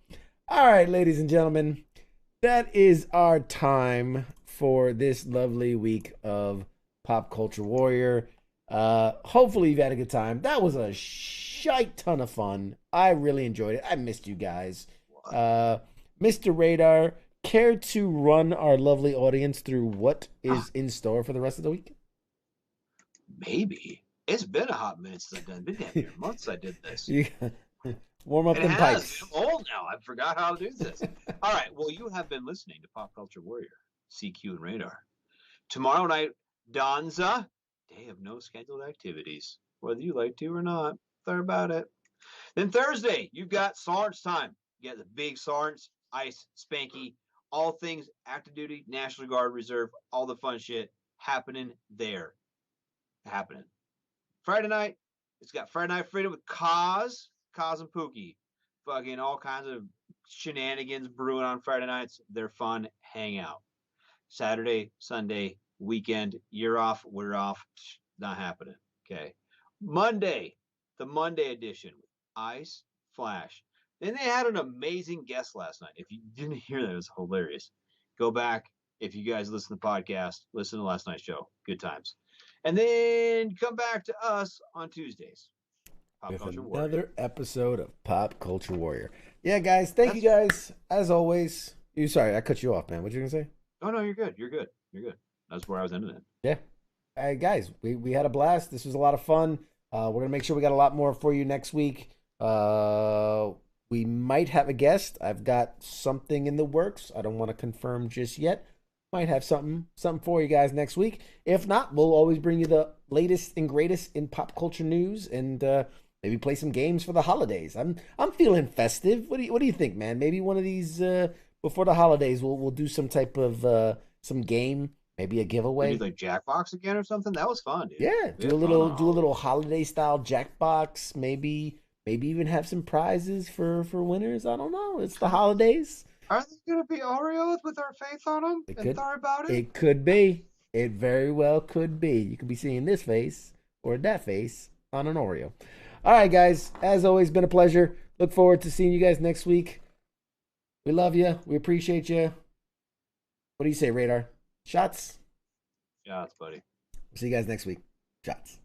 all right, ladies and gentlemen, that is our time for this lovely week of Pop Culture Warrior. Hopefully you've had a good time. That was a shite ton of fun. I really enjoyed it. I missed you guys. Mr. Radar, care to run our lovely audience through what is in store for the rest of the week? Maybe. It's been a hot minute since I've done. Been damn near months I did this. Warm up them pipes. I'm old now. I forgot how to do this. All right. Well, you have been listening to Pop Culture Warrior, CQ and Radar. Tomorrow night, Donza, day of no scheduled activities, whether you like to or not. Thought about it. Then Thursday, you've got Sarge time. You got the big Sarge, Ice, Spanky, all things active duty, National Guard, Reserve, all the fun shit happening there. Friday night, it's got Friday Night Freedom with Kaz and Pookie. Fucking all kinds of shenanigans brewing on Friday nights. They're fun. Hang out. Saturday, Sunday, weekend, you're off, we're off. Not happening. Okay. Monday, the Monday edition with Ice, Flash. Then they had an amazing guest last night. If you didn't hear that, it was hilarious. Go back. If you guys listen to the podcast, listen to last night's show. Good times. And then come back to us on Tuesdays. With another episode of Pop Culture Warrior. Yeah, guys. Thank you guys. As always. Sorry, I cut you off, man. What you going to say? Oh, no, you're good. You're good. That's where I was ending it. Yeah. Hey, guys, we had a blast. This was a lot of fun. We're going to make sure we got a lot more for you next week. We might have a guest. I've got something in the works. I don't want to confirm just yet. Might have something for you guys next week. If not, we'll always bring you the latest and greatest in pop culture news and maybe play some games for the holidays. I'm feeling festive. What do you think, man? Maybe one of these before the holidays we'll do some type of some game, maybe a giveaway. Maybe like Jackbox again or something. That was fun, dude. Yeah, do a little holiday style Jackbox. Maybe even have some prizes for winners. I don't know. It's the holidays. Are they going to be Oreos with our face on them? Sorry about it. It could be. It very well could be. You could be seeing this face or that face on an Oreo. All right, guys. As always, been a pleasure. Look forward to seeing you guys next week. We love you. We appreciate you. What do you say, Radar? Shots? Shots, buddy. See you guys next week. Shots.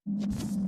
You